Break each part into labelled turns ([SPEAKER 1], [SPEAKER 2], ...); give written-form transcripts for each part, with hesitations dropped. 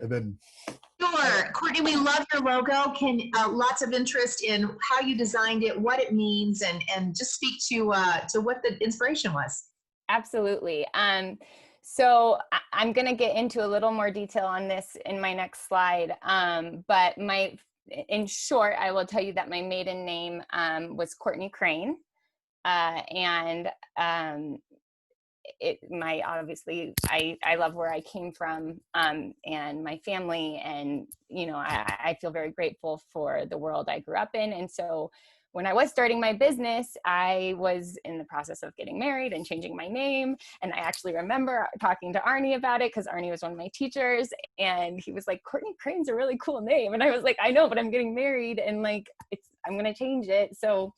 [SPEAKER 1] And then
[SPEAKER 2] Sure. Courtney, we love your logo. Can lots of interest in how you designed it, what it means, and just speak to what the inspiration was.
[SPEAKER 3] Absolutely. So I'm going to get into a little more detail on this in my next slide. But in short, I will tell you that my maiden name was Courtney Crane. And obviously I love where I came from, and my family, and I feel very grateful for the world I grew up in. And so when I was starting my business, I was in the process of getting married and changing my name. And I actually remember talking to Arnie about it, because Arnie was one of my teachers, and he was like, Courtney Crane's a really cool name. And I was like, I know, but I'm getting married, and I'm going to change it. So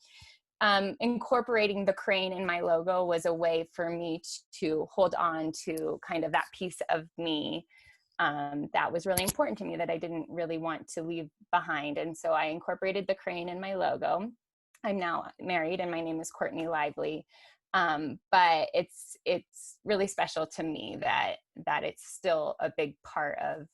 [SPEAKER 3] incorporating the crane in my logo was a way for me to hold on to kind of that piece of me that was really important to me, that I didn't really want to leave behind. And so I incorporated the crane in my logo. I'm now married, and my name is Courtney Lively. But it's really special to me that it's still a big part of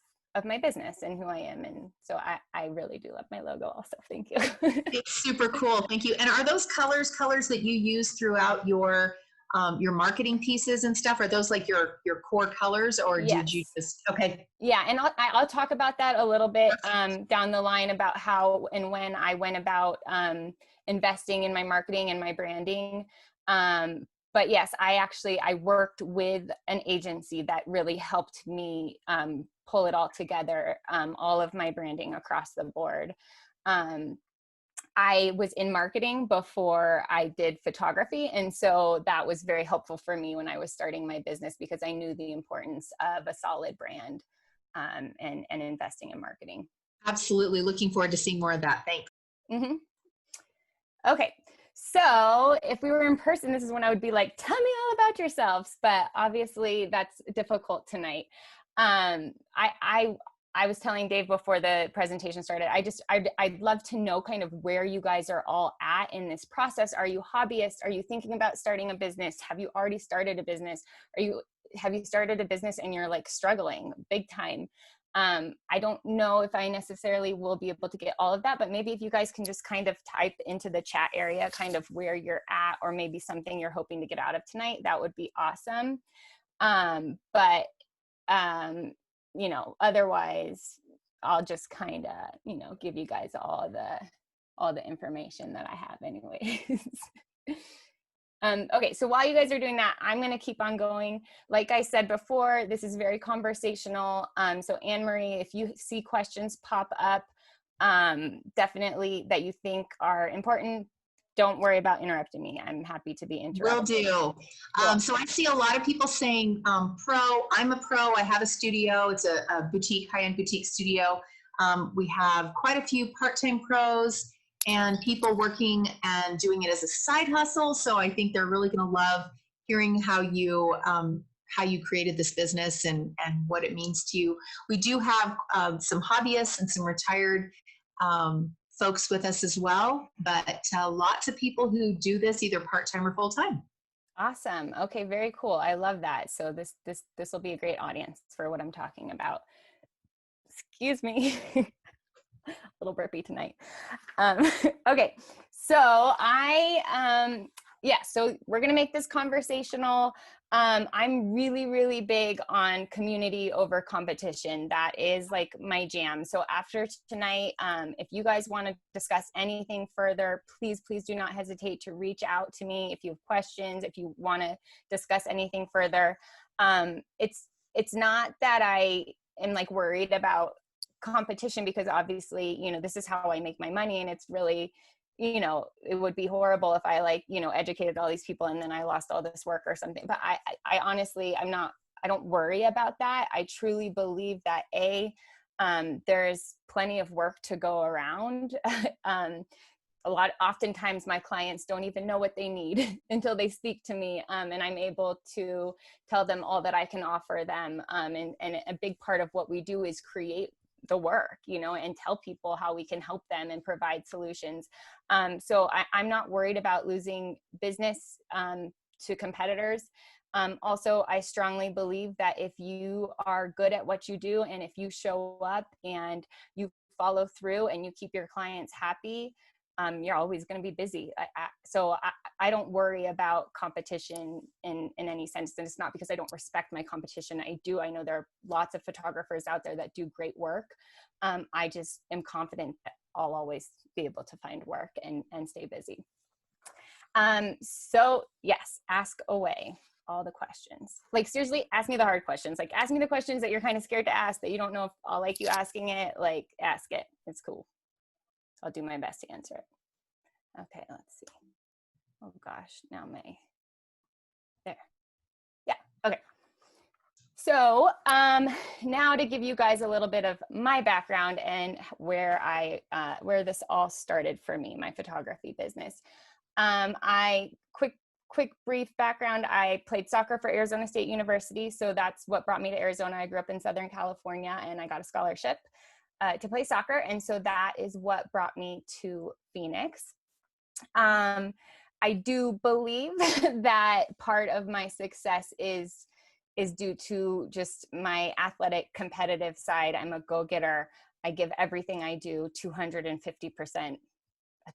[SPEAKER 3] my business and who I am. And so I really do love my logo also. Thank you.
[SPEAKER 2] It's super cool. Thank you. And are those colors that you use throughout your marketing pieces and stuff? Are those like your core colors, or
[SPEAKER 3] Yes.
[SPEAKER 2] did you just, okay.
[SPEAKER 3] Yeah. And I'll talk about that a little bit down the line, about how and when I went about investing in my marketing and my branding. But yes, I worked with an agency that really helped me pull it all together, all of my branding across the board. I was in marketing before I did photography. And so that was very helpful for me when I was starting my business, because I knew the importance of a solid brand and investing in marketing.
[SPEAKER 2] Absolutely. Looking forward to seeing more of that. Thanks.
[SPEAKER 3] Mm-hmm. Okay. So if we were in person, this is when I would be like, tell me all about yourselves. But obviously that's difficult tonight. I was telling Dave before the presentation started, I'd love to know kind of where you guys are all at in this process. Are you hobbyists? Are you thinking about starting a business? Have you already started a business? Have you started a business and you're like struggling big time? I don't know if I necessarily will be able to get all of that, but maybe if you guys can just kind of type into the chat area kind of where you're at, or maybe something you're hoping to get out of tonight, that would be awesome. Otherwise I'll just kind of, give you guys all the information that I have anyways. Okay, so while you guys are doing that, I'm going to keep on going. Like I said before, this is very conversational. So Anne-Marie, if you see questions pop up, definitely that you think are important, don't worry about interrupting me. I'm happy to be interrupted.
[SPEAKER 2] Will do. So I see a lot of people saying pro. I'm a pro. I have a studio. It's a boutique, high-end boutique studio. We have quite a few part-time pros and people working and doing it as a side hustle. So I think they're really going to love hearing how you created this business and what it means to you. We do have some hobbyists and some retired folks with us as well, but lots of people who do this either part-time or full-time.
[SPEAKER 3] Awesome. Okay, very cool. I love that. So this will be a great audience for what I'm talking about. Excuse me. A little burpy tonight. Okay, so so we're gonna make this conversational. I'm really, really big on community over competition. That is like my jam. So after tonight, if you guys want to discuss anything further, please do not hesitate to reach out to me if you have questions, if you want to discuss anything further. It's not that I am like worried about competition, because obviously, this is how I make my money, and it's really, it would be horrible if I educated all these people and then I lost all this work or something. But I honestly, I don't worry about that. I truly believe that there's plenty of work to go around. Oftentimes my clients don't even know what they need until they speak to me, and I'm able to tell them all that I can offer them. And a big part of what we do is create the work, and tell people how we can help them and provide solutions. So I'm not worried about losing business to competitors. Also, I strongly believe that if you are good at what you do, and if you show up and you follow through and you keep your clients happy, you're always going to be busy. I don't worry about competition in any sense. And it's not because I don't respect my competition. I do. I know there are lots of photographers out there that do great work. I just am confident that I'll always be able to find work and stay busy. So yes, ask away all the questions. Like, seriously, ask me the hard questions. Like, ask me the questions that you're kind of scared to ask, that you don't know if I'll like you asking it. Like, ask it. It's cool. I'll do my best to answer it. Okay, let's see. Oh gosh, now there. Yeah, okay. So now to give you guys a little bit of my background and where this all started for me, my photography business. Quick brief background. I played soccer for Arizona State University. So that's what brought me to Arizona. I grew up in Southern California and I got a scholarship to play soccer. And so that is what brought me to Phoenix. I do believe that part of my success is due to just my athletic competitive side. I'm a go-getter. I give everything I do 250%.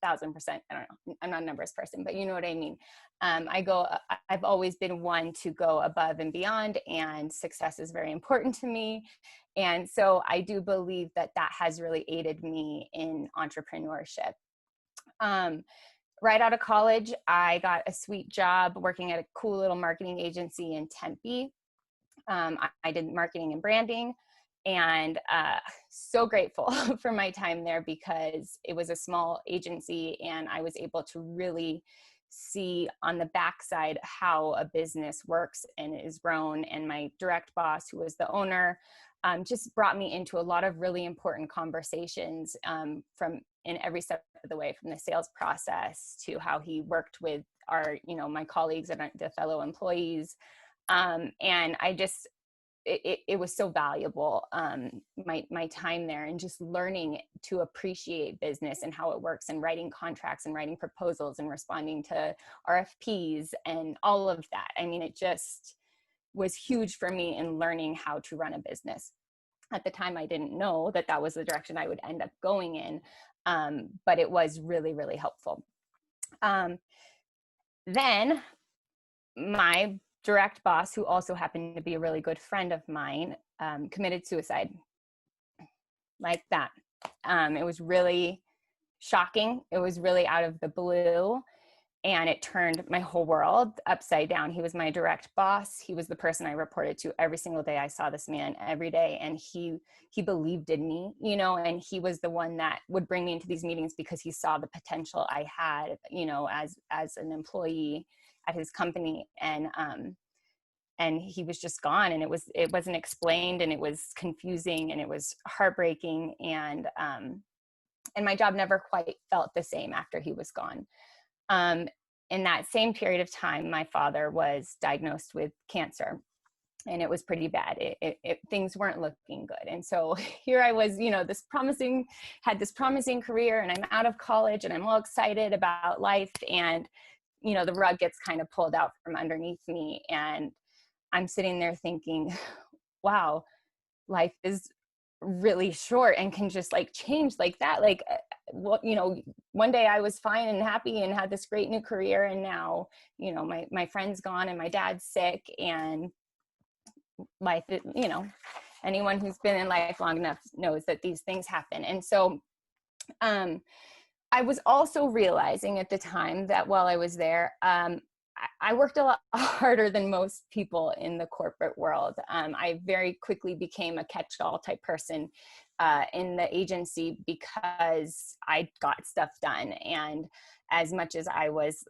[SPEAKER 3] 1,000%. I don't know. I'm not a numbers person, but you know what I mean. I've always been one to go above and beyond, and success is very important to me. And so I do believe that has really aided me in entrepreneurship. Right out of college, I got a sweet job working at a cool little marketing agency in Tempe. I did marketing and branding. And so grateful for my time there, because it was a small agency and I was able to really see on the backside how a business works and is grown. And my direct boss, who was the owner, just brought me into a lot of really important conversations from in every step of the way, from the sales process to how he worked with my colleagues and the fellow employees. And I just, it was so valuable, my time there, and just learning to appreciate business and how it works, and writing contracts and writing proposals and responding to RFPs and all of that. I mean, it just was huge for me in learning how to run a business. At the time, I didn't know that was the direction I would end up going in, but it was really, really helpful. Then my direct boss, who also happened to be a really good friend of mine, committed suicide. Like that. It was really shocking. It was really out of the blue, and it turned my whole world upside down. He was my direct boss. He was the person I reported to every single day. I saw this man every day, and he believed in me, and he was the one that would bring me into these meetings because he saw the potential I had, as an employee at his company. And he was just gone, and it wasn't explained, and it was confusing, and it was heartbreaking. And my job never quite felt the same after he was gone. In that same period of time, my father was diagnosed with cancer, and it was pretty bad. Things weren't looking good. And so here I was, had this promising career, and I'm out of college, and I'm all excited about life. And, the rug gets kind of pulled out from underneath me. And I'm sitting there thinking, wow, life is really short and can just change like that. One day I was fine and happy and had this great new career, and now, my friend's gone and my dad's sick, and life, anyone who's been in life long enough knows that these things happen. And so, I was also realizing at the time that while I was there, I worked a lot harder than most people in the corporate world. I very quickly became a catch-all type person in the agency because I got stuff done. And as much as I was,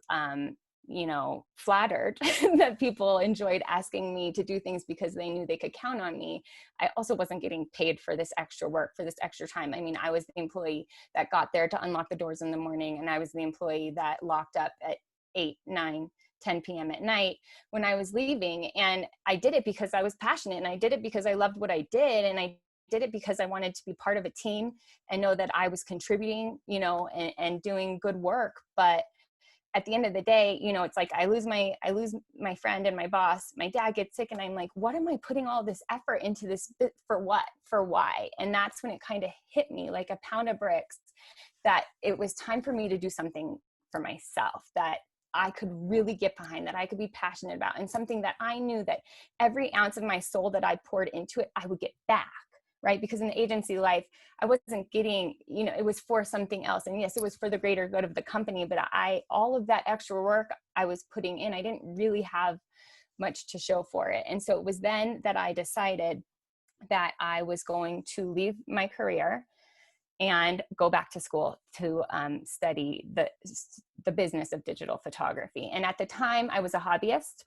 [SPEAKER 3] flattered that people enjoyed asking me to do things because they knew they could count on me, I also wasn't getting paid for this extra work, for this extra time. I mean, I was the employee that got there to unlock the doors in the morning, and I was the employee that locked up at 8, 9, 10 p.m. at night when I was leaving. And I did it because I was passionate, and I did it because I loved what I did. And I did it because I wanted to be part of a team and know that I was contributing, and doing good work. But at the end of the day, you know, it's like I lose my friend and my boss, my dad gets sick, and I'm like, what am I putting all this effort into this for what, for why? And that's when it kind of hit me like a pound of bricks, that it was time for me to do something for myself that I could really get behind, that I could be passionate about, and something that I knew that every ounce of my soul that I poured into it, I would get back. Right? Because in the agency life, I wasn't getting, you know, it was for something else. And yes, it was for the greater good of the company, but all of that extra work I was putting in, I didn't really have much to show for it. And so it was then that I decided that I was going to leave my career and go back to school to study the business of digital photography. And at the time I was a hobbyist.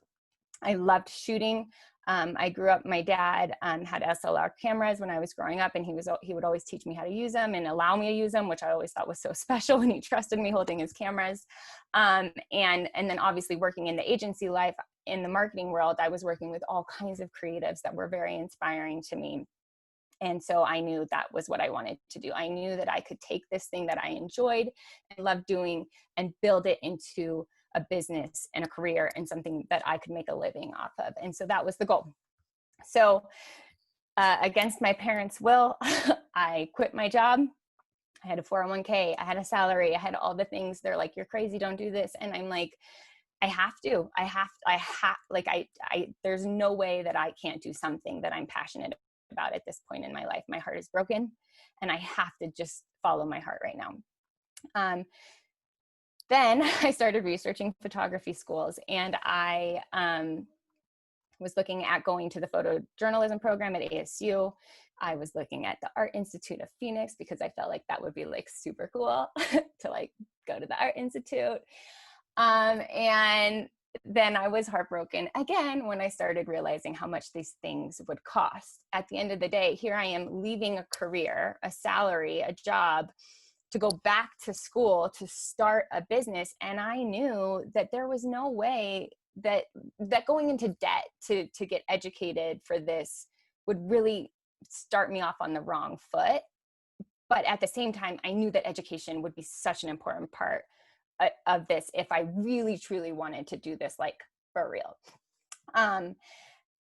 [SPEAKER 3] I loved shooting. I grew up, my dad had SLR cameras when I was growing up, and he would always teach me how to use them and allow me to use them, which I always thought was so special, and he trusted me holding his cameras. And then obviously working in the agency life, in the marketing world, I was working with all kinds of creatives that were very inspiring to me. And so I knew that was what I wanted to do. I knew that I could take this thing that I enjoyed and loved doing and build it into a business and a career and something that I could make a living off of. And so that was the goal. So against my parents' will, I quit my job. I had a 401k, I had a salary, I had all the things. They're like, you're crazy, don't do this. And I'm like, there's no way that I can't do something that I'm passionate about at this point in my life. My heart is broken and I have to just follow my heart right now. Then I started researching photography schools, and I was looking at going to the photojournalism program at ASU. I was looking at the Art Institute of Phoenix because I felt like that would be like super cool to like go to the Art Institute. And then I was heartbroken again when I started realizing how much these things would cost. At the end of the day, here I am leaving a career, a salary, a job, to go back to school to start a business. And I knew that there was no way that going into debt to get educated for this would really start me off on the wrong foot. But at the same time, I knew that education would be such an important part of this if I really truly wanted to do this like for real. And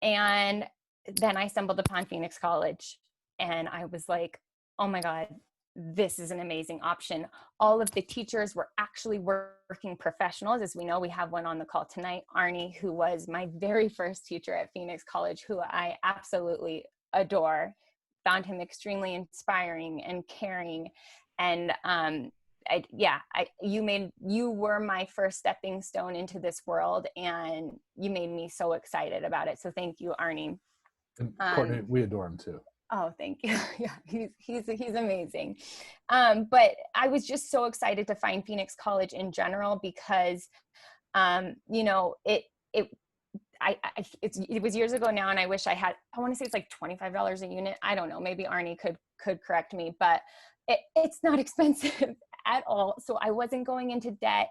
[SPEAKER 3] then I stumbled upon Phoenix College, and I was like, oh my God, this is an amazing option. All of the teachers were actually working professionals. As we know, we have one on the call tonight, Arnie, who was my very first teacher at Phoenix College, who I absolutely adore. Found him extremely inspiring and caring. And you were my first stepping stone into this world, and you made me so excited about it. So thank you, Arnie.
[SPEAKER 1] And Courtney, we adore him too.
[SPEAKER 3] Oh, thank you. Yeah, he's amazing. But I was just so excited to find Phoenix College in general because, you know, it was years ago now, and I wish I want to say it's like $25 a unit. I don't know. Maybe Arnie could correct me, but it's not expensive at all. So I wasn't going into debt,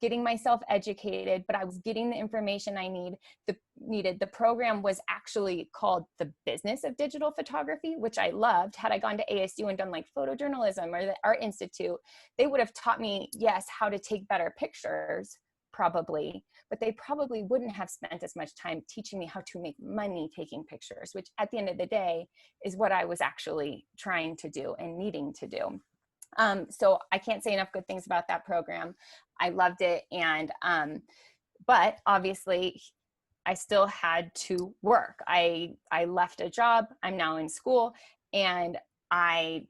[SPEAKER 3] getting myself educated, but I was getting the information I needed. The program was actually called The Business of Digital Photography, which I loved. Had I gone to ASU and done like photojournalism or the Art Institute, they would have taught me, yes, how to take better pictures, probably, but they probably wouldn't have spent as much time teaching me how to make money taking pictures, which at the end of the day is what I was actually trying to do and needing to do. So I can't say enough good things about that program. I loved it. And, but obviously I still had to work. I left a job. I'm now in school, and I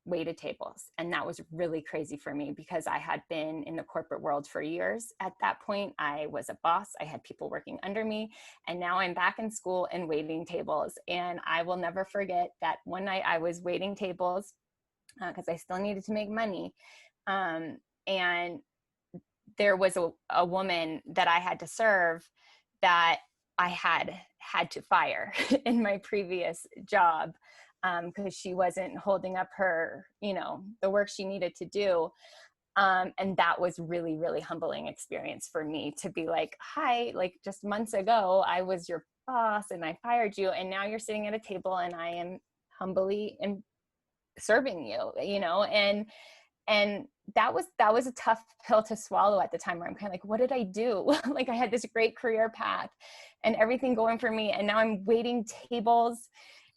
[SPEAKER 3] waited tables. And that was really crazy for me because I had been in the corporate world for years. At that point, I was a boss. I had people working under me. And now I'm back in school and waiting tables. And I will never forget that one night I was waiting tables because I still needed to make money. And there was a woman that I had to serve that I had to fire in my previous job because she wasn't holding up her, the work she needed to do. And that was really, really humbling experience for me to be like, hi, like just months ago, I was your boss and I fired you. And now you're sitting at a table and I am humbly and serving you, and And that was a tough pill to swallow at the time, where I'm kind of like, what did I do? Like, I had this great career path and everything going for me, and now I'm waiting tables.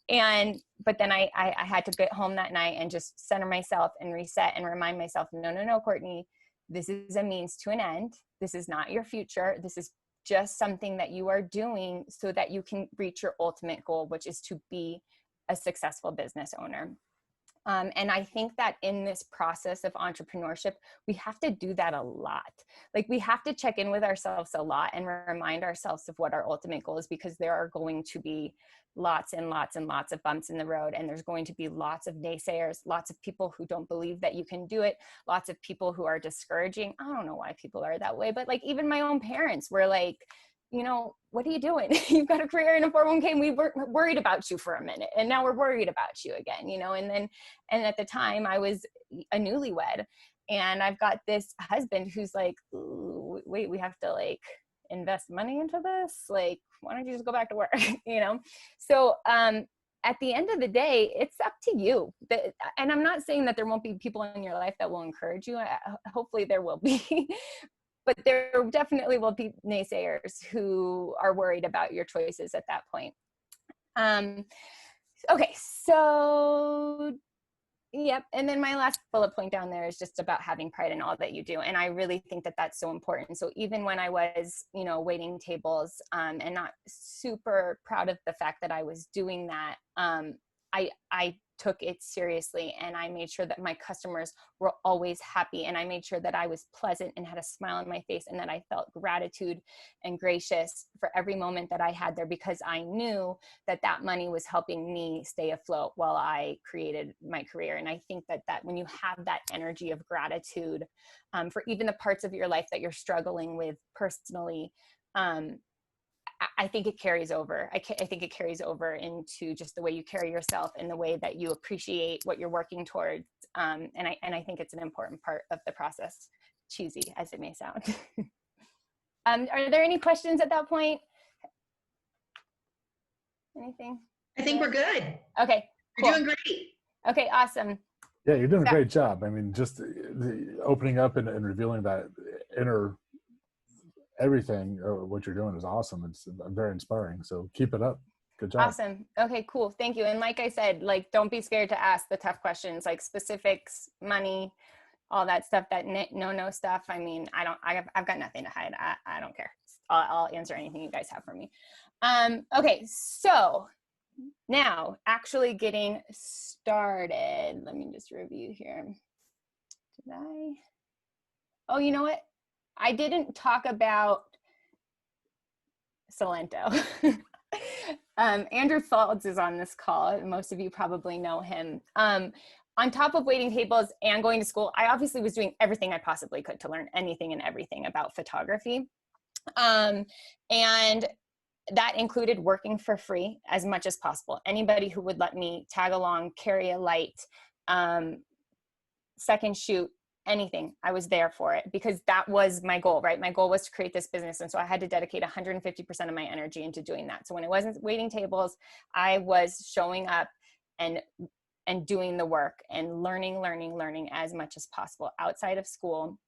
[SPEAKER 3] But then I had to get home that night and just center myself and reset and remind myself, no, Courtney, this is a means to an end. This is not your future. This is just something that you are doing so that you can reach your ultimate goal, which is to be a successful business owner. And I think that in this process of entrepreneurship, we have to do that a lot. Like, we have to check in with ourselves a lot and remind ourselves of what our ultimate goal is, because there are going to be lots and lots and lots of bumps in the road. And there's going to be lots of naysayers, lots of people who don't believe that you can do it, lots of people who are discouraging. I don't know why people are that way, but like, even my own parents were like, you know, what are you doing? You've got a career in a 401k, and we were worried about you for a minute, and now we're worried about you again, you know? And at the time I was a newlywed, and I've got this husband who's like, wait, we have to like invest money into this. Like, why don't you just go back to work? You know? So, at the end of the day, it's up to you. And I'm not saying that there won't be people in your life that will encourage you. Hopefully there will be. But there definitely will be naysayers who are worried about your choices at that point. Okay, so yep. And then my last bullet point down there is just about having pride in all that you do. And I really think that that's so important. So even when I was, you know, waiting tables and not super proud of the fact that I was doing that, I took it seriously, and I made sure that my customers were always happy, and I made sure that I was pleasant and had a smile on my face, and that I felt gratitude and gracious for every moment that I had there, because I knew that that money was helping me stay afloat while I created my career. And I think that when you have that energy of gratitude for even the parts of your life that you're struggling with personally, I think it carries over. I think it carries over into just the way you carry yourself and the way that you appreciate what you're working towards. And I think it's an important part of the process, cheesy as it may sound. Are there any questions at that point? Anything?
[SPEAKER 2] I think we're good.
[SPEAKER 3] Okay, cool.
[SPEAKER 2] You're doing great.
[SPEAKER 3] Okay, awesome.
[SPEAKER 1] Yeah, you're doing a great job. I mean, just the opening up and revealing that inner everything, what you're doing is awesome. It's very inspiring. So keep it up. Good job.
[SPEAKER 3] Awesome. Okay, cool. Thank you. And like I said, like, don't be scared to ask the tough questions, like specifics, money, all that stuff, that no stuff. I mean, I've got nothing to hide. I don't care. I'll answer anything you guys have for me. Okay, so now actually getting started. Let me just review here. Did I? Oh, you know what? I didn't talk about Salento. Andrew Falds is on this call. Most of you probably know him. On top of waiting tables and going to school, I obviously was doing everything I possibly could to learn anything and everything about photography. And that included working for free as much as possible. Anybody who would let me tag along, carry a light, second shoot, anything, I was there for it, because that was my goal, right? My goal was to create this business. And so I had to dedicate 150% of my energy into doing that. So when it wasn't waiting tables, I was showing up and doing the work and learning as much as possible outside of school.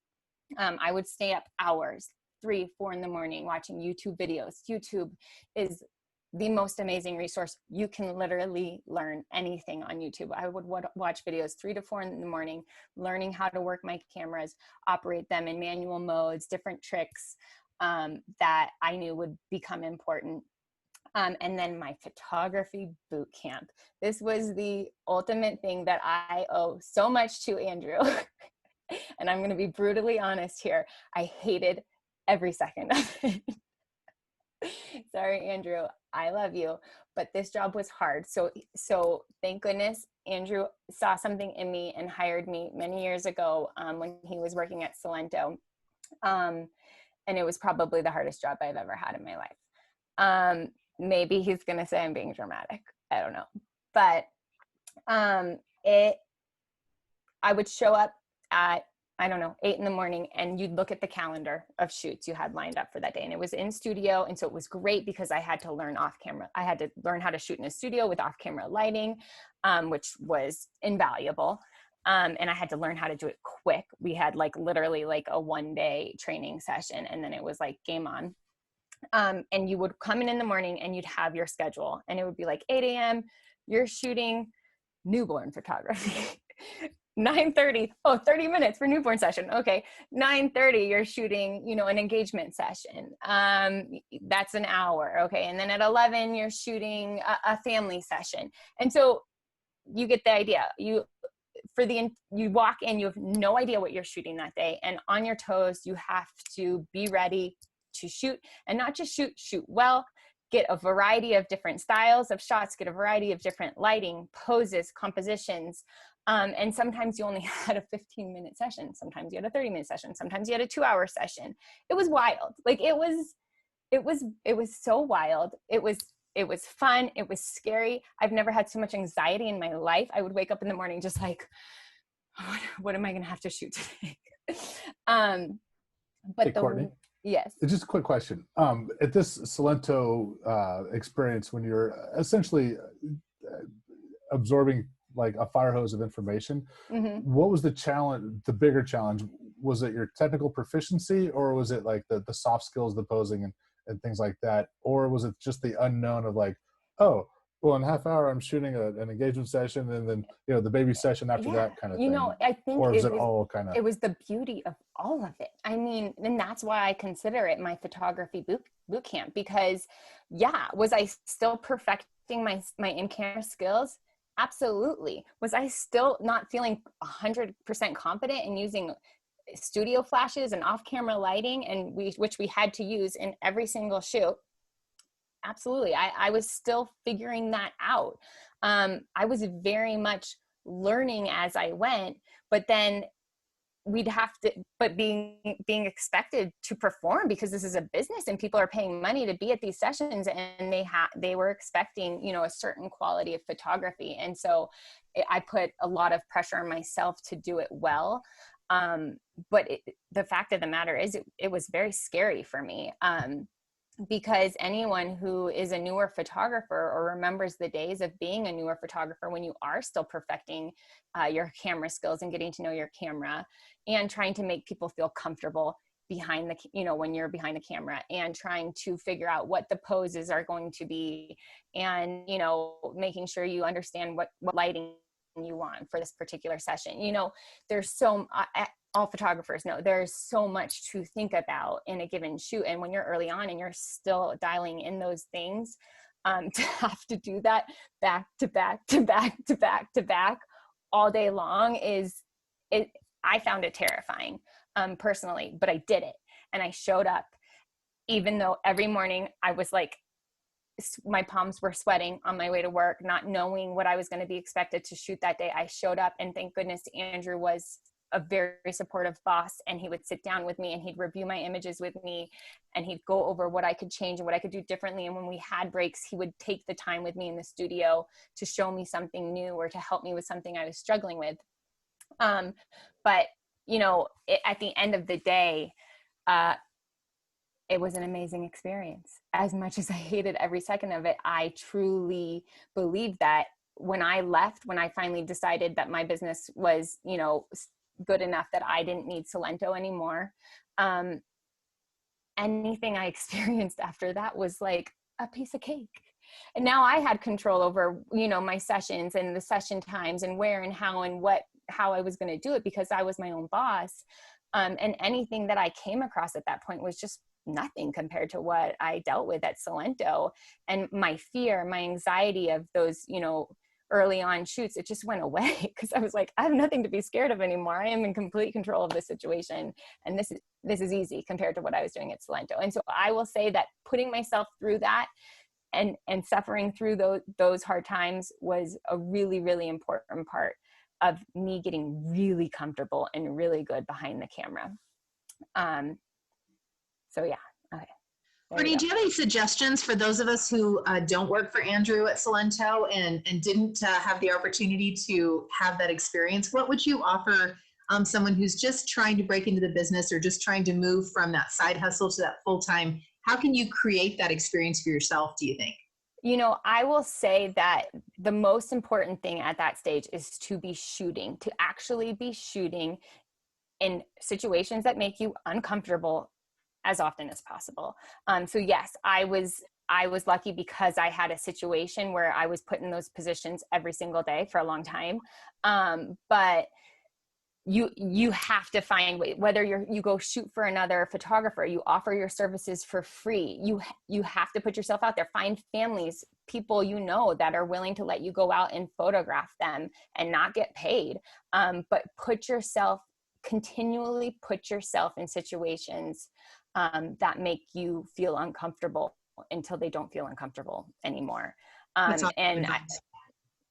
[SPEAKER 3] I would stay up hours, 3, 4 in the morning, watching YouTube videos. YouTube is the most amazing resource. You can literally learn anything on YouTube. I would watch videos 3 to 4 in the morning, learning how to work my cameras, operate them in manual modes, different tricks that I knew would become important. And then my photography boot camp. This was the ultimate thing that I owe so much to Andrew. And I'm going to be brutally honest here. I hated every second of it. Sorry, Andrew, I love you, but this job was hard. So thank goodness Andrew saw something in me and hired me many years ago when he was working at Salento. And it was probably the hardest job I've ever had in my life. Maybe he's going to say I'm being dramatic. I don't know. But I would show up at, 8 in the morning, and you'd look at the calendar of shoots you had lined up for that day. And it was in studio. And so it was great because I had to learn off camera. I had to learn how to shoot in a studio with off camera lighting, which was invaluable. And I had to learn how to do it quick. We had like literally like a 1-day training session, and then it was like game on. And you would come in the morning and you'd have your schedule, and it would be like 8 a.m. you're shooting newborn photography. 9:30, 30 minutes for newborn session. Okay. 9:30, you're shooting, you know, an engagement session. That's an hour. Okay. And then at 11, you're shooting a family session. And so you get the idea. You walk in, you have no idea what you're shooting that day, and on your toes, you have to be ready to shoot, and not just shoot well, get a variety of different styles of shots, get a variety of different lighting, poses, compositions. And sometimes you only had a 15-minute session. Sometimes you had a 30-minute session. Sometimes you had a 2-hour session. It was wild. Like it was so wild. It was fun. It was scary. I've never had so much anxiety in my life. I would wake up in the morning just like, what am I going to have to shoot today?
[SPEAKER 1] Hey, Courtney.
[SPEAKER 3] Yes.
[SPEAKER 1] Just a quick question. At this Salento experience, when you're essentially absorbing like a fire hose of information, what was the challenge, the bigger challenge? Was it your technical proficiency, or was it like the soft skills, the posing and things like that? Or was it just the unknown of like, oh, well, in a half hour, I'm shooting an engagement session, and then, you know, the baby session after that kind of thing.
[SPEAKER 3] You know, I think
[SPEAKER 1] or was it all kind of?
[SPEAKER 3] It was the beauty of all of it. I mean, and that's why I consider it my photography boot camp, because was I still perfecting my in-camera skills? Absolutely. Was I still not feeling 100% confident in using studio flashes and off-camera lighting, and which we had to use in every single shoot? Absolutely. I was still figuring that out. I was very much learning as I went, but then being expected to perform, because this is a business and people are paying money to be at these sessions, and they were expecting, you know, a certain quality of photography. And so I put a lot of pressure on myself to do it well. But the fact of the matter is it was very scary for me. Because anyone who is a newer photographer or remembers the days of being a newer photographer when you are still perfecting your camera skills and getting to know your camera and trying to make people feel comfortable behind when you're behind the camera, and trying to figure out what the poses are going to be, and, you know, making sure you understand what lighting you want for this particular session. You know, there's all photographers know there's so much to think about in a given shoot. And when you're early on and you're still dialing in those things, to have to do that back to back to back to back to back all day long I found it terrifying, personally, but I did it, and I showed up, even though every morning I was like, my palms were sweating on my way to work, not knowing what I was going to be expected to shoot that day. I showed up, and thank goodness Andrew was a very supportive boss, and he would sit down with me and he'd review my images with me, and he'd go over what I could change and what I could do differently. And when we had breaks, he would take the time with me in the studio to show me something new or to help me with something I was struggling with. But, you know, at the end of the day, it was an amazing experience. As much as I hated every second of it, I truly believe that when I left, when I finally decided that my business was, you know, good enough that I didn't need Salento anymore, anything I experienced after that was like a piece of cake. And now I had control over, you know, my sessions and the session times and where and how and how I was going to do it, because I was my own boss. And anything that I came across at that point was just nothing compared to what I dealt with at Salento. And my fear, my anxiety of those, you know, early on shoots, it just went away, because I was like, I have nothing to be scared of anymore. I am in complete control of the situation. And this is easy compared to what I was doing at Salento. And so I will say that putting myself through that and suffering through those hard times was a really, really important part of me getting really comfortable and really good behind the camera. So yeah. Okay.
[SPEAKER 2] Courtney, do you have any suggestions for those of us who don't work for Andrew at Salento and didn't have the opportunity to have that experience? What would you offer someone who's just trying to break into the business or just trying to move from that side hustle to that full-time? How can you create that experience for yourself, do you think?
[SPEAKER 3] You know, I will say that the most important thing at that stage is to actually be shooting in situations that make you uncomfortable as often as possible. So yes, I was lucky because I had a situation where I was put in those positions every single day for a long time. But you have to find whether you go shoot for another photographer, you offer your services for free, you have to put yourself out there, find families, people you know that are willing to let you go out and photograph them and not get paid. But continually put yourself in situations that make you feel uncomfortable until they don't feel uncomfortable anymore. And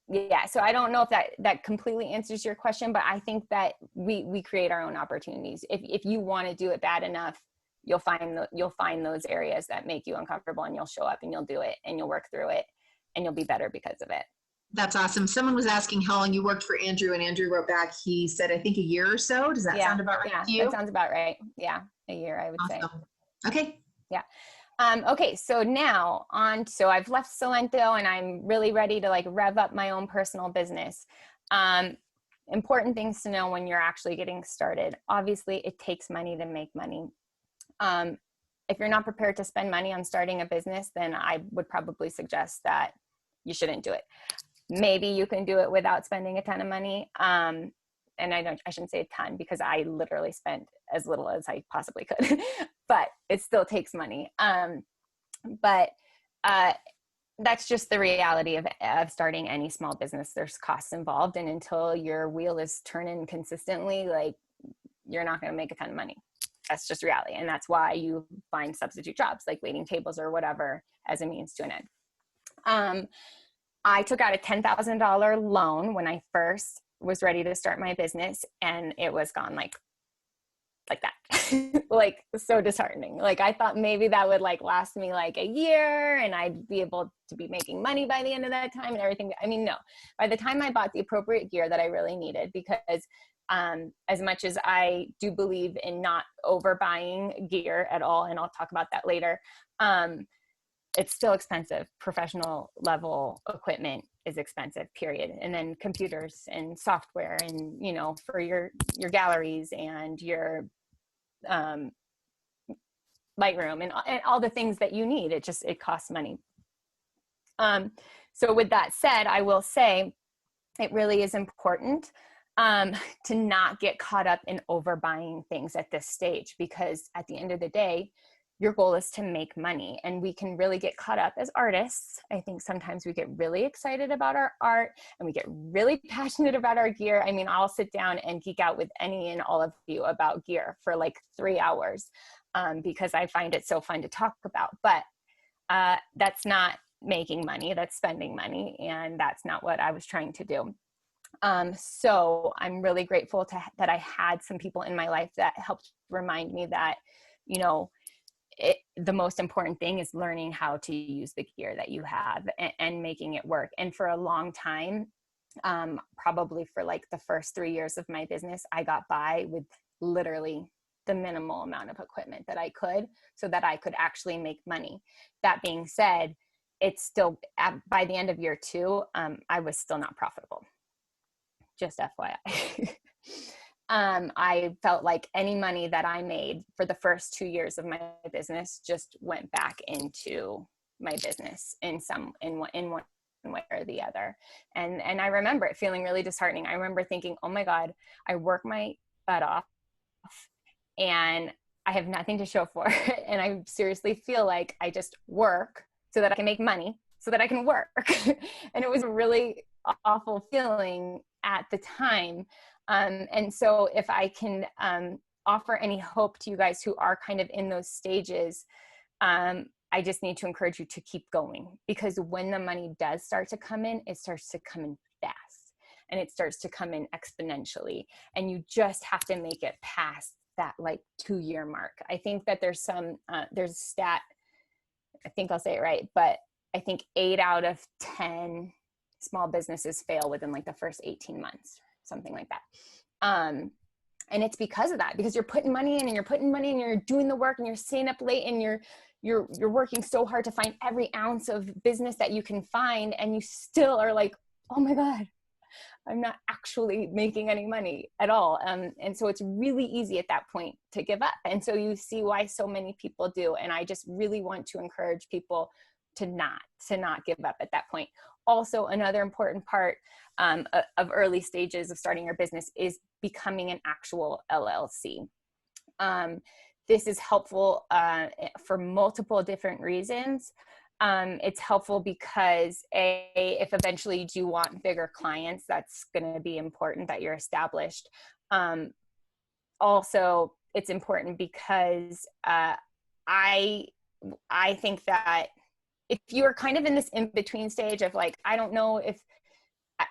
[SPEAKER 3] yeah, so I don't know if that completely answers your question, but I think that we create our own opportunities. If you want to do it bad enough, you'll find those areas that make you uncomfortable, and you'll show up and you'll do it and you'll work through it and you'll be better because of it.
[SPEAKER 2] That's awesome. Someone was asking how long you worked for Andrew, and Andrew wrote back, he said, I think a year or so. Does that sound about right to you?
[SPEAKER 3] That sounds about right. Yeah, a year, I would say.
[SPEAKER 2] Okay.
[SPEAKER 3] Yeah. Okay, so now so I've left Salento and I'm really ready to like rev up my own personal business. Important things to know when you're actually getting started. Obviously, it takes money to make money. If you're not prepared to spend money on starting a business, then I would probably suggest that you shouldn't do it. Maybe you can do it without spending a ton of money. And I shouldn't say a ton because I literally spent as little as I possibly could, but it still takes money. But that's just the reality of starting any small business. There's costs involved, and until your wheel is turning consistently, like, you're not going to make a ton of money. That's just reality. And that's why you find substitute jobs like waiting tables or whatever as a means to an end. I took out a $10,000 loan when I first was ready to start my business, and it was gone like that. Like, so disheartening. Like, I thought maybe that would like last me like a year and I'd be able to be making money by the end of that time and everything. I mean, no, by the time I bought the appropriate gear that I really needed, because as much as I do believe in not overbuying gear at all, and I'll talk about that later, it's still expensive. Professional level equipment is expensive, period. And then computers and software and, you know, for your galleries and your Lightroom and all the things that you need. It costs money. So with that said, I will say it really is important to not get caught up in overbuying things at this stage, because at the end of the day, your goal is to make money, and we can really get caught up as artists. I think sometimes we get really excited about our art and we get really passionate about our gear. I mean, I'll sit down and geek out with any and all of you about gear for like 3 hours because I find it so fun to talk about. But that's not making money, that's spending money, and that's not what I was trying to do. So I'm really grateful that I had some people in my life that helped remind me that, you know, the most important thing is learning how to use the gear that you have and making it work. And for a long time, probably for like the first 3 years of my business, I got by with literally the minimal amount of equipment that I could, so that I could actually make money. That being said, it's still, by the end of year 2, I was still not profitable. Just FYI. I felt like any money that I made for the first 2 years of my business just went back into my business in one way or the other. And I remember it feeling really disheartening. I remember thinking, oh my God, I work my butt off and I have nothing to show for it. And I seriously feel like I just work so that I can make money, so that I can work. And it was a really awful feeling at the time. And so if I can offer any hope to you guys who are kind of in those stages, I just need to encourage you to keep going, because when the money does start to come in, it starts to come in fast and it starts to come in exponentially. And you just have to make it past that like 2-year mark. I think that there's a stat, I think I'll say it right, but I think 8 out of 10 small businesses fail within like the first 18 months, something like that. And it's because of that, because you're putting money in and you're doing the work and you're staying up late and you're you're working so hard to find every ounce of business that you can find, and you still are like, oh my God, I'm not actually making any money at all. And so it's really easy at that point to give up. And so you see why so many people do. And I just really want to encourage people to not give up at that point. Also, another important part of early stages of starting your business is becoming an actual LLC. This is helpful for multiple different reasons. It's helpful because if eventually you do want bigger clients, that's going to be important that you're established. Also, it's important because I think that if you're kind of in this in-between stage of like, I don't know if,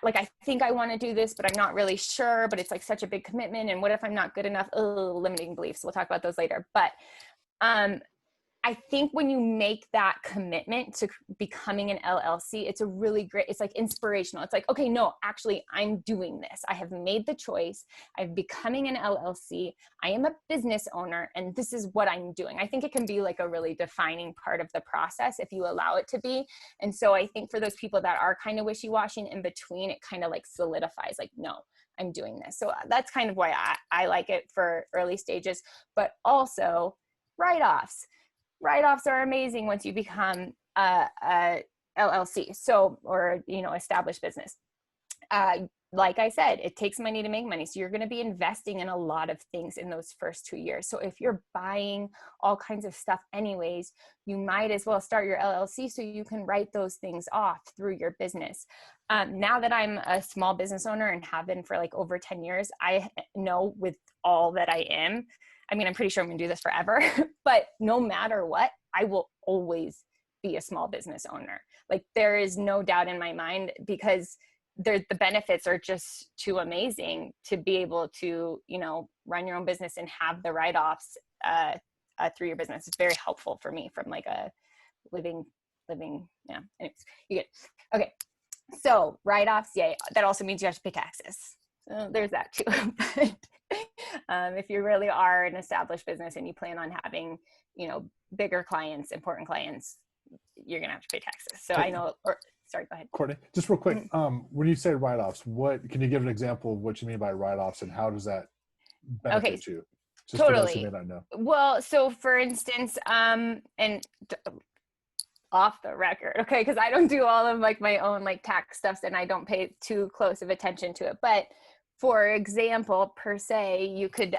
[SPEAKER 3] like, I think I want to do this, but I'm not really sure, but it's like such a big commitment. And what if I'm not good enough? Oh, limiting beliefs. We'll talk about those later. But I think when you make that commitment to becoming an LLC, it's a really great, it's like inspirational. It's like, okay, no, actually I'm doing this. I have made the choice. I'm becoming an LLC. I am a business owner, and this is what I'm doing. I think it can be like a really defining part of the process if you allow it to be. And so I think for those people that are kind of wishy-washy in between, it kind of like solidifies like, no, I'm doing this. So that's kind of why I like it for early stages, but also write-offs. Write-offs are amazing once you become a LLC, so, or, you know, established business. Like I said, it takes money to make money. So you're going to be investing in a lot of things in those first 2 years. So if you're buying all kinds of stuff anyways, you might as well start your LLC so you can write those things off through your business. Now that I'm a small business owner and have been for like over 10 years, I know with all that I am, I mean, I'm pretty sure I'm going to do this forever, but no matter what, I will always be a small business owner. Like, there is no doubt in my mind, because the benefits are just too amazing to be able to, you know, run your own business and have the write-offs through your business. It's very helpful for me from like a living. Yeah. Anyways, you get it. Okay. So write-offs, yay. That also means you have to pay taxes. So there's that too. But if you really are an established business and you plan on having, you know, bigger clients, important clients, you're going to have to pay taxes. So I know, sorry, go ahead.
[SPEAKER 1] Courtney, just real quick. When you say write-offs, what, can you give an example of what you mean by write-offs, and how does that benefit you? Just
[SPEAKER 3] totally.
[SPEAKER 1] For those who may not know.
[SPEAKER 3] Well, so for instance, and off the record, okay, because I don't do all of like my own like tax stuff, and I don't pay too close of attention to it. But for example, per se, you could,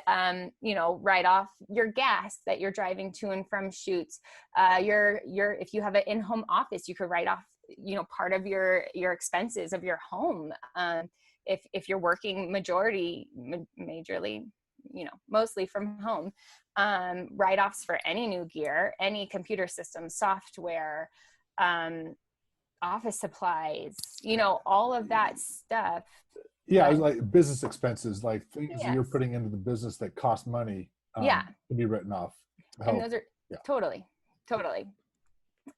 [SPEAKER 3] you know, write off your gas that you're driving to and from shoots. If you have an in-home office, you could write off, you know, part of your expenses of your home. If you're working majorly, you know, mostly from home, write-offs for any new gear, any computer system, software, office supplies, you know, all of that stuff.
[SPEAKER 1] Yeah, like business expenses, like things that you're putting into the business that cost money, can be written off.
[SPEAKER 3] And those are totally.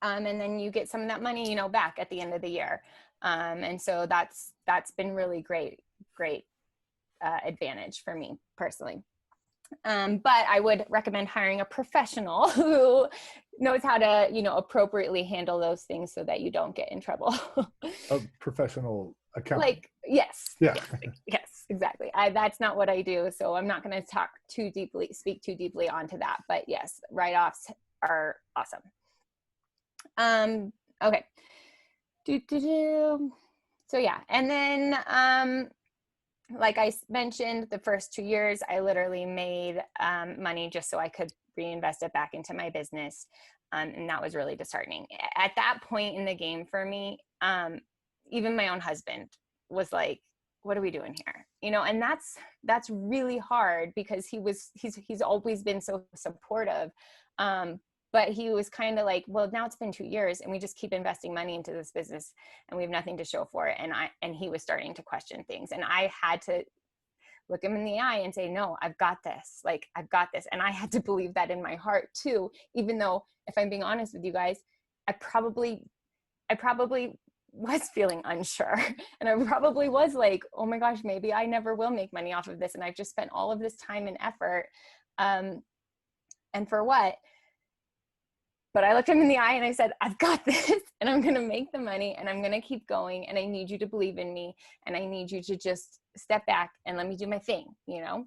[SPEAKER 3] And then you get some of that money, you know, back at the end of the year. And so that's been really great advantage for me personally. But I would recommend hiring a professional who knows how to, you know, appropriately handle those things so that you don't get in trouble.
[SPEAKER 1] A professional accountant.
[SPEAKER 3] Like, yes.
[SPEAKER 1] Yeah.
[SPEAKER 3] Yes, exactly. That's not what I do. So I'm not going to speak too deeply onto that, but yes, write-offs are awesome. Okay. So yeah. And then, like I mentioned, the first 2 years, I literally made money just so I could reinvest it back into my business. And that was really disheartening. At that point in the game for me, even my own husband was like, what are we doing here? You know, and that's really hard, because he's always been so supportive. But he was kind of like, well, now it's been 2 years and we just keep investing money into this business and we have nothing to show for it. And he was starting to question things, and I had to look him in the eye and say, no, I've got this. Like, I've got this. And I had to believe that in my heart too, even though, if I'm being honest with you guys, I probably was feeling unsure. And I probably was like, oh my gosh, maybe I never will make money off of this. And I've just spent all of this time and effort. And for what? But I looked him in the eye and I said, I've got this, and I'm going to make the money, and I'm going to keep going. And I need you to believe in me. And I need you to just step back and let me do my thing, you know?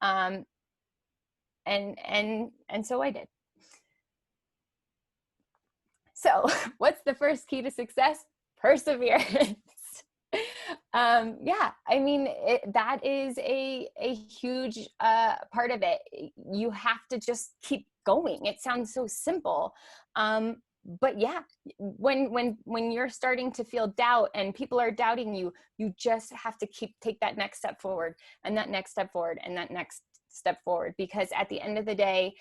[SPEAKER 3] And so I did. So what's the first key to success? Perseverance. Yeah, I mean, that is a huge part of it. You have to just keep going. It sounds so simple. But yeah, when you're starting to feel doubt and people are doubting you, you just have to take that next step forward, and that next step forward, and that next step forward. Because at the end of the day,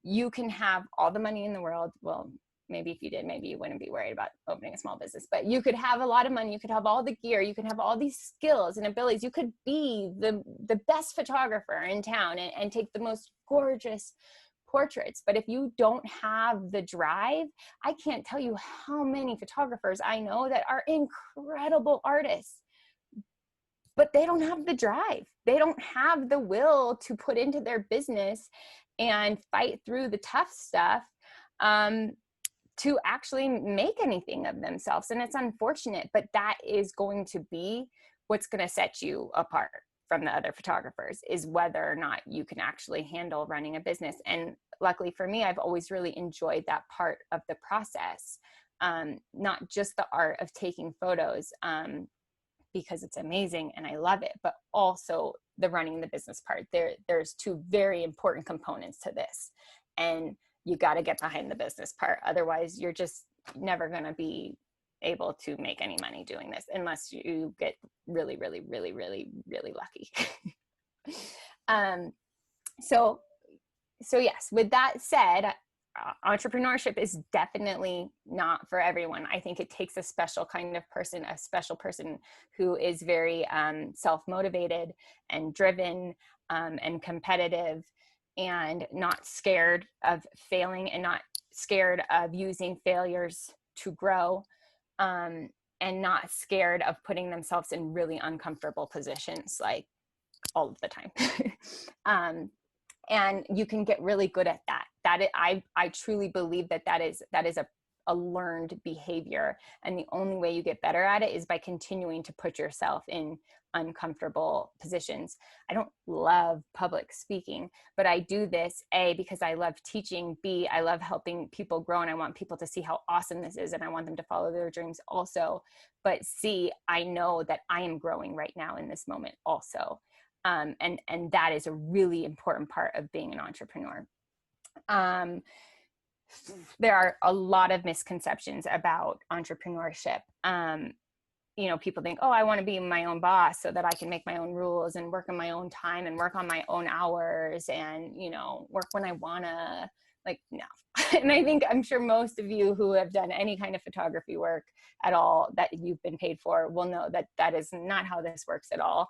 [SPEAKER 3] you can have all the money in the world. Well, maybe if you did, maybe you wouldn't be worried about opening a small business, but you could have a lot of money. You could have all the gear. You could have all these skills and abilities. You could be the best photographer in town and take the most gorgeous portraits. But if you don't have the drive, I can't tell you how many photographers I know that are incredible artists, but they don't have the drive. They don't have the will to put into their business and fight through the tough stuff to actually make anything of themselves. And it's unfortunate, but that is going to be what's going to set you apart from the other photographers, is whether or not you can actually handle running a business. And luckily for me, I've always really enjoyed that part of the process, not just the art of taking photos, because it's amazing and I love it, but also the running the business part. There's two very important components to this, and you got to get behind the business part. Otherwise, you're just never going to be able to make any money doing this unless you get really, really, really, really, really lucky. So yes, with that said, entrepreneurship is definitely not for everyone. I think it takes a special kind of person, a special person who is very self-motivated and driven and competitive, and not scared of failing, and not scared of using failures to grow, and not scared of putting themselves in really uncomfortable positions, like all of the time. And you can get really good at that. I truly believe that is a learned behavior. And the only way you get better at it is by continuing to put yourself in uncomfortable positions. I don't love public speaking, but I do this, A, because I love teaching, B, I love helping people grow, and I want people to see how awesome this is, and I want them to follow their dreams also. But C, I know that I am growing right now in this moment also. And that is a really important part of being an entrepreneur. There are a lot of misconceptions about entrepreneurship. People think, oh, I want to be my own boss so that I can make my own rules and work on my own time and work on my own hours and, work when I want to. Like, no. And I'm sure most of you who have done any kind of photography work at all that you've been paid for will know that that is not how this works at all.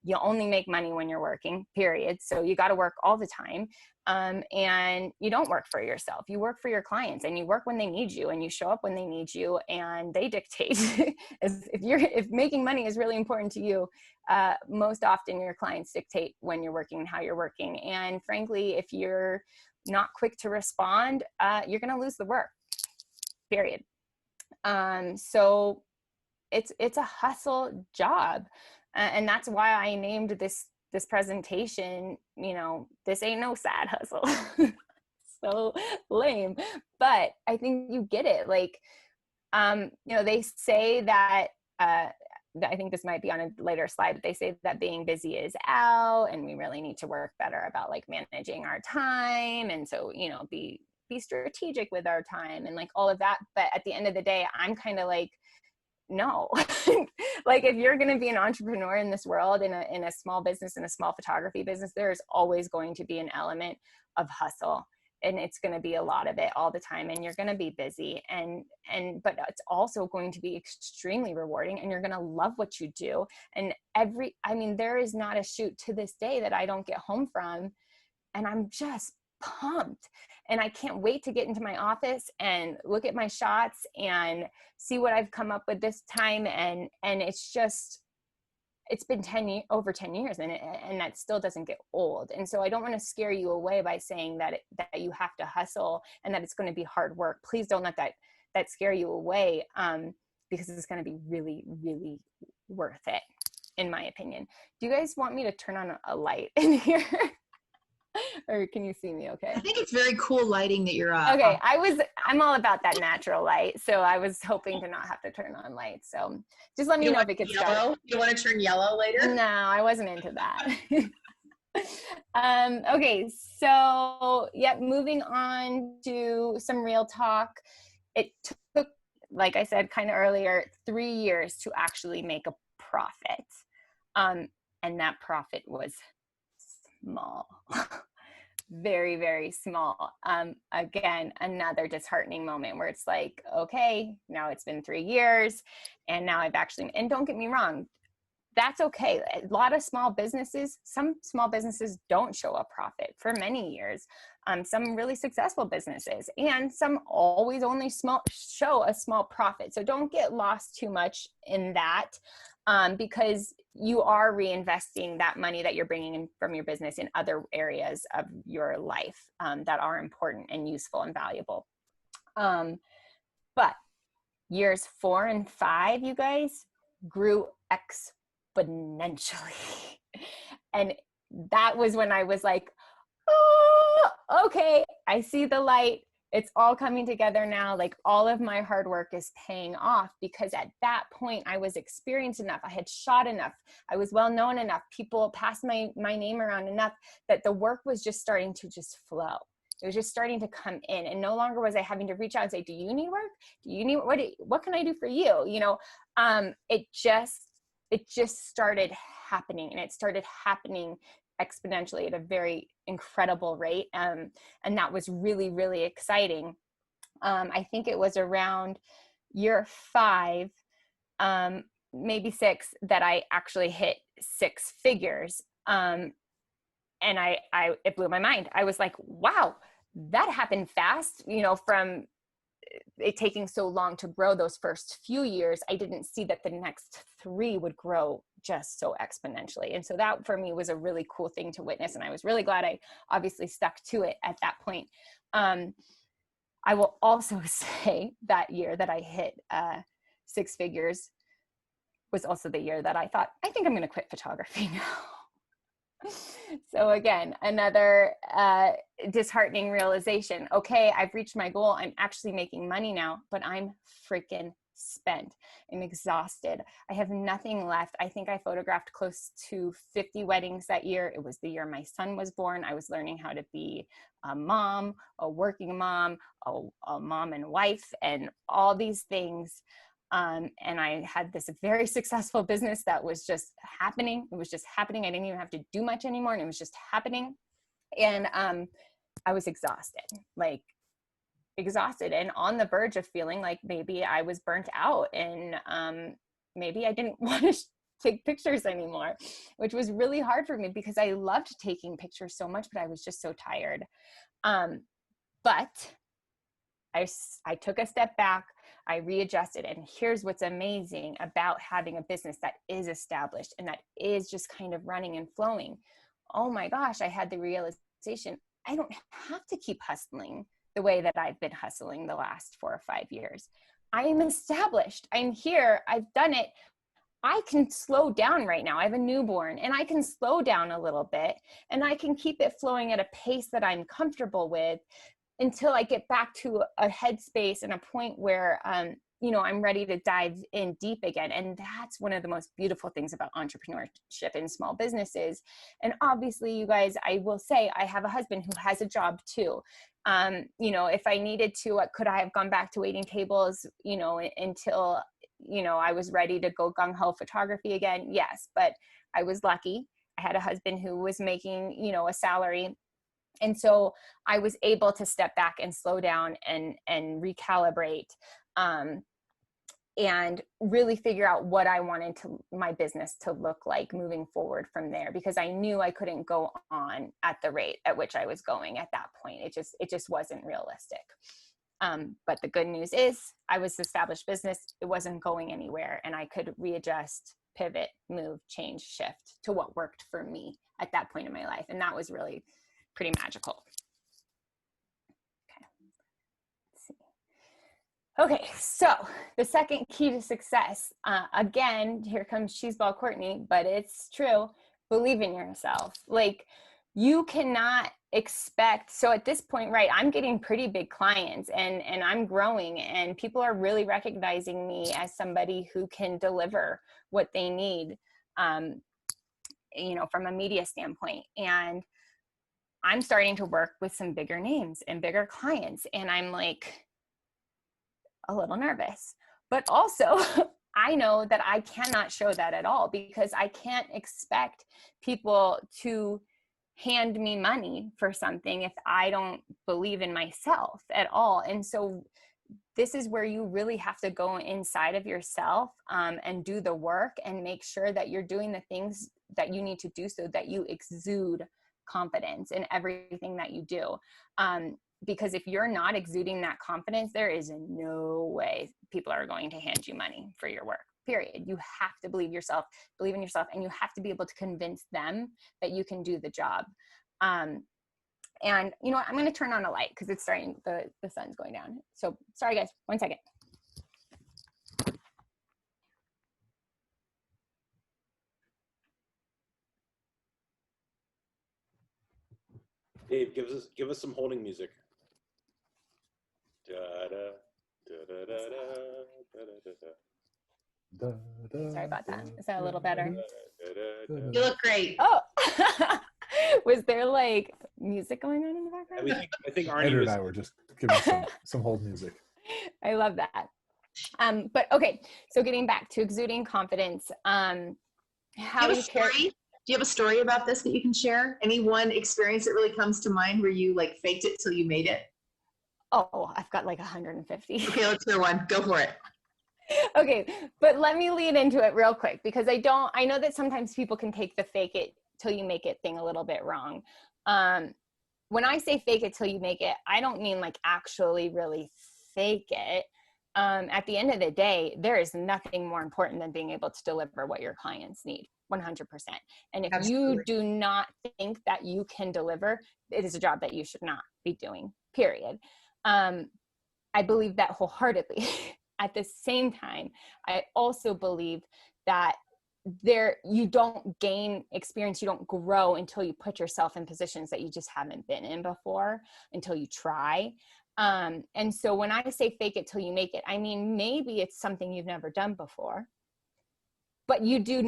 [SPEAKER 3] You only make money when you're working, period. So you got to work all the time. And you don't work for yourself. You work for your clients, and you work when they need you, and you show up when they need you, and they dictate. If making money is really important to you, most often your clients dictate when you're working and how you're working. And frankly, if you're not quick to respond, you're going to lose the work, period. So it's a hustle job. And that's why I named this presentation, this ain't no side hustle. So lame, but I think you get it. Like, they say that, I think this might be on a later slide, but they say that being busy is out, and we really need to work better about like managing our time. And so, be strategic with our time and like all of that. But at the end of the day, I'm kind of like, no. Like, if you're going to be an entrepreneur in this world, in a small business, in a small photography business, there is always going to be an element of hustle, and it's going to be a lot of it all the time, and you're going to be busy, but it's also going to be extremely rewarding, and you're going to love what you do. And there is not a shoot to this day that I don't get home from, and I'm just pumped. And I can't wait to get into my office and look at my shots and see what I've come up with this time. And it's just, it's been over 10 years and that still doesn't get old. And so I don't want to scare you away by saying that you have to hustle and that it's going to be hard work. Please don't let that scare you away, because it's going to be really, really worth it, in my opinion. Do you guys want me to turn on a light in here? Or can you see me okay?
[SPEAKER 2] I think it's very cool lighting that you're
[SPEAKER 3] okay. I'm all about that natural light, so I was hoping to not have to turn on lights. So just let me know if it gets dark.
[SPEAKER 2] You want to turn yellow later?
[SPEAKER 3] No, I wasn't into that. Okay, so moving on to some real talk. It took, like I said kind of earlier, 3 years to actually make a profit. And that profit was small. Very, very small. Again, another disheartening moment where it's like, okay, now it's been 3 years and now I've actually, and don't get me wrong, that's okay. A lot of small businesses, some small businesses don't show a profit for many years. Some really successful businesses, and some always only show a small profit. So don't get lost too much in that, because you are reinvesting that money that you're bringing in from your business in other areas of your life that are important and useful and valuable. But years 4 and 5, you guys, grew exponentially. And that was when I was like, oh, okay, I see the light. It's all coming together now. Like, all of my hard work is paying off, because at that point I was experienced enough. I had shot enough. I was well known enough. People passed my name around enough that the work was just starting to just flow. It was just starting to come in, and no longer was I having to reach out and say, do you need work? Do you need, what can I do for you? You know, it just started happening, and it started happening exponentially at a very incredible rate. And that was really, really exciting. I think it was around year 5, maybe 6, that I actually hit 6 figures. And it blew my mind. I was like, wow, that happened fast, you know, from it taking so long to grow those first few years. I didn't see that the next 3 would grow just so exponentially. And so that for me was a really cool thing to witness. And I was really glad I obviously stuck to it at that point. I will also say that year that I hit 6 figures was also the year that I thought, I think I'm going to quit photography now. So again, another disheartening realization. Okay, I've reached my goal. I'm actually making money now, but I'm freaking spent. I'm exhausted. I have nothing left. I think I photographed close to 50 weddings that year. It was the year my son was born. I was learning how to be a mom, a working mom, a mom and wife, and all these things. And I had this very successful business that was just happening. It was just happening. I didn't even have to do much anymore, and it was just happening. And I was exhausted, and on the verge of feeling like maybe I was burnt out, and maybe I didn't want to take pictures anymore, which was really hard for me because I loved taking pictures so much, but I was just so tired. But I took a step back. I readjusted, and here's what's amazing about having a business that is established and that is just kind of running and flowing. Oh my gosh, I had the realization, I don't have to keep hustling the way that I've been hustling the last 4 or 5 years. I am established. I'm here. I've done it. I can slow down right now. I have a newborn, and I can slow down a little bit, and I can keep it flowing at a pace that I'm comfortable with until I get back to a headspace and a point where, I'm ready to dive in deep again. And that's one of the most beautiful things about entrepreneurship and small businesses. And obviously, you guys, I will say I have a husband who has a job too. If I needed to, could I have gone back to waiting tables, until, I was ready to go gung-ho photography again? Yes, but I was lucky. I had a husband who was making, a salary. And so I was able to step back and slow down and recalibrate, and really figure out what I wanted my business to look like moving forward from there, because I knew I couldn't go on at the rate at which I was going at that point. It just wasn't realistic. But the good news is I was established business. It wasn't going anywhere, and I could readjust pivot, move, change, shift to what worked for me at that point in my life. And that was really pretty magical. Okay. Let's see. Okay, so the second key to success, again, here comes cheeseball Courtney, but it's true. Believe in yourself. Like, you cannot expect, so at this point, right, I'm getting pretty big clients and I'm growing, and people are really recognizing me as somebody who can deliver what they need, you know, from a media standpoint. And I'm starting to work with some bigger names and bigger clients, and I'm like a little nervous, but also I know that I cannot show that at all, because I can't expect people to hand me money for something if I don't believe in myself at all. And so this is where you really have to go inside of yourself, and do the work and make sure that you're doing the things that you need to do so that you exude confidence in everything that you do. Because if you're not exuding that confidence, there is no way people are going to hand you money for your work, period. You have to believe in yourself, and you have to be able to convince them that you can do the job. And you know what, I'm going to turn on a light because it's starting, the sun's going down. So sorry guys, 1 second.
[SPEAKER 4] Dave, give us some holding music. Da-da, da-da-da-da, da-da-da-da.
[SPEAKER 3] Sorry about that. Is that a little better?
[SPEAKER 2] You look great.
[SPEAKER 3] Oh, was there like music going on in the background?
[SPEAKER 4] I think Arnie
[SPEAKER 1] Andrew
[SPEAKER 4] was.
[SPEAKER 1] and I were just giving some hold music.
[SPEAKER 3] I love that. But okay, so getting back to exuding confidence, how
[SPEAKER 2] Do you have a story about this that you can share? Any one experience that really comes to mind where you like faked it till you made it?
[SPEAKER 3] Oh, I've got like 150.
[SPEAKER 2] Okay, let's hear one. Go for it.
[SPEAKER 3] Okay, but let me lead into it real quick, because I know that sometimes people can take the fake it till you make it thing a little bit wrong. When I say fake it till you make it, I don't mean like actually really fake it. At the end of the day, there is nothing more important than being able to deliver what your clients need, 100%. And if
[SPEAKER 2] Absolutely.
[SPEAKER 3] you do not think that you can deliver, it is a job that you should not be doing, period. I believe that wholeheartedly. At the same time, I also believe that you don't gain experience, you don't grow until you put yourself in positions that you just haven't been in before, until you try. And so when I say fake it till you make it, I mean, maybe it's something you've never done before, but you do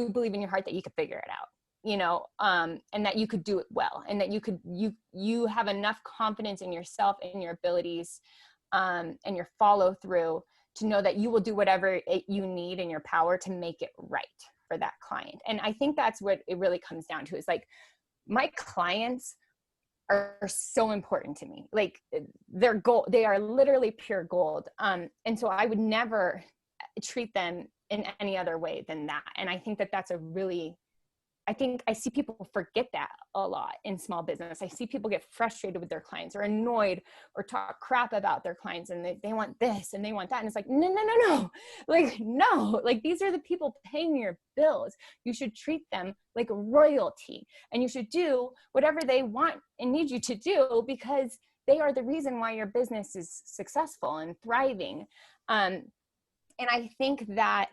[SPEAKER 3] believe in your heart that you could figure it out, you know, and that you could do it well, and that you have enough confidence in yourself and your abilities, and your follow through to know that you will do whatever you need in your power to make it right for that client. And I think that's what it really comes down to, is like, my clients are so important to me. Like, they're gold. They are literally pure gold. And so I would never treat them in any other way than that. And I think that that's I think I see people forget that a lot in small business. I see people get frustrated with their clients, or annoyed, or talk crap about their clients, and they want this and they want that. And it's like, no. Like, no, like, these are the people paying your bills. You should treat them like royalty, and you should do whatever they want and need you to do, because they are the reason why your business is successful and thriving. And I think that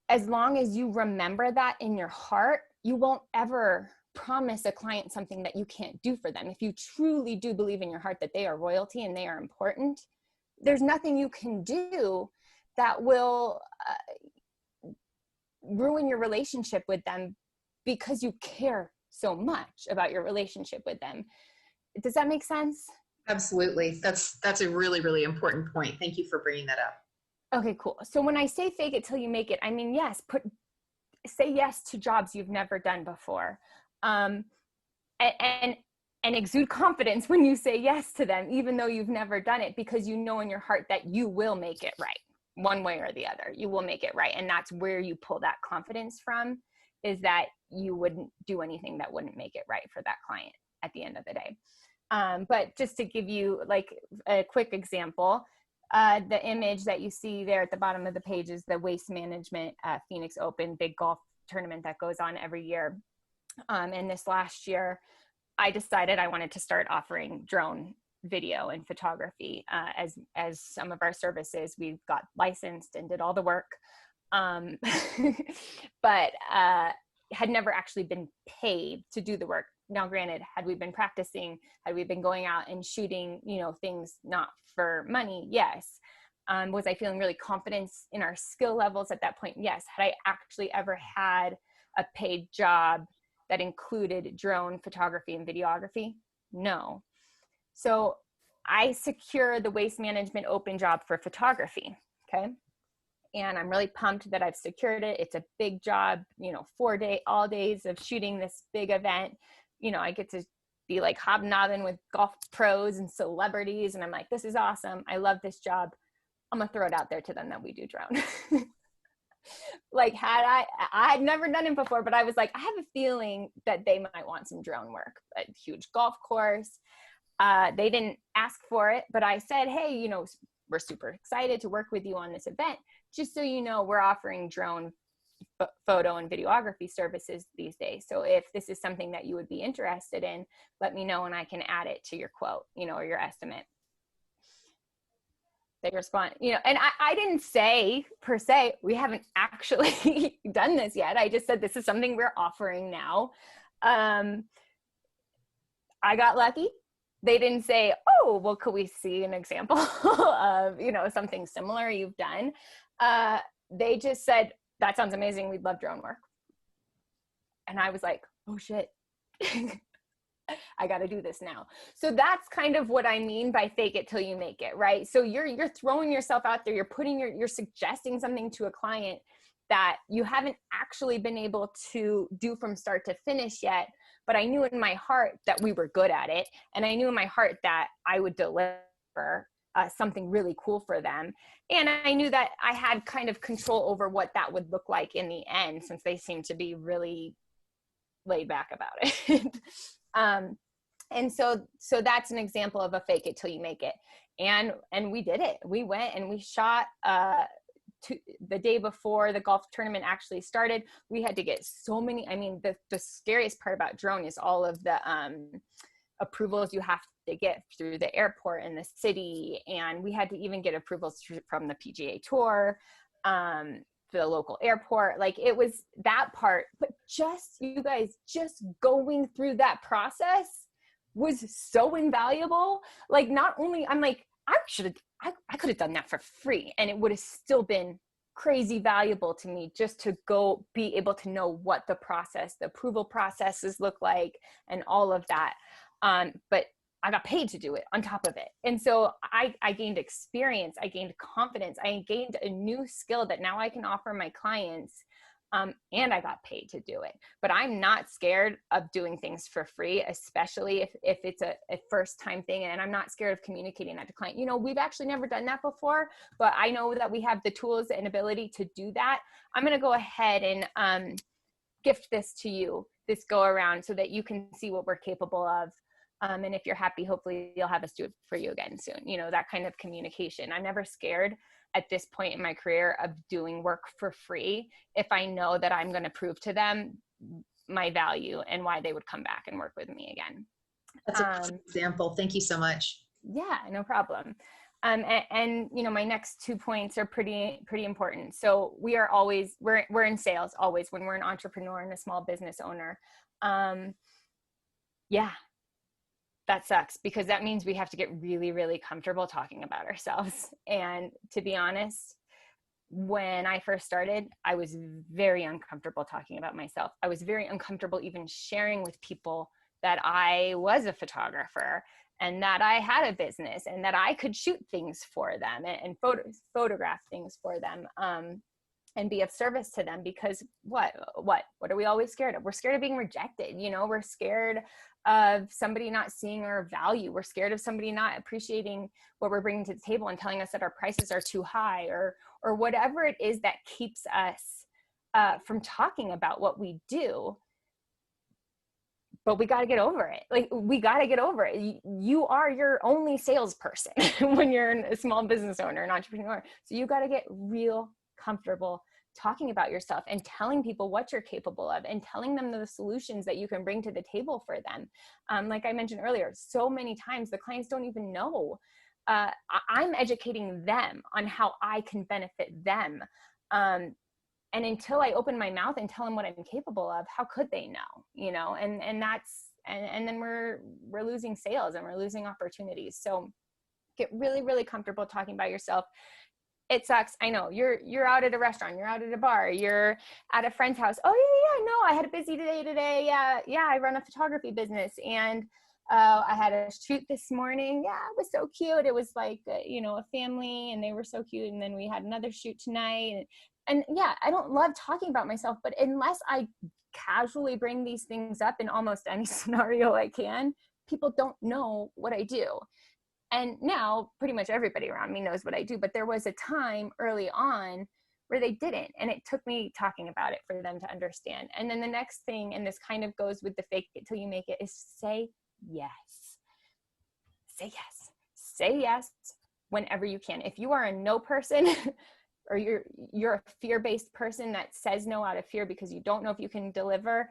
[SPEAKER 3] as long as you remember that in your heart, you won't ever promise a client something that you can't do for them. If you truly do believe in your heart that they are royalty and they are important, there's nothing you can do that will ruin your relationship with them, because you care so much about your relationship with them. Does that make sense?
[SPEAKER 2] Absolutely. That's a really, really important point. Thank you for bringing that up.
[SPEAKER 3] Okay, cool. So when I say fake it till you make it, I mean, yes, say yes to jobs you've never done before. And exude confidence when you say yes to them, even though you've never done it, because you know in your heart that you will make it right, one way or the other. You will make it right. And that's where you pull that confidence from, is that you wouldn't do anything that wouldn't make it right for that client at the end of the day. But just to give you like a quick example, The image that you see there at the bottom of the page is the Waste Management Phoenix Open big golf tournament that goes on every year. And this last year, I decided I wanted to start offering drone video and photography as some of our services. We got licensed and did all the work, but had never actually been paid to do the work. Now, granted, had we been practicing, had we been going out and shooting, things not for money? Yes. Was I feeling really confident in our skill levels at that point? Yes. Had I actually ever had a paid job that included drone photography and videography? No. So I secured the Waste Management Open job for photography. Okay. And I'm really pumped that I've secured it. It's a big job, all days of shooting this big event. I get to be like hobnobbing with golf pros and celebrities. And I'm like, this is awesome. I love this job. I'm going to throw it out there to them that we do drone. Like I had never done it before, but I was like, I have a feeling that they might want some drone work. A huge golf course. They didn't ask for it, but I said, hey, we're super excited to work with you on this event. Just so you know, we're offering drone photo and videography services these days. So if this is something that you would be interested in, let me know and I can add it to your quote, or your estimate. They respond, and I didn't say per se, we haven't actually done this yet. I just said, this is something we're offering now. I got lucky. They didn't say, oh, well, could we see an example of, something similar you've done? They just said, that sounds amazing. We'd love drone work. And I was like, oh shit, I got to do this now. So that's kind of what I mean by fake it till you make it, right? So you're throwing yourself out there. You're suggesting something to a client that you haven't actually been able to do from start to finish yet. But I knew in my heart that we were good at it. And I knew in my heart that I would deliver something really cool for them. And I knew that I had kind of control over what that would look like in the end, since they seemed to be really laid back about it. And so that's an example of a fake it till you make it. And we did it. We went and we shot, the day before the golf tournament actually started. We had to get so many, the scariest part about drone is all of the, approvals you have to get through the airport and the city. And we had to even get approvals from the PGA Tour, for the local airport. Like, it was that part, but you guys, just going through that process was so invaluable. Like, not only, I'm like, I could have done that for free and it would have still been crazy valuable to me, just to go be able to know what the approval processes look like and all of that. But I got paid to do it on top of it. And so I gained experience, I gained confidence, I gained a new skill that now I can offer my clients. And I got paid to do it. But I'm not scared of doing things for free, especially if it's a first time thing. And I'm not scared of communicating that to client. We've actually never done that before, but I know that we have the tools and ability to do that. I'm going to go ahead and gift this to you, this go around, so that you can see what we're capable of. And if you're happy, hopefully you'll have us do it for you again soon. That kind of communication. I'm never scared at this point in my career of doing work for free if I know that I'm going to prove to them my value and why they would come back and work with me again.
[SPEAKER 2] That's a great example. Thank you so much.
[SPEAKER 3] Yeah, no problem. And my next 2 points are pretty important. So we're in sales always when we're an entrepreneur and a small business owner. Yeah. That sucks, because that means we have to get really, really comfortable talking about ourselves. And to be honest, when I first started, I was very uncomfortable talking about myself. I was very uncomfortable even sharing with people that I was a photographer and that I had a business and that I could shoot things for them and photograph things for them, and be of service to them. Because what are we always scared of? We're scared of being rejected. We're scared of somebody not seeing our value. We're scared of somebody not appreciating what we're bringing to the table and telling us that our prices are too high, or whatever it is that keeps us from talking about what we do. but we got to get over it. Like, we got to get over it. You are your only salesperson when you're a small business owner, an entrepreneur. So you got to get real comfortable talking about yourself and telling people what you're capable of and telling them the solutions that you can bring to the table for them. Like I mentioned earlier, so many times the clients don't even know. I'm educating them on how I can benefit them. And until I open my mouth and tell them what I'm capable of, how could they know, and then we're losing sales and we're losing opportunities. So get really, really comfortable talking about yourself. It sucks. I know you're out at a restaurant, you're out at a bar, you're at a friend's house. Oh yeah. No, I had a busy day today. Yeah. I run a photography business and I had a shoot this morning. Yeah, it was so cute. It was like, a family and they were so cute. And then we had another shoot tonight. And yeah, I don't love talking about myself, but unless I casually bring these things up in almost any scenario I can, people don't know what I do. And now pretty much everybody around me knows what I do, but there was a time early on where they didn't. And it took me talking about it for them to understand. And then the next thing, and this kind of goes with the fake it till you make it, is say yes. Say yes. Say yes whenever you can. If you are a no person, or you're a fear-based person that says no out of fear because you don't know if you can deliver,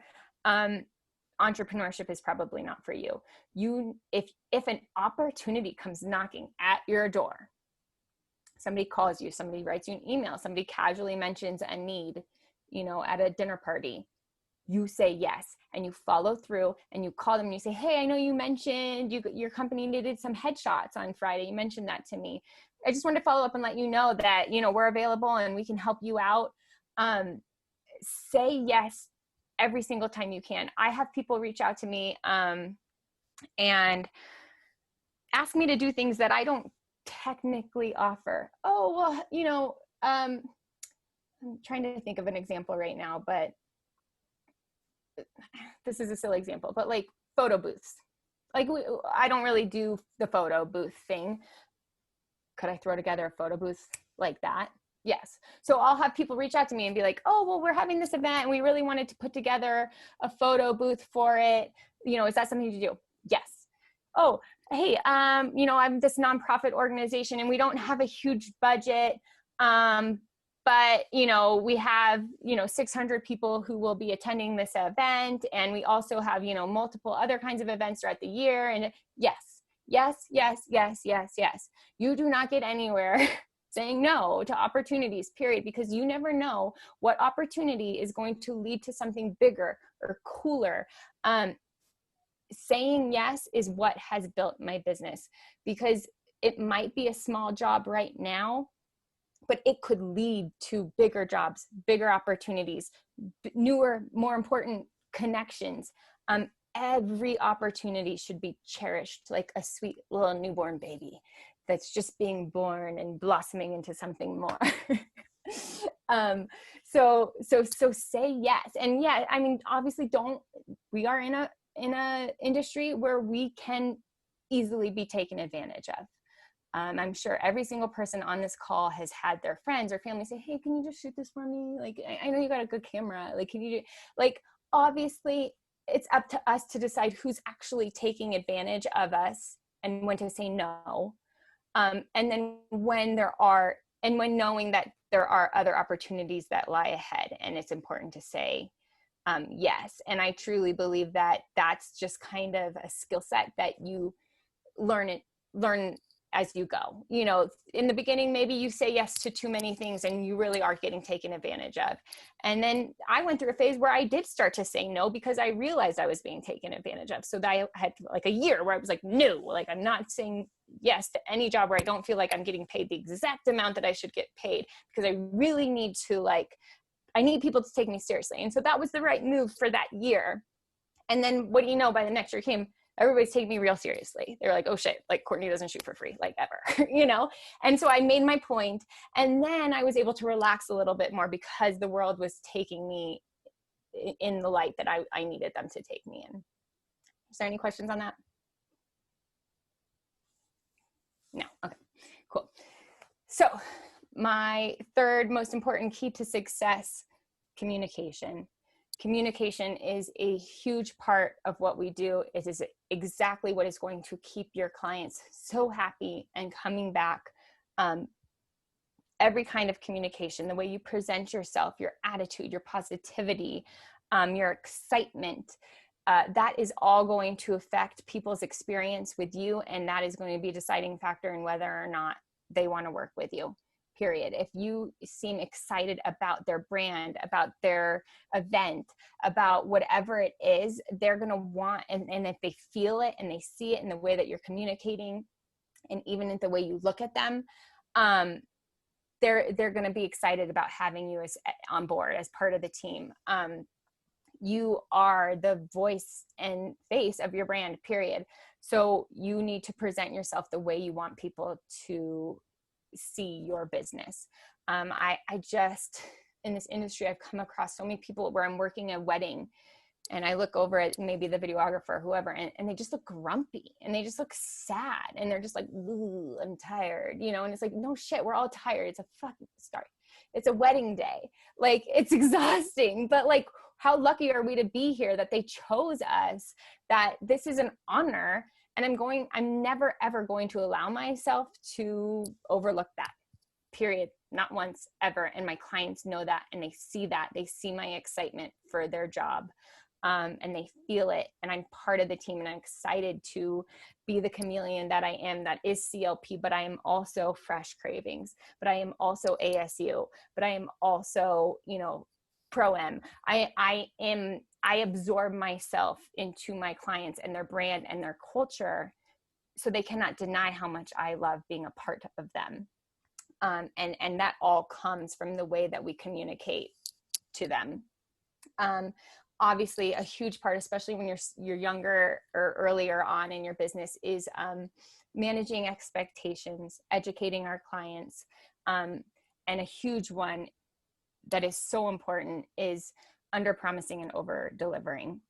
[SPEAKER 3] entrepreneurship is probably not for you. If an opportunity comes knocking at your door, somebody calls you, somebody writes you an email, somebody casually mentions a need, at a dinner party, you say yes, and you follow through and you call them and you say, hey, I know you mentioned your company needed some headshots on Friday. You mentioned that to me. I just wanted to follow up and let you know that, we're available and we can help you out. Say yes every single time you can. I have people reach out to me and ask me to do things that I don't technically offer. Oh, well, I'm trying to think of an example right now, but this is a silly example, but like photo booths. Like I don't really do the photo booth thing. Could I throw together a photo booth like that? Yes. So I'll have people reach out to me and be like, oh, well, we're having this event and we really wanted to put together a photo booth for it. Is that something to do? Yes. Oh, hey, I'm this nonprofit organization and we don't have a huge budget. But, we have, 600 people who will be attending this event. And we also have, multiple other kinds of events throughout the year. And yes. You do not get anywhere saying no to opportunities, period, because you never know what opportunity is going to lead to something bigger or cooler. Saying yes is what has built my business, because it might be a small job right now, but it could lead to bigger jobs, bigger opportunities, newer, more important connections. Every opportunity should be cherished like a sweet little newborn baby that's just being born and blossoming into something more. So say yes. And yeah, I mean, obviously we are in a industry where we can easily be taken advantage of. I'm sure every single person on this call has had their friends or family say, hey, can you just shoot this for me? Like, I know you got a good camera. Like, can you do, like, obviously it's up to us to decide who's actually taking advantage of us and when to say no. And then when knowing that there are other opportunities that lie ahead, and it's important to say yes. And I truly believe that that's just kind of a skill set that you learn as you go. In the beginning, maybe you say yes to too many things and you really are getting taken advantage of. And then I went through a phase where I did start to say no because I realized I was being taken advantage of. So that I had like a year where I was like, no, like I'm not saying yes to any job where I don't feel like I'm getting paid the exact amount that I should get paid, because I really need to I need people to take me seriously. And so that was the right move for that year. And then what do you know, by the next year came, everybody's taking me real seriously. They're like, oh shit, like Courtney doesn't shoot for free, like ever, And so I made my point, and then I was able to relax a little bit more because the world was taking me in the light that I needed them to take me in. Is there any questions on that? No, okay, cool. So my third most important key to success, communication. Communication is a huge part of what we do. It is exactly what is going to keep your clients so happy and coming back. Every kind of communication, the way you present yourself, your attitude, your positivity, your excitement, that is all going to affect people's experience with you. And that is going to be a deciding factor in whether or not they want to work with you. Period. If you seem excited about their brand, about their event, about whatever it is, they're going to want, and if they feel it and they see it in the way that you're communicating, and even in the way you look at them, they're going to be excited about having you as on board as part of the team. You are the voice and face of your brand, period. So you need to present yourself the way you want people to see your business. I just, in this industry, I've come across so many people where I'm working a wedding and I look over at maybe the videographer, whoever, and they just look grumpy and they just look sad. And they're just like, ooh, I'm tired, you know? And it's like, no shit, we're all tired. It's a fucking start. It's a wedding day. Like, it's exhausting, but like, how lucky are we to be here that they chose us, that this is an honor. And I'm never, ever going to allow myself to overlook that, period. Not once, ever. And my clients know that, and they see that. They see my excitement for their job, and they feel it. And I'm part of the team, and I'm excited to be the chameleon that I am, that is CLP, but I am also Fresh Cravings, but I am also ASU, but I am also, Pro-M. I absorb myself into my clients and their brand and their culture, so they cannot deny how much I love being a part of them. And that all comes from the way that we communicate to them. Obviously, a huge part, especially when you're younger or earlier on in your business, is managing expectations, educating our clients, and a huge one that is so important is under promising and over delivering.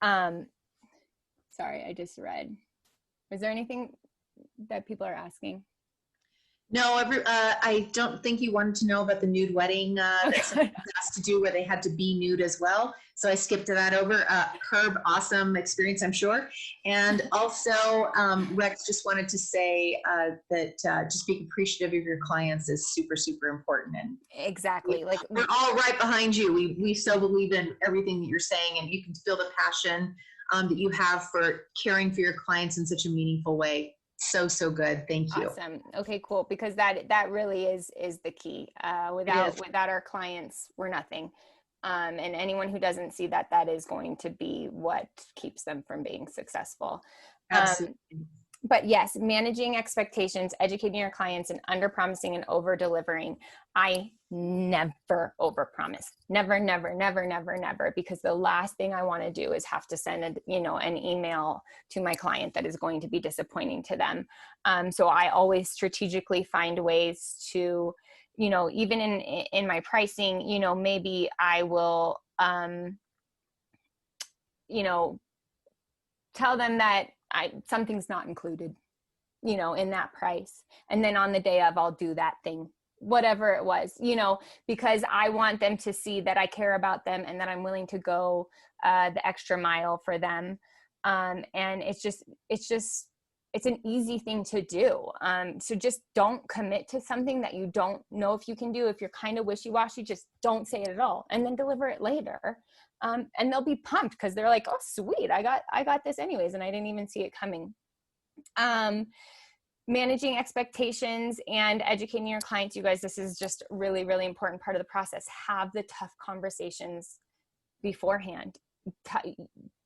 [SPEAKER 3] Sorry, I just read. Was there anything that people are asking?
[SPEAKER 2] No, I don't think you wanted to know about the nude wedding that has to do where they had to be nude as well. So I skipped that over. Herb, awesome experience, I'm sure. And also, Rex just wanted to say that just being appreciative of your clients is super, super important. And
[SPEAKER 3] exactly,
[SPEAKER 2] we're all right behind you. We so believe in everything that you're saying, and you can feel the passion that you have for caring for your clients in such a meaningful way. So good. Thank you.
[SPEAKER 3] Awesome. Okay, cool. Because that really is the key. Without our clients, we're nothing. And anyone who doesn't see that is going to be what keeps them from being successful.
[SPEAKER 2] Absolutely.
[SPEAKER 3] But yes, managing expectations, educating your clients, and under promising and over delivering. I never over promise. Never, never, never, never, never. Because the last thing I want to do is have to send an email to my client that is going to be disappointing to them. So I always strategically find ways to, even in my pricing, maybe I will, tell them that something's not included, in that price. And then on the day of, I'll do that thing, whatever it was, because I want them to see that I care about them and that I'm willing to go the extra mile for them. And it's an easy thing to do. So just don't commit to something that you don't know if you can do. If you're kind of wishy-washy, just don't say it at all, and then deliver it later. And they'll be pumped because they're like, oh, sweet, I got this anyways, and I didn't even see it coming. Managing expectations and educating your clients, you guys, this is just really, really important part of the process. Have the tough conversations beforehand.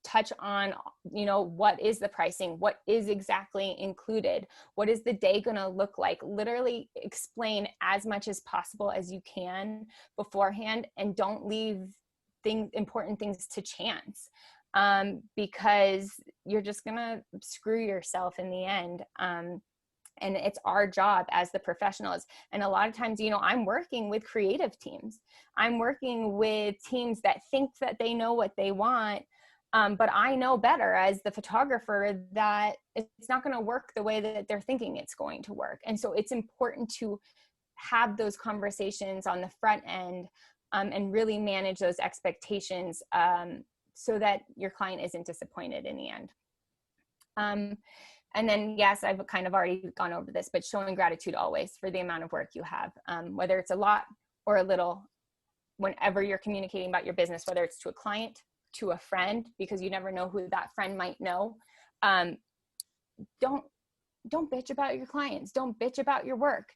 [SPEAKER 3] Touch on, what is the pricing? What is exactly included? What is the day going to look like? Literally explain as much as possible as you can beforehand, and don't leave important things to chance, because you're just going to screw yourself in the end. And it's our job as the professionals. And a lot of times, I'm working with creative teams. I'm working with teams that think that they know what they want. But I know better as the photographer that it's not going to work the way that they're thinking it's going to work. And so it's important to have those conversations on the front end and really manage those expectations so that your client isn't disappointed in the end. And then, yes, I've kind of already gone over this, but showing gratitude always for the amount of work you have, whether it's a lot or a little, whenever you're communicating about your business, whether it's to a client, to a friend, because you never know who that friend might know. Don't bitch about your clients. Don't bitch about your work.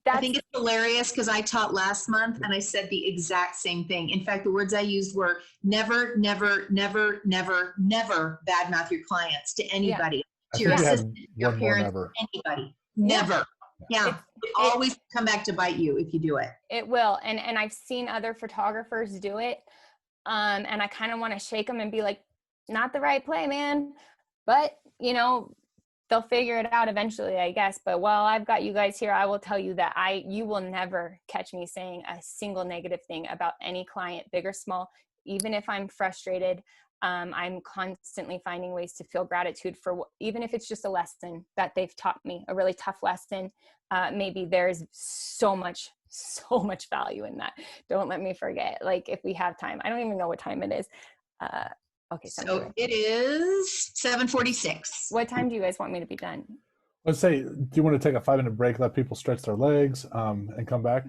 [SPEAKER 2] I think it's hilarious because I taught last month and I said the exact same thing. In fact, the words I used were never, never, never, never, never badmouth your clients to anybody, to your assistant, your parents, anybody. Never. Yeah. It always come back to bite you if you do it.
[SPEAKER 3] It will. And I've seen other photographers do it. And I kind of want to shake them and be like, not the right play, man. But, you know, they'll figure it out eventually, I guess. But while I've got you guys here, I will tell you that you will never catch me saying a single negative thing about any client, big or small. Even if I'm frustrated, I'm constantly finding ways to feel gratitude for, even if it's just a lesson that they've taught me, a really tough lesson. Maybe there's so much value in that. Don't let me forget. Like, if we have time, I don't even know what time it is. Okay.
[SPEAKER 2] So it is 7:46.
[SPEAKER 3] What time do you guys want me to be done?
[SPEAKER 1] Let's say, do you want to take a 5-minute break, let people stretch their legs, and come back?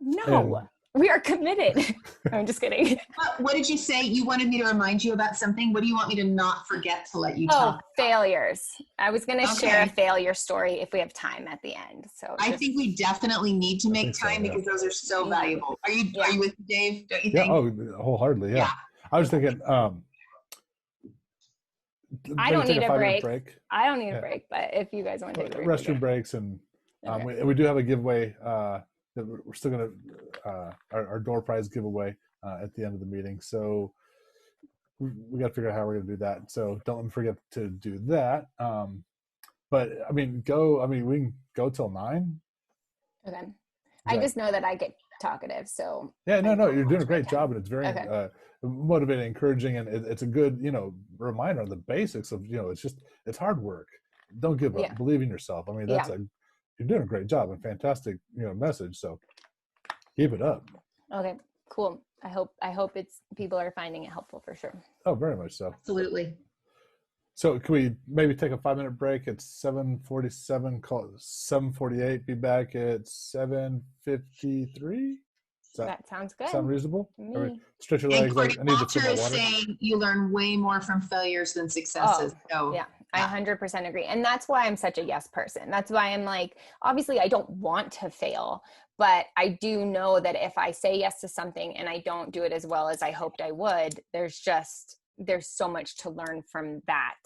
[SPEAKER 3] No, we are committed. I'm just kidding.
[SPEAKER 2] What did you say? You wanted me to remind you about something. What do you want me to not forget to let you talk?
[SPEAKER 3] Failures. I was going to share a failure story if we have time at the end. So
[SPEAKER 2] I think we definitely need to make time because those are so valuable. Are you with me, Dave? Don't you think?
[SPEAKER 1] Yeah, whole-heartedly, yeah. I was thinking,
[SPEAKER 3] I don't need a break. I don't need a break, but if you guys want to take a break.
[SPEAKER 1] Restroom breaks, and we do have a giveaway that we're still going to, our door prize giveaway at the end of the meeting. So we got to figure out how we're going to do that. So don't forget to do that. But we can go till 9.
[SPEAKER 3] Okay. I just know that I get talkative, so.
[SPEAKER 1] Yeah, no, you're doing a great job, and it's very motivating, encouraging, and it's a good, reminder of the basics of, it's hard work. Don't give up. Believe in yourself. You're doing a great job and fantastic, message. So keep it up. Okay,
[SPEAKER 3] cool. I hope people are finding it helpful for sure.
[SPEAKER 1] Oh, very much so.
[SPEAKER 2] Absolutely.
[SPEAKER 1] So can we maybe take a 5-minute break at 7:47, call it 7:48, be back at 7:53?
[SPEAKER 3] That sounds good.
[SPEAKER 1] Sound reasonable? Stretch your legs.
[SPEAKER 2] Courtney, I need to fill my water. Saying you learn way more from failures than successes.
[SPEAKER 3] Yeah, I 100% agree. And that's why I'm such a yes person. That's why I'm like, obviously I don't want to fail, but I do know that if I say yes to something and I don't do it as well as I hoped I would, there's so much to learn from that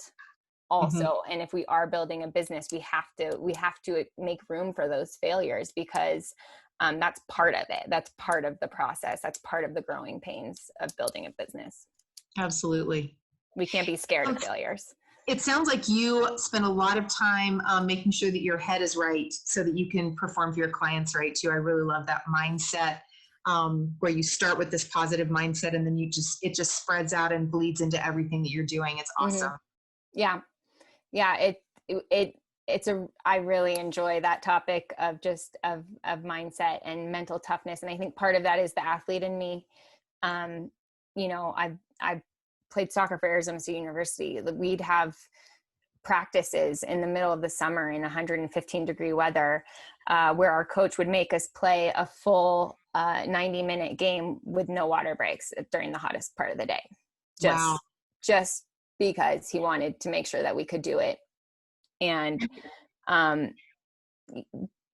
[SPEAKER 3] also. Mm-hmm. And if we are building a business, we have to make room for those failures because that's part of it. That's part of the process. That's part of the growing pains of building a business.
[SPEAKER 2] Absolutely.
[SPEAKER 3] We can't be scared of failures.
[SPEAKER 2] It sounds like you spend a lot of time making sure that your head is right so that you can perform for your clients right too. I really love that mindset where you start with this positive mindset and then it just spreads out and bleeds into everything that you're doing. It's awesome.
[SPEAKER 3] Mm-hmm. Yeah. I really enjoy that topic of mindset and mental toughness. And I think part of that is the athlete in me. I've played soccer for Arizona State University. We'd have practices in the middle of the summer in 115-degree weather, where our coach would make us play a full 90-minute game with no water breaks during the hottest part of the day. Just because he wanted to make sure that we could do it. And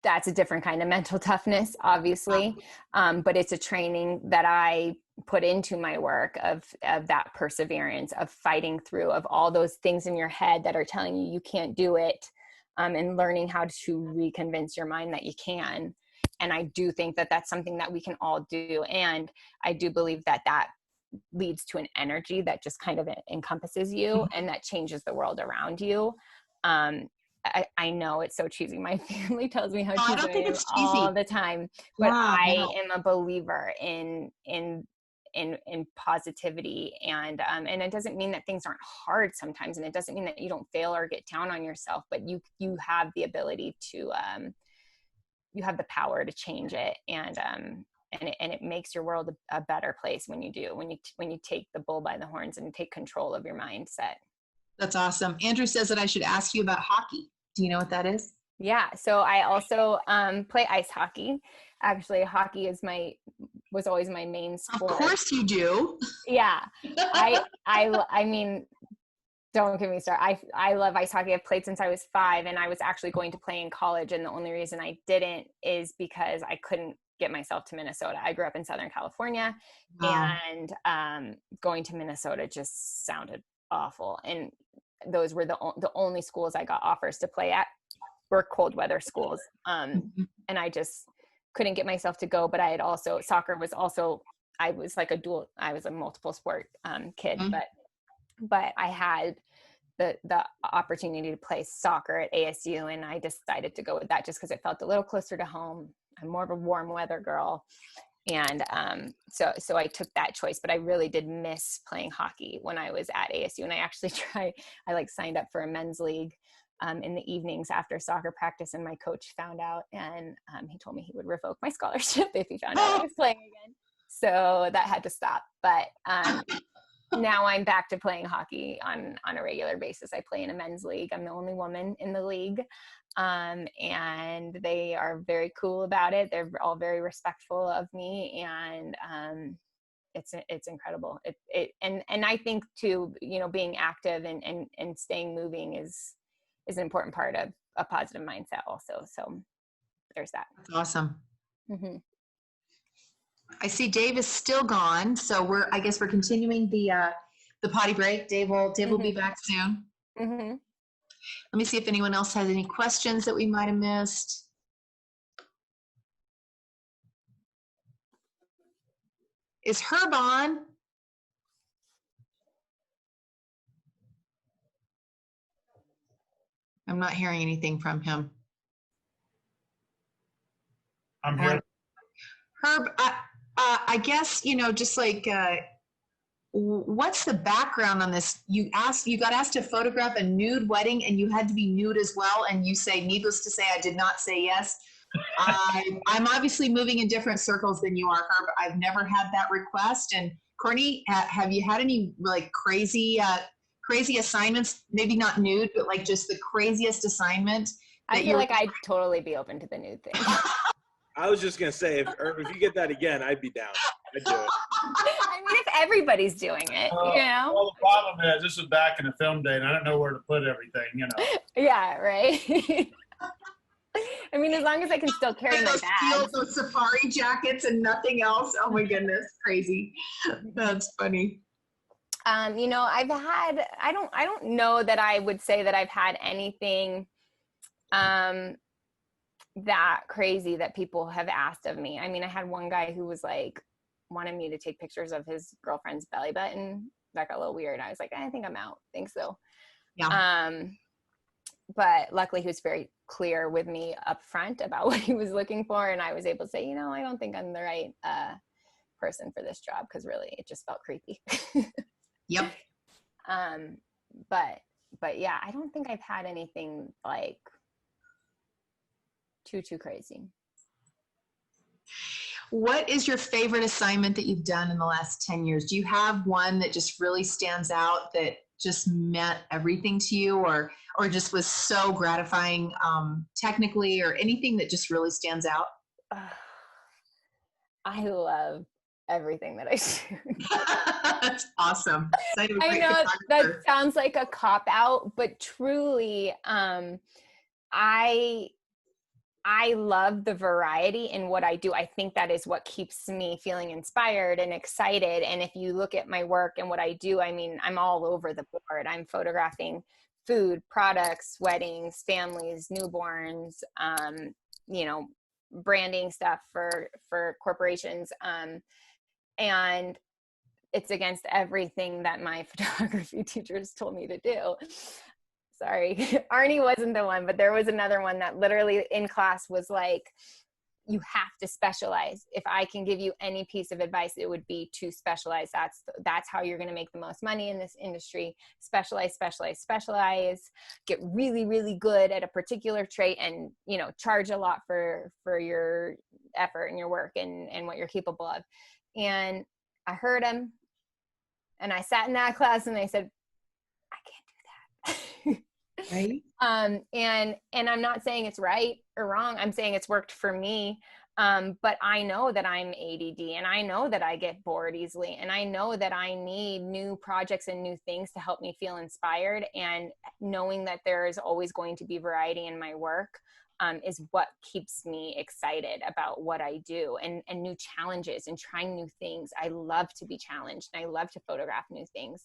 [SPEAKER 3] that's a different kind of mental toughness, obviously. But it's a training that I put into my work of that perseverance, of fighting through, of all those things in your head that are telling you can't do it, and learning how to reconvince your mind that you can. And I do think that that's something that we can all do. And I do believe that leads to an energy that just kind of encompasses you and that changes the world around you. I know it's so cheesy. My family tells me how cheesy I am all the time, but I am a believer in positivity, and it doesn't mean that things aren't hard sometimes, and it doesn't mean that you don't fail or get down on yourself, but you have the ability to you have the power to change it, and and it makes your world a better place when you do, when you take the bull by the horns and take control of your mindset.
[SPEAKER 2] That's awesome. Andrew says that I should ask you about hockey. Do you know what that is?
[SPEAKER 3] Yeah. So I also play ice hockey. Actually, hockey was always my main sport.
[SPEAKER 2] Of course you do.
[SPEAKER 3] Yeah. I mean, don't get me started. I love ice hockey. I've played since I was 5, and I was actually going to play in college. And the only reason I didn't is because I couldn't get myself to Minnesota. I grew up in Southern California, and going to Minnesota just sounded awful. And those were the only schools I got offers to play at were cold weather schools. And I just couldn't get myself to go. But I had also, soccer was also, I was a multiple sport kid, but I had the opportunity to play soccer at ASU, and I decided to go with that just because it felt a little closer to home. I'm more of a warm weather girl. And so I took that choice, but I really did miss playing hockey when I was at ASU. And I actually signed up for a men's league in the evenings after soccer practice, and my coach found out, and he told me he would revoke my scholarship if he found out I was playing again. So that had to stop. But now I'm back to playing hockey on a regular basis. I play in a men's league. I'm the only woman in the league. And they are very cool about it. They're all very respectful of me, and it's incredible. And I think too, being active and staying moving is an important part of a positive mindset also. So there's that.
[SPEAKER 2] That's awesome.
[SPEAKER 3] Mm-hmm.
[SPEAKER 2] I see Dave is still gone, so I guess we're continuing the potty break. Dave will be back soon.
[SPEAKER 3] Mm-hmm.
[SPEAKER 2] Let me see if anyone else has any questions that we might have missed. Is Herb on? I'm not hearing anything from him.
[SPEAKER 5] I'm here.
[SPEAKER 2] Herb, I guess, just like, what's the background on this? You got asked to photograph a nude wedding, and you had to be nude as well. And you say, needless to say, I did not say yes. I'm obviously moving in different circles than you are, Herb. I've never had that request. And Courtney, have you had any like crazy assignments? Maybe not nude, but like just the craziest assignment.
[SPEAKER 3] I feel like I'd totally be open to the nude thing.
[SPEAKER 4] I was just gonna say, if you get that again, I'd be down. I'd do it.
[SPEAKER 3] I mean, if everybody's doing it,
[SPEAKER 5] Well, the problem is this is back in the film day, and I don't know where to put everything.
[SPEAKER 3] Yeah, right. I mean, as long as I can still carry my bag.
[SPEAKER 2] Those safari jackets and nothing else. Oh my goodness, crazy. That's funny.
[SPEAKER 3] I don't know that I would say that I've had anything that crazy that people have asked of me. I mean, I had one guy who was like, wanted me to take pictures of his girlfriend's belly button. That got a little weird. I was like, I think I'm out. Think so.
[SPEAKER 2] Yeah.
[SPEAKER 3] But luckily he was very clear with me up front about what he was looking for. And I was able to say, I don't think I'm the right person for this job, because really it just felt creepy.
[SPEAKER 2] Yep.
[SPEAKER 3] But yeah, I don't think I've had anything like too crazy.
[SPEAKER 2] What is your favorite assignment that you've done in the last 10 years? Do you have one that just really stands out, that just meant everything to you, or just was so gratifying technically, or anything that just really stands out?
[SPEAKER 3] I love everything that I do.
[SPEAKER 2] That's awesome.
[SPEAKER 3] I know that sounds like a cop-out, but truly, I love the variety in what I do. I think that is what keeps me feeling inspired and excited. And if you look at my work and what I do, I mean, I'm all over the board. I'm photographing food, products, weddings, families, newborns, branding stuff for corporations. And it's against everything that my photography teachers told me to do. Sorry, Arnie wasn't the one, but there was another one that literally in class was like, you have to specialize. If I can give you any piece of advice, it would be to specialize. That's how you're going to make the most money in this industry. Specialize, specialize, specialize, get really, really good at a particular trait, and, you know, charge a lot for your effort and your work and what you're capable of. And I heard him, and I sat in that class and I said, I can't do that.
[SPEAKER 2] Right.
[SPEAKER 3] And I'm not saying it's right or wrong. I'm saying it's worked for me. But I know that I'm ADD, and I know that I get bored easily, and I know that I need new projects and new things to help me feel inspired. And knowing that there is always going to be variety in my work is what keeps me excited about what I do, and new challenges and trying new things. I love to be challenged, and I love to photograph new things.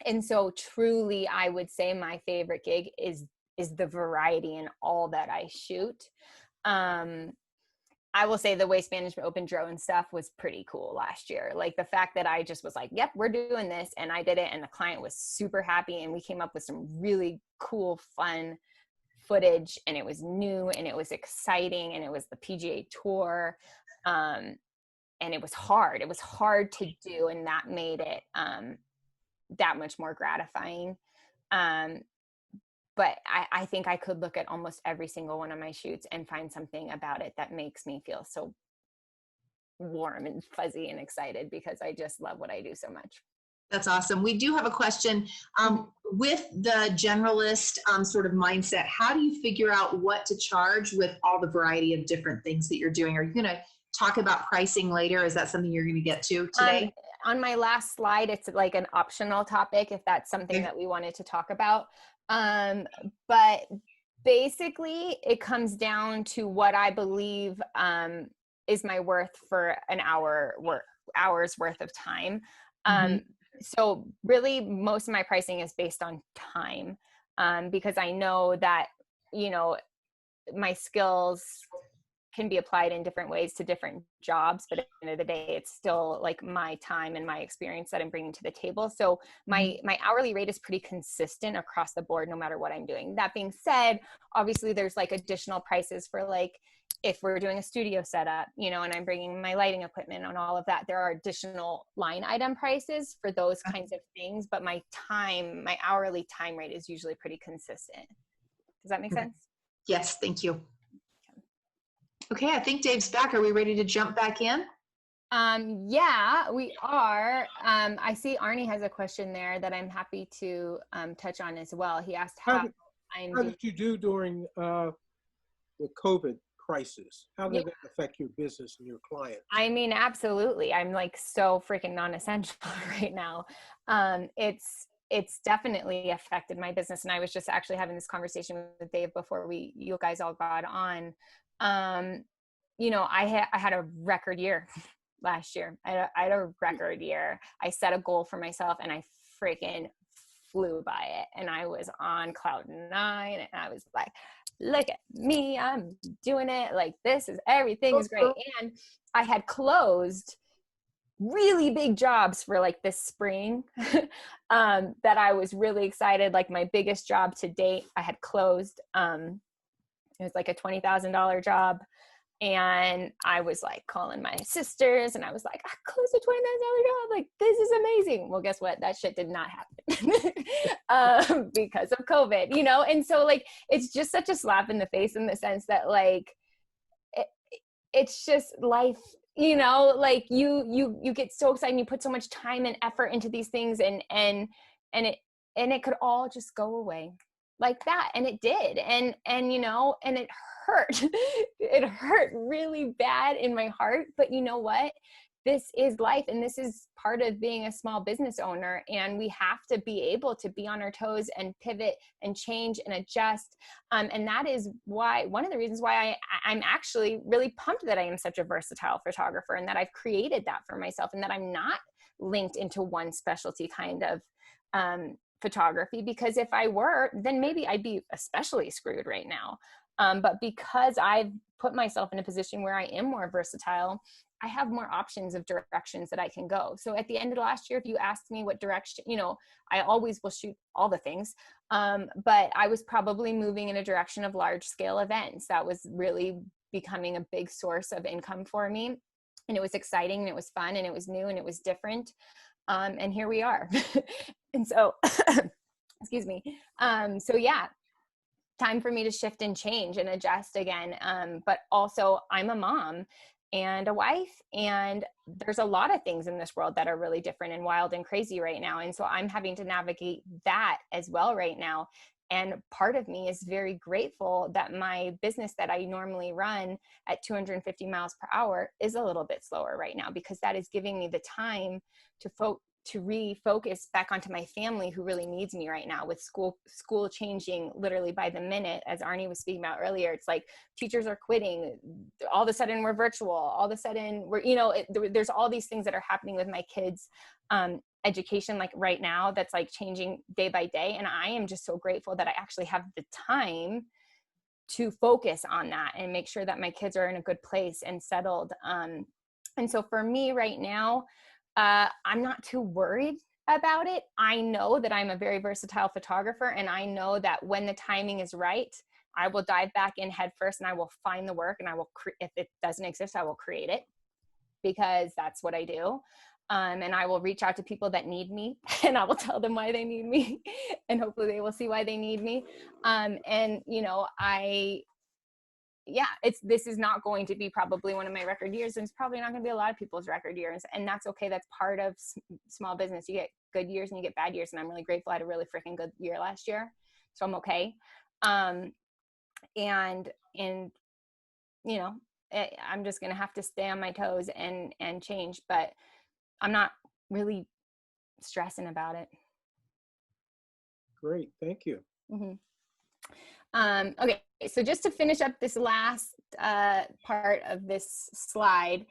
[SPEAKER 3] And so truly, I would say my favorite gig is the variety in all that I shoot. I will say the Waste Management Open drone stuff was pretty cool last year. Like the fact that I just was like, yep, we're doing this. And I did it. And the client was super happy. And we came up with some really cool, fun footage. And it was new, and it was exciting. And it was the PGA Tour. And it was hard. It was hard to do. And that made it that much more gratifying. But I think I could look at almost every single one of my shoots and find something about it that makes me feel so warm and fuzzy and excited, because I just love what I do so much.
[SPEAKER 2] That's awesome. We do have a question. With the generalist sort of mindset, how do you figure out what to charge with all the variety of different things that you're doing? Are you going to talk about pricing later? Is that something you're going to get to today?
[SPEAKER 3] On my last slide, it's like an optional topic if that's something that we wanted to talk about. But basically it comes down to what I believe is my worth for an hour's worth of time. So really most of my pricing is based on time, because I know that, you know, my skills can be applied in different ways to different jobs, but at the end of the day, it's still like my time and my experience that I'm bringing to the table. So my hourly rate is pretty consistent across the board, no matter what I'm doing. That being said, obviously there's like additional prices for like, if we're doing a studio setup, you know, and I'm bringing my lighting equipment and all of that, there are additional line item prices for those kinds of things. But my hourly time rate is usually pretty consistent. Does that make sense?
[SPEAKER 2] Yes, thank you. Okay, I think Dave's back. Are we ready to jump back in?
[SPEAKER 3] Yeah, we are. I see Arnie has a question there that I'm happy to touch on as well. He asked how
[SPEAKER 6] did you do during the COVID crisis? How did that affect your business and your clients?
[SPEAKER 3] I mean, absolutely. I'm like so freaking non-essential right now. It's definitely affected my business. And I was just actually having this conversation with Dave before you guys all got on. You know, I had a record year last year. I had a record year. I set a goal for myself and I freaking flew by it. And I was on cloud 9 and I was like, look at me, I'm doing it. Like everything is great. And I had closed really big jobs for like this spring that I was really excited. Like my biggest job to date, I had closed. It was like a $20,000 job. And I was like calling my sisters and I was like, I closed a $20,000 job. Like, this is amazing. Well, guess what? That shit did not happen because of COVID, you know? And so like, it's just such a slap in the face in the sense that like, it's just life, you know, like you get so excited and you put so much time and effort into these things and it could all just go away like that. And it did. And, you know, and it hurt. It hurt really bad in my heart, but you know what? This is life and this is part of being a small business owner. And we have to be able to be on our toes and pivot and change and adjust. And that is why, one of the reasons why I'm actually really pumped that I am such a versatile photographer and that I've created that for myself and that I'm not linked into one specialty kind of photography, because if I were, then maybe I'd be especially screwed right now. But because I've put myself in a position where I am more versatile, I have more options of directions that I can go. So at the end of last year, if you asked me what direction, you know, I always will shoot all the things. But I was probably moving in a direction of large scale events. That was really becoming a big source of income for me. And it was exciting and it was fun and it was new and it was different. And here we are. And so, excuse me. So yeah, time for me to shift and change and adjust again. But also I'm a mom and a wife, and there's a lot of things in this world that are really different and wild and crazy right now. And so I'm having to navigate that as well right now. And part of me is very grateful that my business that I normally run at 250 miles per hour is a little bit slower right now, because that is giving me the time to refocus back onto my family, who really needs me right now, with school changing literally by the minute. As Arnie was speaking about earlier, it's like teachers are quitting. All of a sudden we're virtual. All of a sudden we're, there's all these things that are happening with my kids' education, like right now, that's like changing day by day. And I am just so grateful that I actually have the time to focus on that and make sure that my kids are in a good place and settled. And so for me right now, I'm not too worried about it. I know that I'm a very versatile photographer, and I know that when the timing is right, I will dive back in head first and I will find the work, and I will, if it doesn't exist, I will create it, because that's what I do. And I will reach out to people that need me, and I will tell them why they need me, and hopefully they will see why they need me. This is not going to be probably one of my record years, and it's probably not going to be a lot of people's record years, and that's okay. That's part of small business. You get good years and you get bad years, and I'm really grateful. I had a really freaking good year last year, so I'm okay. I'm just going to have to stay on my toes and change, but I'm not really stressing about it.
[SPEAKER 6] Great, thank you.
[SPEAKER 3] Mm-hmm. Okay, so just to finish up this last part of this slide,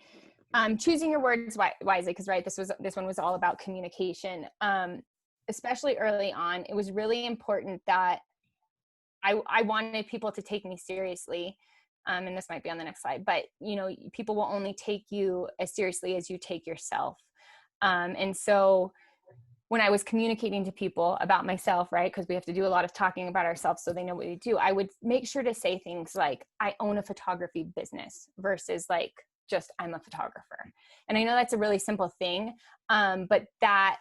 [SPEAKER 3] choosing your words wisely, because this one was all about communication. Especially early on, it was really important that I wanted people to take me seriously. And this might be on the next slide, but people will only take you as seriously as you take yourself. And so when I was communicating to people about myself, right, because we have to do a lot of talking about ourselves so they know what we do, I would make sure to say things like, I own a photography business, versus like just I'm a photographer. And I know that's a really simple thing, but that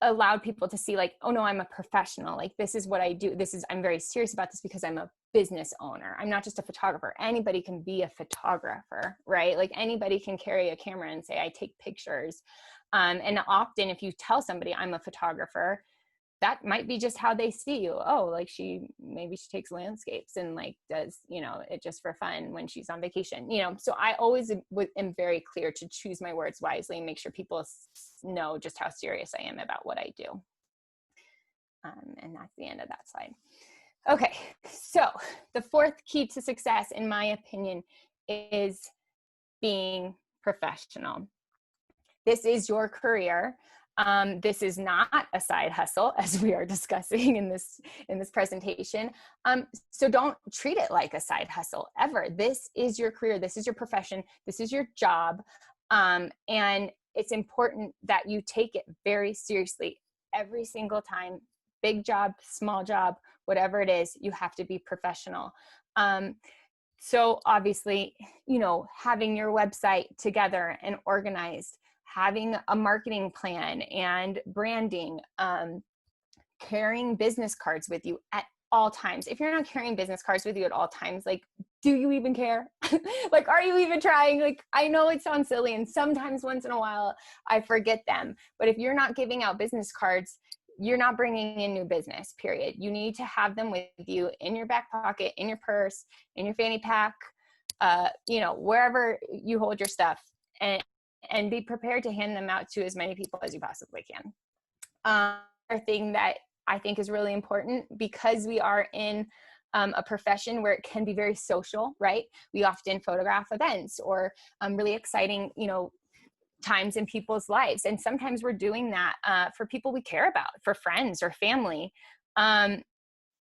[SPEAKER 3] allowed people to see like, oh no, I'm a professional. Like, this is what I do. I'm very serious about this because I'm a business owner. I'm not just a photographer. Anybody can be a photographer, right? Like anybody can carry a camera and say, I take pictures. And often if you tell somebody I'm a photographer, that might be just how they see you. Oh, like maybe she takes landscapes and like does, it just for fun when she's on vacation, so I always am very clear to choose my words wisely and make sure people know just how serious I am about what I do. And that's the end of that slide. Okay. So the fourth key to success, in my opinion, is being professional. This is your career. This is not a side hustle, as we are discussing in this presentation. So don't treat it like a side hustle ever. This is your career. This is your profession. This is your job. And it's important that you take it very seriously every single time. Big job, small job, whatever it is, you have to be professional. So obviously, having your website together and organized, having a marketing plan and branding, carrying business cards with you at all times. If you're not carrying business cards with you at all times, like, do you even care? Like, are you even trying? Like, I know it sounds silly, and sometimes once in a while I forget them, but if you're not giving out business cards, you're not bringing in new business, period. You need to have them with you in your back pocket, in your purse, in your fanny pack, wherever you hold your stuff, and be prepared to hand them out to as many people as you possibly can. Another thing that I think is really important, because we are in a profession where it can be very social, right? We often photograph events or really exciting, times in people's lives. And sometimes we're doing that for people we care about, for friends or family.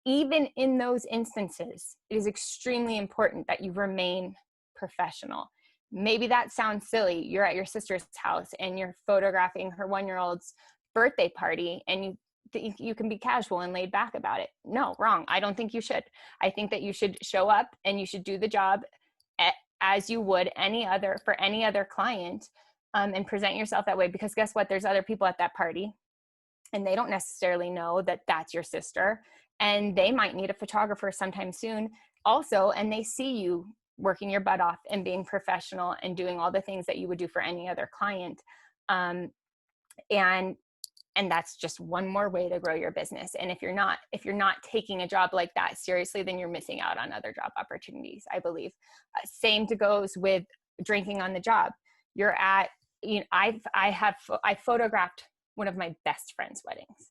[SPEAKER 3] Even in those instances, it is extremely important that you remain professional. Maybe that sounds silly. You're at your sister's house and you're photographing her 1-year-old's birthday party, and you you can be casual and laid back about it. No, wrong. I don't think you should. I think that you should show up and you should do the job as you would for any other client, and present yourself that way, because guess what? There's other people at that party and they don't necessarily know that that's your sister, and they might need a photographer sometime soon also. And they see you working your butt off and being professional and doing all the things that you would do for any other client. And that's just one more way to grow your business. And if you're not taking a job like that seriously, then you're missing out on other job opportunities, I believe. Same goes with drinking on the job. You're at, I photographed one of my best friend's weddings.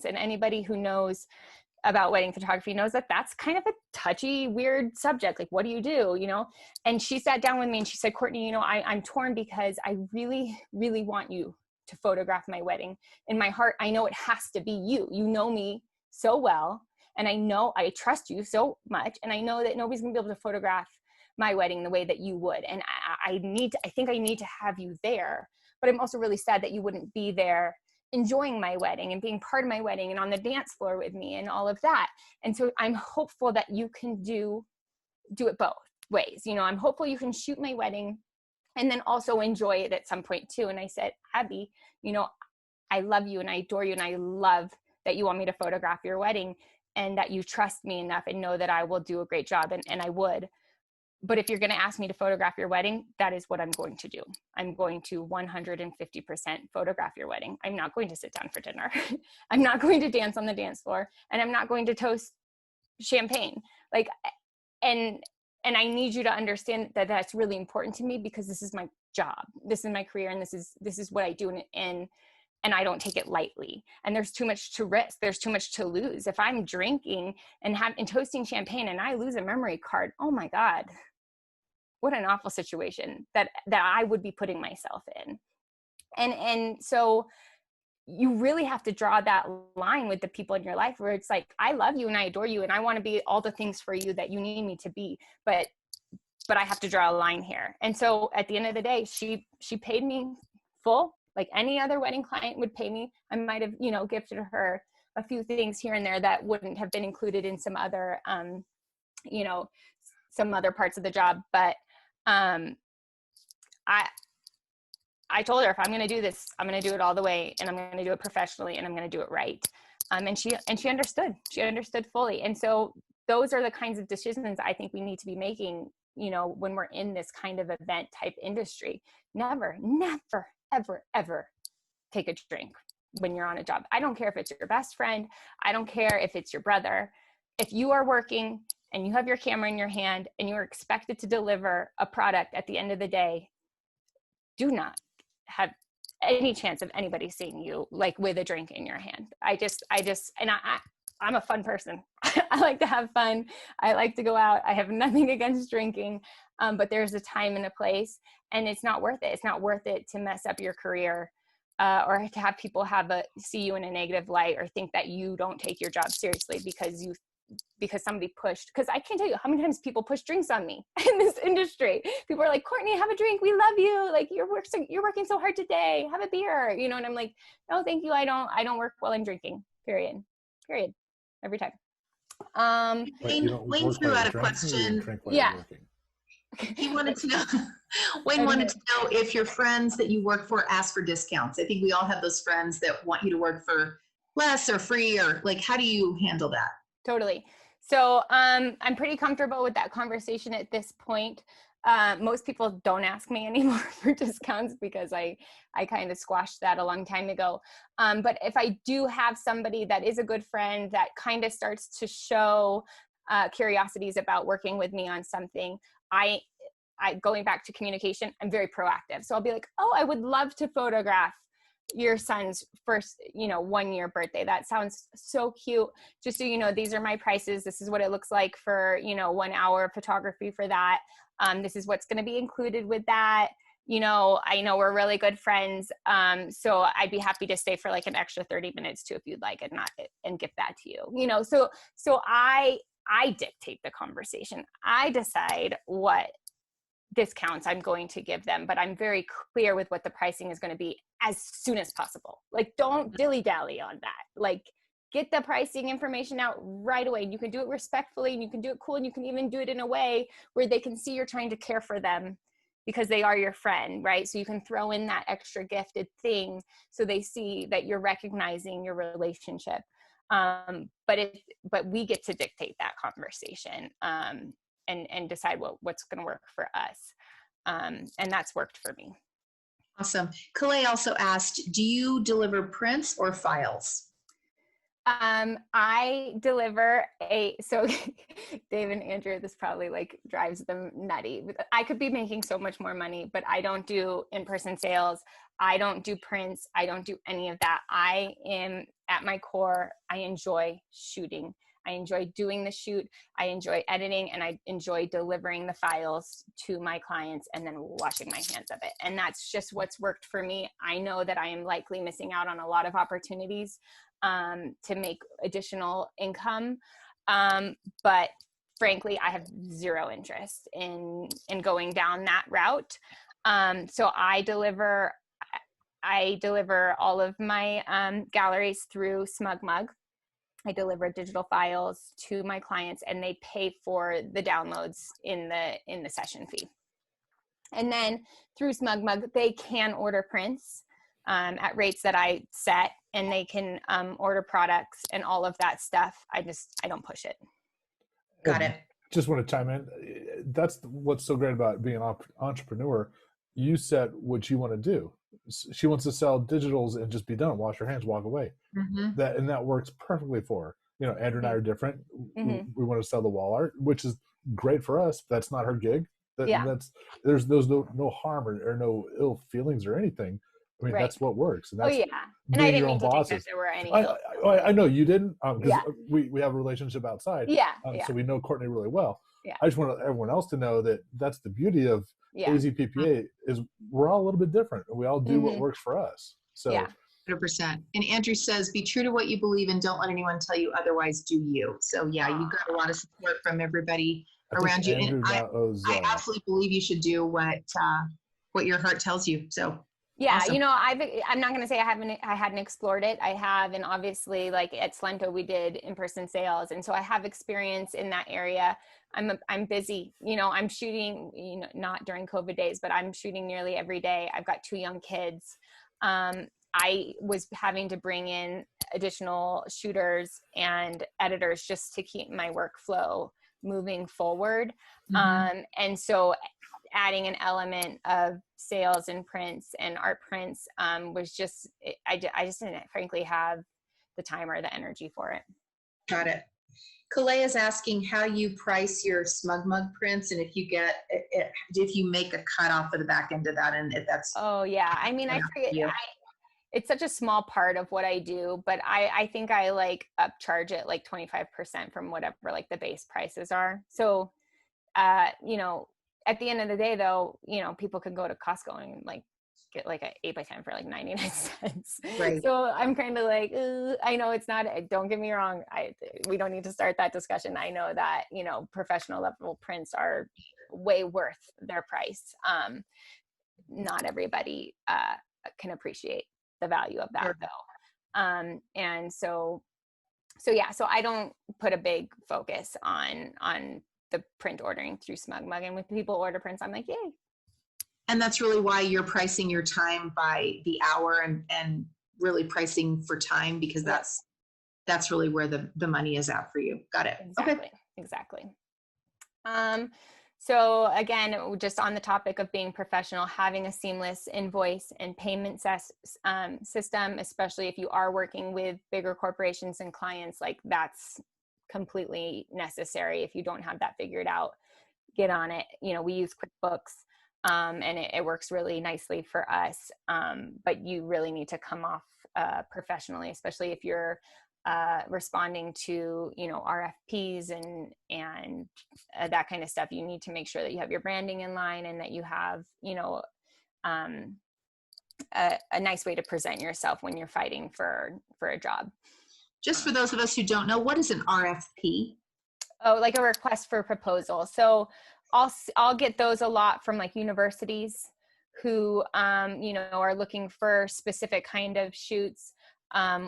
[SPEAKER 3] And anybody who knows about wedding photography knows that that's kind of a touchy, weird subject. Like, what do you do? And she sat down with me and she said, Courtney, I'm torn because I really, really want you to photograph my wedding. In my heart, I know it has to be you. You know me so well. And I know I trust you so much. And I know that nobody's gonna be able to photograph my wedding the way that you would. And I think I need to have you there. But I'm also really sad that you wouldn't be there enjoying my wedding and being part of my wedding and on the dance floor with me and all of that. And so I'm hopeful that you can do it both ways. I'm hopeful you can shoot my wedding and then also enjoy it at some point too. And I said, Abby, I love you and I adore you and I love that you want me to photograph your wedding and that you trust me enough and know that I will do a great job, and I would. But if you're going to ask me to photograph your wedding, that is what I'm going to do. I'm going to 150% photograph your wedding. I'm not going to sit down for dinner. I'm not going to dance on the dance floor, and I'm not going to toast champagne. And I need you to understand that that's really important to me, because this is my job. This is my career, and this is what I do. And I don't take it lightly. And there's too much to risk. There's too much to lose. If I'm drinking and toasting champagne and I lose a memory card, oh my God, what an awful situation that I would be putting myself in. And so you really have to draw that line with the people in your life where it's like, I love you and I adore you and I want to be all the things for you that you need me to be, but I have to draw a line here. And so at the end of the day, she paid me full, like any other wedding client would pay me. I might have, gifted her a few things here and there that wouldn't have been included in some other, some other parts of the job. But I told her, if I'm going to do this, I'm going to do it all the way, and I'm going to do it professionally, and I'm going to do it right. And she understood. She understood fully. And so those are the kinds of decisions I think we need to be making, when we're in this kind of event type industry. Never, ever, ever take a drink when you're on a job. I don't care if it's your best friend. I don't care if it's your brother. If you are working and you have your camera in your hand and you are expected to deliver a product at the end of the day, do not have any chance of anybody seeing you like with a drink in your hand. I'm a fun person. I like to have fun. I like to go out. I have nothing against drinking, but there's a time and a place, and it's not worth it. It's not worth it to mess up your career, or to have people see you in a negative light or think that you don't take your job seriously because somebody pushed. Because I can't tell you how many times people push drinks on me in this industry. People are like, Courtney, have a drink. We love you. Like, you're working so hard today. Have a beer. And I'm like, no, thank you. I don't work while I'm drinking. Period. Every time.
[SPEAKER 2] Wayne threw out a question.
[SPEAKER 3] Yeah.
[SPEAKER 2] He wanted to know, Wayne wanted to know if your friends that you work for ask for discounts. I think we all have those friends that want you to work for less or free, or like, how do you handle that?
[SPEAKER 3] Totally. So I'm pretty comfortable with that conversation at this point. Most people don't ask me anymore for discounts because I kind of squashed that a long time ago. But if I do have somebody that is a good friend that kind of starts to show curiosities about working with me on something, I going back to communication, I'm very proactive. So I'll be like, oh, I would love to photograph your son's first, 1-year birthday. That sounds so cute. Just so you know, these are my prices. This is what it looks like for, 1 hour of photography for that. This is what's going to be included with that. I know we're really good friends. So I'd be happy to stay for like an extra 30 minutes too, if you'd like, and give that to you, so I dictate the conversation. I decide what discounts I'm going to give them, but I'm very clear with what the pricing is going to be as soon as possible. Like, don't dilly-dally on that. Like, get the pricing information out right away. And you can do it respectfully, and you can do it cool, and you can even do it in a way where they can see you're trying to care for them because they are your friend, right? So you can throw in that extra gifted thing so they see that you're recognizing your relationship. But we get to dictate that conversation and decide what's going to work for us. And that's worked for me.
[SPEAKER 2] Awesome. Kalei also asked, do you deliver prints or files?
[SPEAKER 3] I deliver so Dave and Andrew, this probably like drives them nutty. I could be making so much more money, but I don't do in-person sales. I don't do prints. I don't do any of that. I am at my core. I enjoy shooting. I enjoy doing the shoot. I enjoy editing, and I enjoy delivering the files to my clients and then washing my hands of it. And that's just what's worked for me. I know that I am likely missing out on a lot of opportunities to make additional income. But frankly, I have zero interest in going down that route. So I deliver all of my galleries through SmugMug. I deliver digital files to my clients, and they pay for the downloads in the session fee. And then through SmugMug, they can order prints at rates that I set, and they can order products and all of that stuff. I don't push it.
[SPEAKER 2] Got it.
[SPEAKER 1] Just want to chime in. That's what's so great about being an entrepreneur. You set what you want to do. She wants to sell digitals and just be done, wash her hands, walk away.
[SPEAKER 2] Mm-hmm.
[SPEAKER 1] That works perfectly for her. You know, Andrew and I are different.
[SPEAKER 3] Mm-hmm.
[SPEAKER 1] We want to sell the wall art, which is great for us. That's not her gig.
[SPEAKER 3] Yeah.
[SPEAKER 1] There's no harm or no ill feelings or anything. I mean,
[SPEAKER 3] Right.
[SPEAKER 1] That's what works. And that's
[SPEAKER 3] and I didn't mean to think that
[SPEAKER 1] bosses.
[SPEAKER 3] there were any.
[SPEAKER 1] I know you didn't, because
[SPEAKER 3] Yeah.
[SPEAKER 1] we have a relationship outside.
[SPEAKER 3] Yeah.
[SPEAKER 1] So we know Courtney really well.
[SPEAKER 3] Yeah.
[SPEAKER 1] I just want everyone else to know that that's the beauty of
[SPEAKER 3] Yeah.
[SPEAKER 1] AZPPA is we're all a little bit different. We all do what works for us. So.
[SPEAKER 3] Yeah.
[SPEAKER 2] 100%. And Andrew says, be true to what you believe and don't let anyone tell you otherwise. Do you? So yeah, you got a lot of support from everybody around you. And I absolutely believe you should do what your heart tells you. So
[SPEAKER 3] yeah,
[SPEAKER 2] awesome.
[SPEAKER 3] I'm not going to say I hadn't explored it. I have, and obviously like at Slento, we did in-person sales. And so I have experience in that area. I'm busy, I'm shooting, not during COVID days, but I'm shooting nearly every day. I've got 2 young kids. I was having to bring in additional shooters and editors just to keep my workflow moving forward. And so adding an element of sales and prints and art prints was just, I just didn't frankly have the time or the energy for it.
[SPEAKER 2] Got it. Kalei is asking how you price your SmugMug prints, and if you make a cut off of the back end of that, and if that's.
[SPEAKER 3] Oh yeah, I mean, I forget. It's such a small part of what I do, but I think I like upcharge it like 25% from whatever like the base prices are. So, at the end of the day though, people can go to Costco and like get like an 8x10 for like 99 cents.
[SPEAKER 2] Right.
[SPEAKER 3] So I'm kind of like, I know it's not, don't get me wrong. We don't need to start that discussion. I know that, professional level prints are way worth their price. Not everybody can appreciate the value of that though. And so I don't put a big focus on the print ordering through SmugMug, and when people order prints, I'm like, yay.
[SPEAKER 2] And that's really why you're pricing your time by the hour and really pricing for time, because that's really where the money is at for you. Got it.
[SPEAKER 3] Exactly. So again, just on the topic of being professional, having a seamless invoice and payment system, especially if you are working with bigger corporations and clients, like that's completely necessary. If you don't have that figured out, get on it. We use QuickBooks, and it works really nicely for us. But you really need to come off professionally, especially if you're responding to RFPs and that kind of stuff. You need to make sure that you have your branding in line, and that you have a nice way to present yourself when you're fighting for a job.
[SPEAKER 2] Just for those of us who don't know, what is an RFP?
[SPEAKER 3] Oh, like a request for proposal. So I'll get those a lot from like universities who, you know, are looking for specific kind of shoots,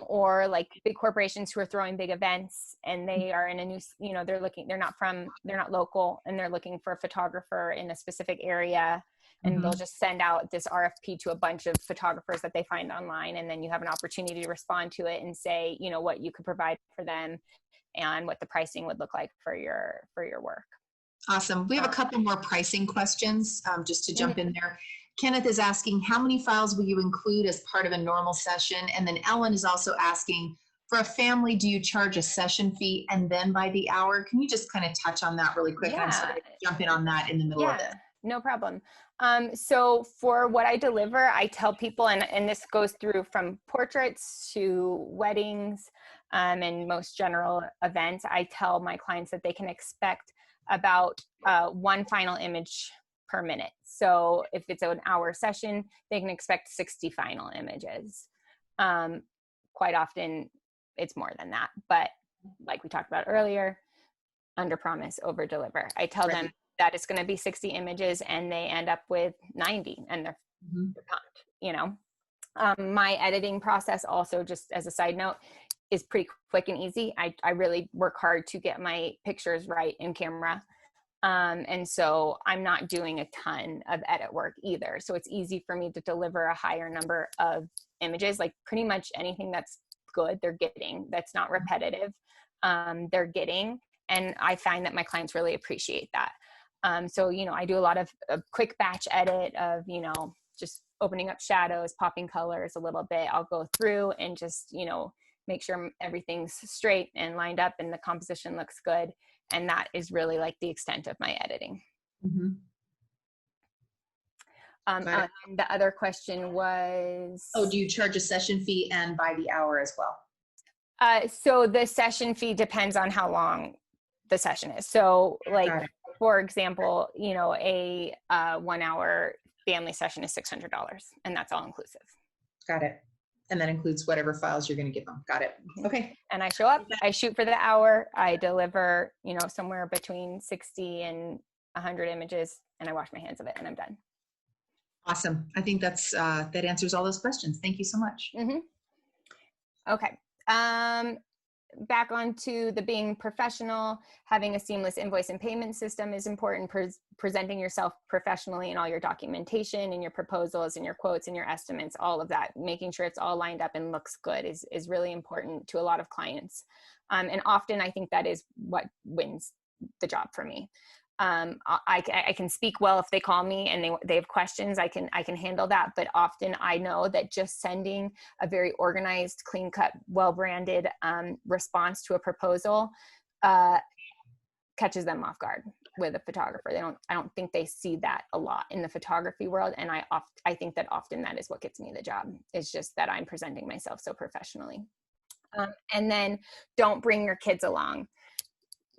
[SPEAKER 3] or like big corporations who are throwing big events and they are in a new, you know, they're not local and they're looking for a photographer in a specific area. And they'll just send out this RFP to a bunch of photographers that they find online. And then you have an opportunity to respond to it and say, you know, what you could provide for them and what the pricing would look like for your work.
[SPEAKER 2] Awesome. We have a couple more pricing questions, just to jump in there. Kenneth is asking, how many files will you include as part of a normal session? And then Ellen is also asking, for a family, do you charge a session fee and then by the hour? Can you just kind of touch on that really quick?
[SPEAKER 3] Yeah.
[SPEAKER 2] I'm sorry to jump in on that in the middle of this.
[SPEAKER 3] No problem. So for what I deliver, I tell people, and this goes through from portraits to weddings, and most general events, I tell my clients that they can expect about one final image per minute. So if it's an hour session, they can expect 60 final images. Quite often it's more than that, but like we talked about earlier, under promise, over deliver. I tell them that it's going to be 60 images and they end up with 90 and they're pumped, you know. My editing process also, just as a side note, is pretty quick and easy. I really work hard to get my pictures right in camera. And so I'm not doing a ton of edit work either. So it's easy for me to deliver a higher number of images, like pretty much anything that's good, they're getting, that's not repetitive, they're getting. And I find that my clients really appreciate that. So, you know, I do a lot of a quick batch edit of, you know, just opening up shadows, popping colors a little bit. I'll go through and just, you know, make sure everything's straight and lined up and the composition looks good. And that is really like the extent of my editing. And the other question was,
[SPEAKER 2] oh, do you charge a session fee and by the hour as well?
[SPEAKER 3] So the session fee depends on how long the session is. So like, for example, you know, a 1 hour family session is $600 and that's all inclusive.
[SPEAKER 2] Got it. And that includes whatever files you're going to give them. Got it. Okay.
[SPEAKER 3] And I show up, I shoot for the hour, I deliver, you know, somewhere between 60 and 100 images, and I wash my hands of it and I'm done.
[SPEAKER 2] Awesome. I think that's, that answers all those questions. Thank you so much.
[SPEAKER 3] Okay. Back onto the being professional, having a seamless invoice and payment system is important. Presenting yourself professionally in all your documentation and your proposals and your quotes and your estimates, all of that, making sure it's all lined up and looks good is really important to a lot of clients. And often I think that is what wins the job for me. I can speak well if they call me and they have questions, I can handle that. But often I know that just sending a very organized, clean cut, well-branded response to a proposal catches them off guard with a photographer. I don't think they see that a lot in the photography world. And I think that often that is what gets me the job. It's just that I'm presenting myself so professionally. And then don't bring your kids along.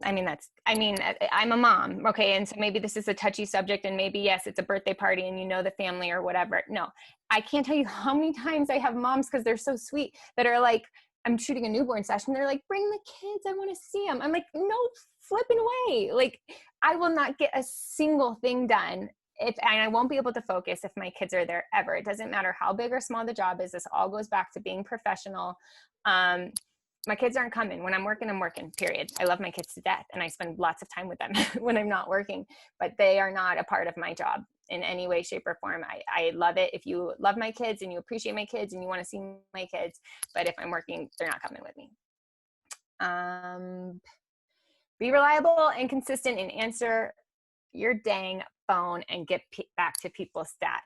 [SPEAKER 3] I'm a mom, okay, and so maybe this is a touchy subject and maybe, yes, it's a birthday party and you know the family or whatever. No, I can't tell you how many times I have moms, because they're so sweet, that are like, I'm shooting a newborn session, they're like, bring the kids, I want to see them. I'm like, no flipping way. Like, I will not get a single thing done and I won't be able to focus if my kids are there ever. It doesn't matter how big or small the job is. This all goes back to being professional. My kids aren't coming. When I'm working, period. I love my kids to death and I spend lots of time with them when I'm not working, but they are not a part of my job in any way, shape, or form. I love it if you love my kids and you appreciate my kids and you want to see my kids, but if I'm working, they're not coming with me. Be reliable and consistent and answer your dang phone and get back to people's stat.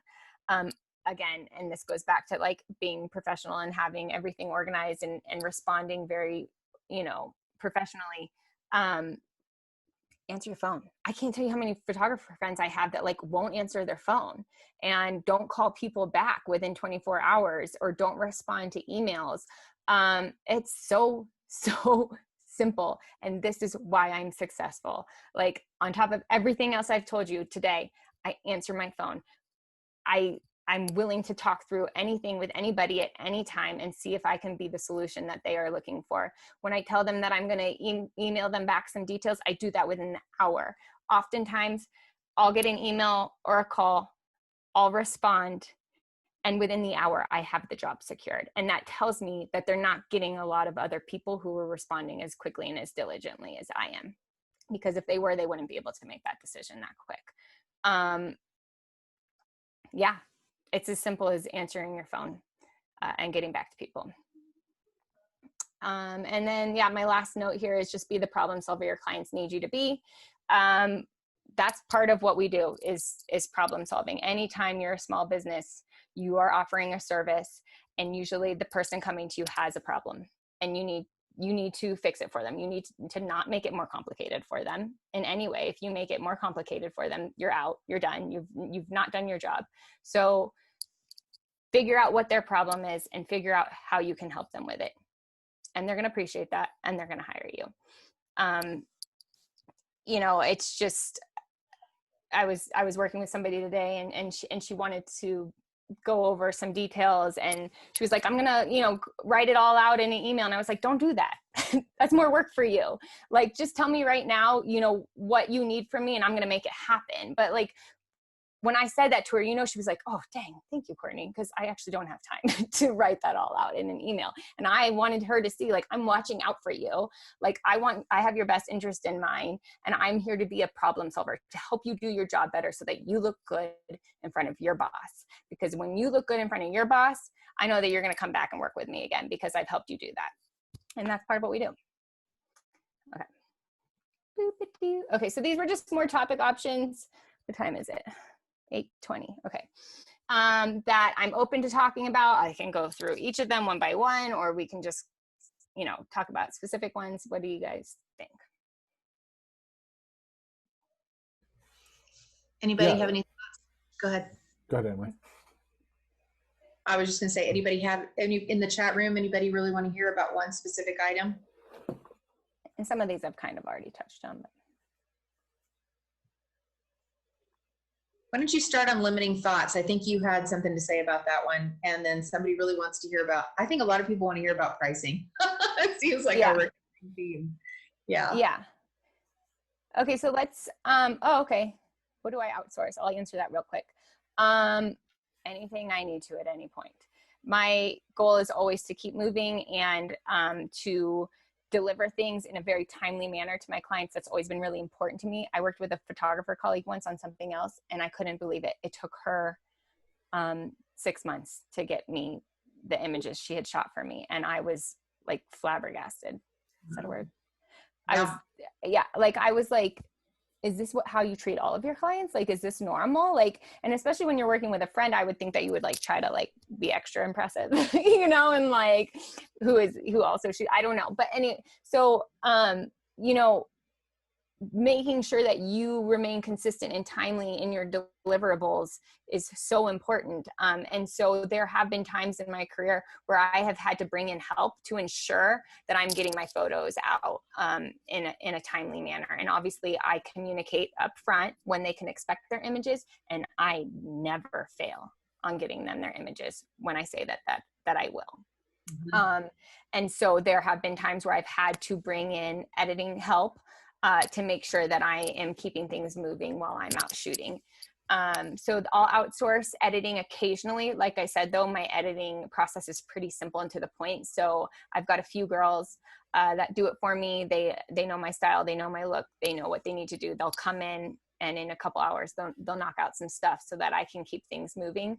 [SPEAKER 3] Again, and this goes back to like being professional and having everything organized and responding very, you know, professionally. Answer your phone. I can't tell you how many photographer friends I have that like won't answer their phone and don't call people back within 24 hours or don't respond to emails. It's so simple. And this is why I'm successful. Like, on top of everything else I've told you today, I answer my phone. I'm willing to talk through anything with anybody at any time and see if I can be the solution that they are looking for. When I tell them that I'm going to email them back some details, I do that within an hour. Oftentimes, I'll get an email or a call, I'll respond, and within the hour, I have the job secured. And that tells me that they're not getting a lot of other people who are responding as quickly and as diligently as I am. Because if they were, they wouldn't be able to make that decision that quick. Yeah, it's as simple as answering your phone and getting back to people. And then, yeah, my last note here is just be the problem solver your clients need you to be. That's part of what we do is problem solving. Anytime you're a small business, you are offering a service, and usually the person coming to you has a problem, and you need to fix it for them. You need to not make it more complicated for them in any way. If you make it more complicated for them, you're out, you're done. You've not done your job. So figure out what their problem is and figure out how you can help them with it. And they're going to appreciate that, and they're going to hire you. You know, it's just, I was working with somebody today, and she wanted to go over some details, and she was like, I'm gonna, you know, write it all out in an email. And I was like, don't do that. That's more work for you. Like, just tell me right now, you know, what you need from me, and I'm gonna make it happen. But like, when I said that to her, you know, she was like, oh, dang, thank you, Courtney, because I actually don't have time to write that all out in an email. And I wanted her to see, like, I'm watching out for you. Like, I have your best interest in mind, and I'm here to be a problem solver to help you do your job better so that you look good in front of your boss. Because when you look good in front of your boss, I know that you're going to come back and work with me again because I've helped you do that. And that's part of what we do. Okay. Okay, so these were just more topic options. What time is it? 8:20. Okay. That I'm open to talking about. I can go through each of them one by one, or we can just, you know, talk about specific ones. What do you guys think?
[SPEAKER 2] Anybody have any thoughts? Go ahead.
[SPEAKER 1] Go ahead, Emily.
[SPEAKER 2] I was just going to say, anybody have any in the chat room? Anybody really want to hear about one specific item?
[SPEAKER 3] And some of these I've kind of already touched on. But.
[SPEAKER 2] Why don't you start on limiting thoughts? I think you had something to say about that one. And then somebody really wants to hear about, I think a lot of people want to hear about pricing. It seems like a recurring theme. Yeah.
[SPEAKER 3] Yeah. Okay, so let's, okay. What do I outsource? I'll answer that real quick. Anything I need to at any point. My goal is always to keep moving and to deliver things in a very timely manner to my clients. That's always been really important to me. I worked with a photographer colleague once on something else, and I couldn't believe it. It took her 6 months to get me the images she had shot for me. And I was like flabbergasted. Is that a word? I was like, is this how you treat all of your clients? Like, is this normal? Like, and especially when you're working with a friend, I would think that you would like try to like be extra impressive, you know, and like who also shoot, I don't know. But anyway, so, you know, making sure that you remain consistent and timely in your deliverables is so important. And so there have been times in my career where I have had to bring in help to ensure that I'm getting my photos out in a timely manner. And obviously I communicate up front when they can expect their images, and I never fail on getting them their images when I say that I will. Mm-hmm. And so there have been times where I've had to bring in editing help to make sure that I am keeping things moving while I'm out shooting. So I'll outsource editing occasionally. Like I said, though, my editing process is pretty simple and to the point. So I've got a few girls that do it for me. They know my style, they know my look, they know what they need to do. They'll come in, and in a couple hours, they'll knock out some stuff so that I can keep things moving.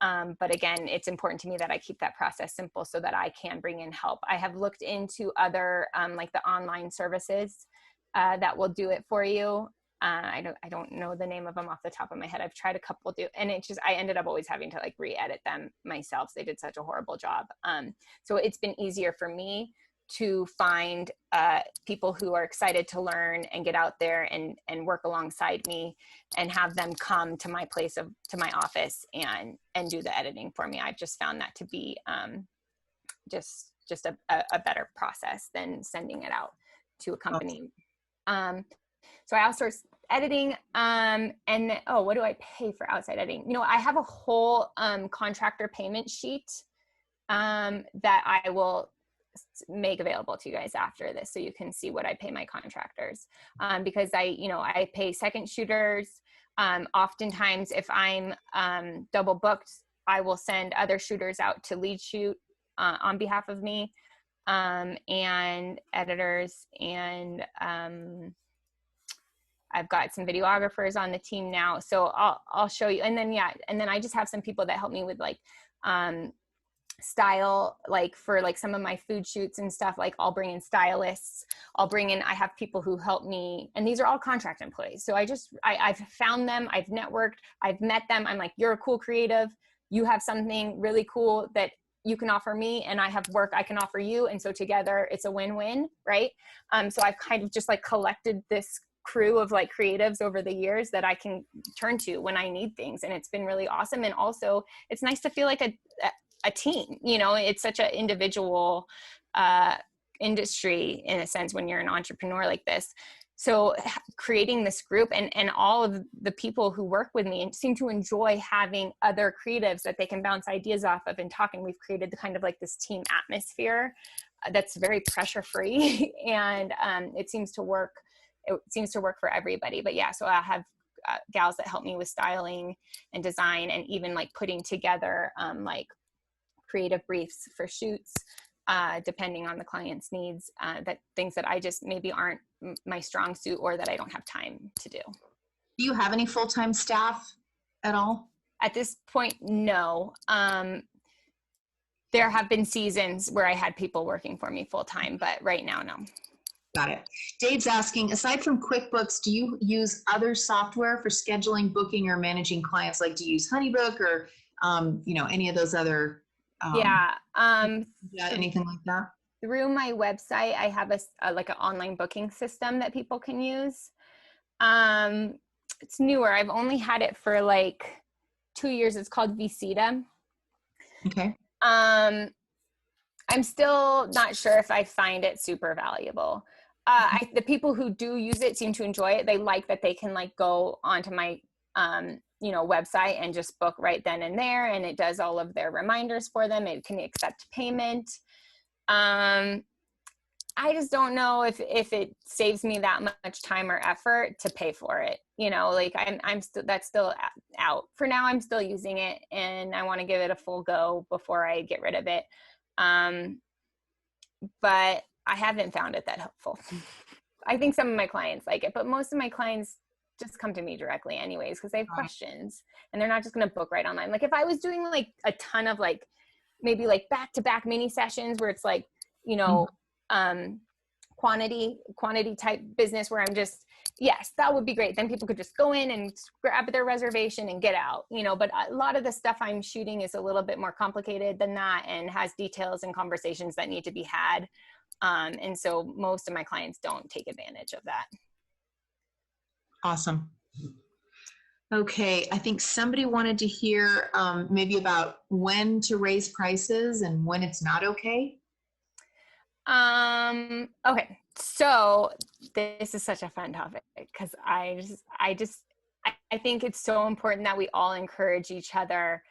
[SPEAKER 3] But again, it's important to me that I keep that process simple so that I can bring in help. I have looked into other like the online services that will do it for you. I don't know the name of them off the top of my head. I've tried a couple and I ended up always having to like re-edit them myself. They did such a horrible job. So it's been easier for me to find people who are excited to learn and get out there and work alongside me and have them come to my to my office and do the editing for me. I've just found that to be just a better process than sending it out to a company. So I outsource editing, and then, what do I pay for outside editing? You know, I have a whole contractor payment sheet that I will make available to you guys after this, so you can see what I pay my contractors. Because I pay second shooters. Oftentimes if I'm double booked, I will send other shooters out to lead shoot on behalf of me, and editors, and I've got some videographers on the team now. So I'll show you. And then I just have some people that help me with like style, like for like some of my food shoots and stuff. Like I'll bring in stylists, I have people who help me, and these are all contract employees. So I've found them, I've networked, I've met them. I'm like, you're a cool creative, you have something really cool that you can offer me, and I have work I can offer you. And so together it's a win-win, right? So I've kind of just like collected this crew of like creatives over the years that I can turn to when I need things. And it's been really awesome. And also it's nice to feel like a team, it's such an individual industry in a sense when you're an entrepreneur like this. So creating this group, and all of the people who work with me seem to enjoy having other creatives that they can bounce ideas off of and talk. And we've created the kind of like this team atmosphere that's very pressure free. And it seems to work for everybody. But yeah, so I have gals that help me with styling and design, and even like putting together like creative briefs for shoots, depending on the client's needs, that things that I just maybe aren't my strong suit, or that I don't have time to do.
[SPEAKER 2] Do you have any full-time staff at all?
[SPEAKER 3] At this point, no. There have been seasons where I had people working for me full-time, but right now, no.
[SPEAKER 2] Got it. Dave's asking, aside from QuickBooks, do you use other software for scheduling, booking, or managing clients? Like, do you use HoneyBook or, any of those other? Anything like that?
[SPEAKER 3] Through my website, I have like an online booking system that people can use. It's newer. I've only had it for like 2 years. It's called Visita.
[SPEAKER 2] Okay.
[SPEAKER 3] I'm still not sure if I find it super valuable. The people who do use it seem to enjoy it. They like that they can like go onto my, website and just book right then and there. And it does all of their reminders for them. It can accept payment. I just don't know if it saves me that much time or effort to pay for it. Like I'm still, that's still out for now. I'm still using it, and I want to give it a full go before I get rid of it. But I haven't found it that helpful. I think some of my clients like it, but most of my clients just come to me directly anyways, because they have questions, and they're not just going to book right online. Like if I was doing like a ton of like, maybe like back-to-back mini sessions where it's like, quantity type business where I'm just, yes, that would be great. Then people could just go in and grab their reservation and get out, but a lot of the stuff I'm shooting is a little bit more complicated than that, and has details and conversations that need to be had. And so most of my clients don't take advantage of that.
[SPEAKER 2] Awesome. Okay. I think somebody wanted to hear maybe about when to raise prices and when it's not okay.
[SPEAKER 3] Okay. So this is such a fun topic, because I think it's so important that we all encourage each other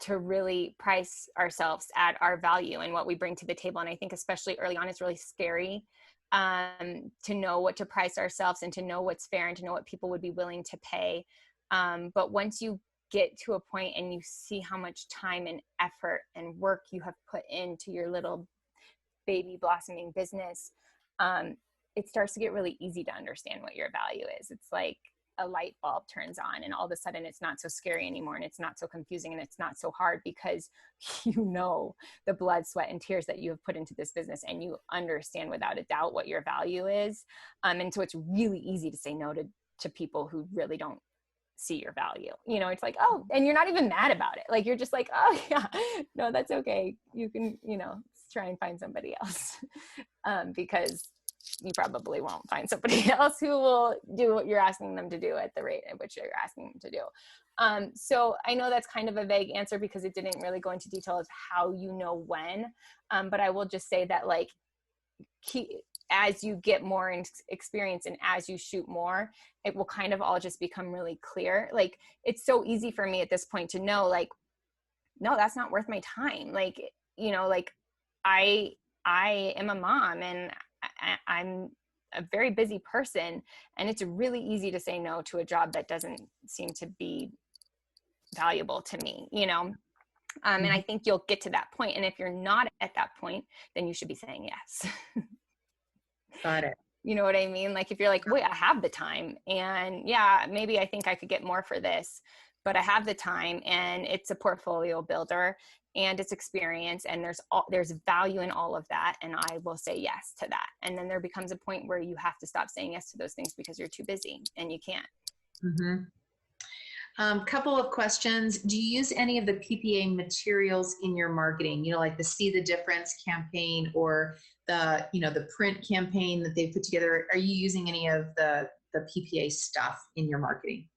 [SPEAKER 3] to really price ourselves at our value and what we bring to the table. And I think especially early on, it's really scary to know what to price ourselves, and to know what's fair, and to know what people would be willing to pay. But once you get to a point and you see how much time and effort and work you have put into your little baby blossoming business, it starts to get really easy to understand what your value is. It's like a light bulb turns on, and all of a sudden it's not so scary anymore, and it's not so confusing, and it's not so hard, because the blood, sweat, and tears that you have put into this business, and you understand without a doubt what your value is. And so it's really easy to say no to people who really don't see your value. It's like, oh, and you're not even mad about it. Like, you're just like, oh yeah, no, that's okay. You can, try and find somebody else. Because you probably won't find somebody else who will do what you're asking them to do at the rate at which you're asking them to do. So I know that's kind of a vague answer, because it didn't really go into detail of how when, but I will just say that like, as you get more experience and as you shoot more, it will kind of all just become really clear. Like, it's so easy for me at this point to know, like, no, that's not worth my time. Like, like I am a mom and I'm a very busy person, and it's really easy to say no to a job that doesn't seem to be valuable to me, you know? And I think you'll get to that point. And if you're not at that point, then you should be saying yes.
[SPEAKER 2] Got it.
[SPEAKER 3] You know what I mean? Like if you're like, wait, I have the time, and yeah, maybe I think I could get more for this, but I have the time, and it's a portfolio builder and it's experience, and there's value in all of that. And I will say yes to that. And then there becomes a point where you have to stop saying yes to those things because you're too busy and you can't.
[SPEAKER 2] Couple of questions. Do you use any of the PPA materials in your marketing? You know, like the See the Difference campaign or the, you know, the print campaign that they put together. Are you using any of the PPA stuff in your marketing?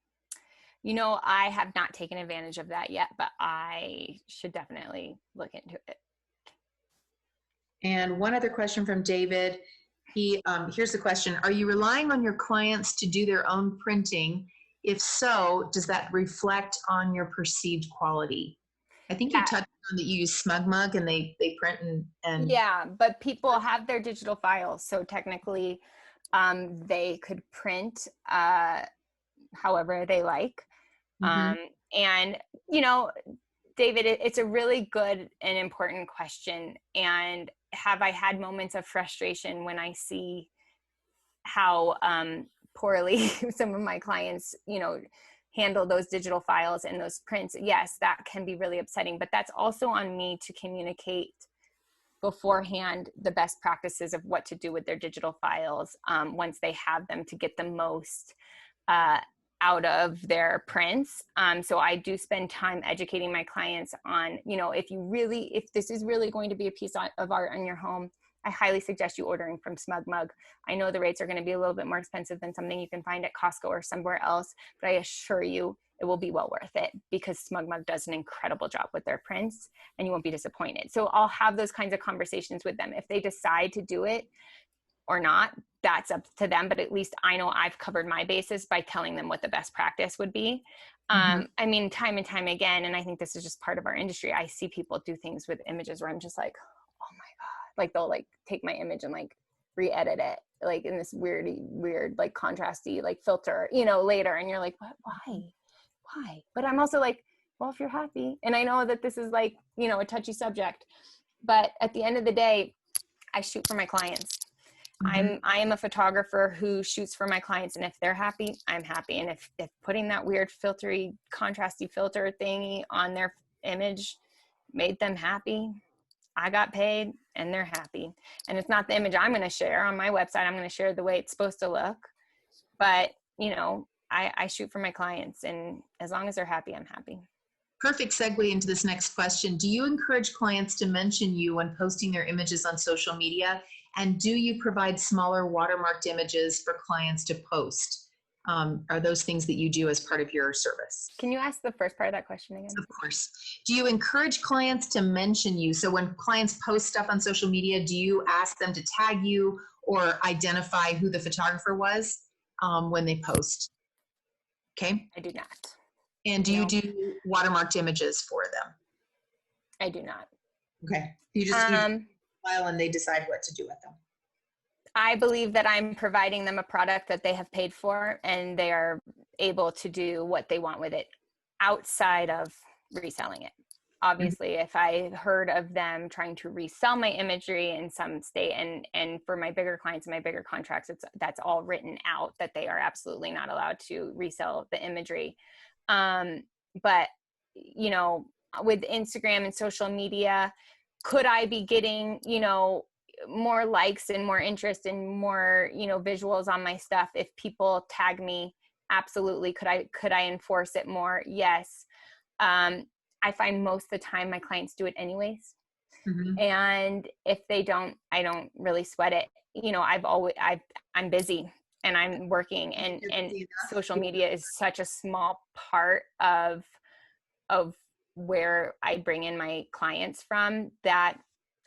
[SPEAKER 3] You know, I have not taken advantage of that yet, but I should definitely look into it.
[SPEAKER 2] And one other question from David. Here's the question. Are you relying on your clients to do their own printing? If so, does that reflect on your perceived quality? I think you touched on that you use SmugMug and they print and
[SPEAKER 3] yeah, but people have their digital files, so technically they could print however they like. And you know, David, it's a really good and important question. And have I had moments of frustration when I see how poorly some of my clients, you know, handle those digital files and those prints? Yes, that can be really upsetting, but that's also on me to communicate beforehand the best practices of what to do with their digital files once they have them, to get the most out of their prints. So I do spend time educating my clients on, you know, if this is really going to be a piece of art in your home, I highly suggest you ordering from SmugMug. I know the rates are going to be a little bit more expensive than something you can find at Costco or somewhere else, but I assure you it will be well worth it because SmugMug does an incredible job with their prints and you won't be disappointed. So I'll have those kinds of conversations with them. If they decide to do it or not, that's up to them, but at least I know I've covered my bases by telling them what the best practice would be. I mean, time and time again, and I think this is just part of our industry, I see people do things with images where I'm just like, oh my God, like they'll like take my image and like re-edit it, like in this weird, like contrasty, like filter, you know, later. And you're like, what, why? But I'm also like, well, if you're happy, and I know that this is like, you know, a touchy subject, but at the end of the day, I shoot for my clients. I am a photographer who shoots for my clients, and if they're happy, I'm happy. And if putting that weird filtery, contrasty filter thingy on their image made them happy, I got paid and they're happy. And it's not the image I'm going to share on my website. I'm going to share the way it's supposed to look. But, you know, I shoot for my clients, and as long as they're happy, I'm happy.
[SPEAKER 2] Perfect segue into this next question. Do you encourage clients to mention you when posting their images on social media? And do you provide smaller watermarked images for clients to post? Are those things that you do as part of your service?
[SPEAKER 3] Can you ask the first part of that question again?
[SPEAKER 2] Of course. Do you encourage clients to mention you? So when clients post stuff on social media, do you ask them to tag you or identify who the photographer was when they post? Okay.
[SPEAKER 3] I do not.
[SPEAKER 2] And do you do watermarked images for them?
[SPEAKER 3] I do not.
[SPEAKER 2] Okay. You just file and they decide what to do with them.
[SPEAKER 3] I believe that I'm providing them a product that they have paid for, and they are able to do what they want with it outside of reselling it. Obviously, if I heard of them trying to resell my imagery in some state, and for my bigger clients and my bigger contracts, that's all written out that they are absolutely not allowed to resell the imagery. But, you know, with Instagram and social media, could I be getting, you know, more likes and more interest and more, you know, visuals on my stuff if people tag me? Absolutely. Could I enforce it more? Yes. I find most of the time my clients do it anyways. And if they don't, I don't really sweat it. You know, I'm busy and I'm working, and social media is such a small part of where I bring in my clients from, that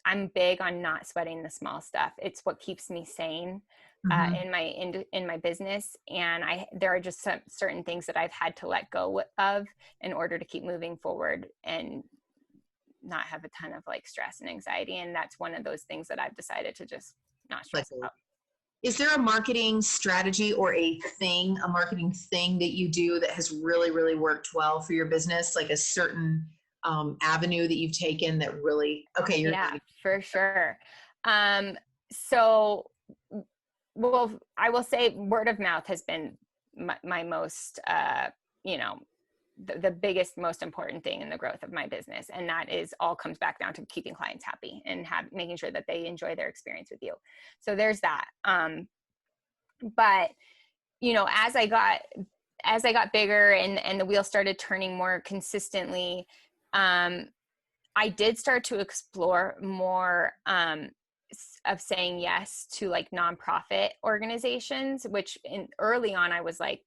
[SPEAKER 3] I'm big on not sweating the small stuff. It's what keeps me sane in my business. And there are just some certain things that I've had to let go of in order to keep moving forward and not have a ton of like stress and anxiety. And that's one of those things that I've decided to just not stress about.
[SPEAKER 2] Is there a marketing strategy or a marketing thing that you do that has really, really worked well for your business? Like a certain avenue that you've taken that really, okay,
[SPEAKER 3] yeah, for sure. So, well, I will say word of mouth has been my most, you know, the biggest, most important thing in the growth of my business. And that is all comes back down to keeping clients happy and making sure that they enjoy their experience with you. So there's that. But, you know, as I got bigger and the wheel started turning more consistently, I did start to explore more, of saying yes to like nonprofit organizations, which early on I was like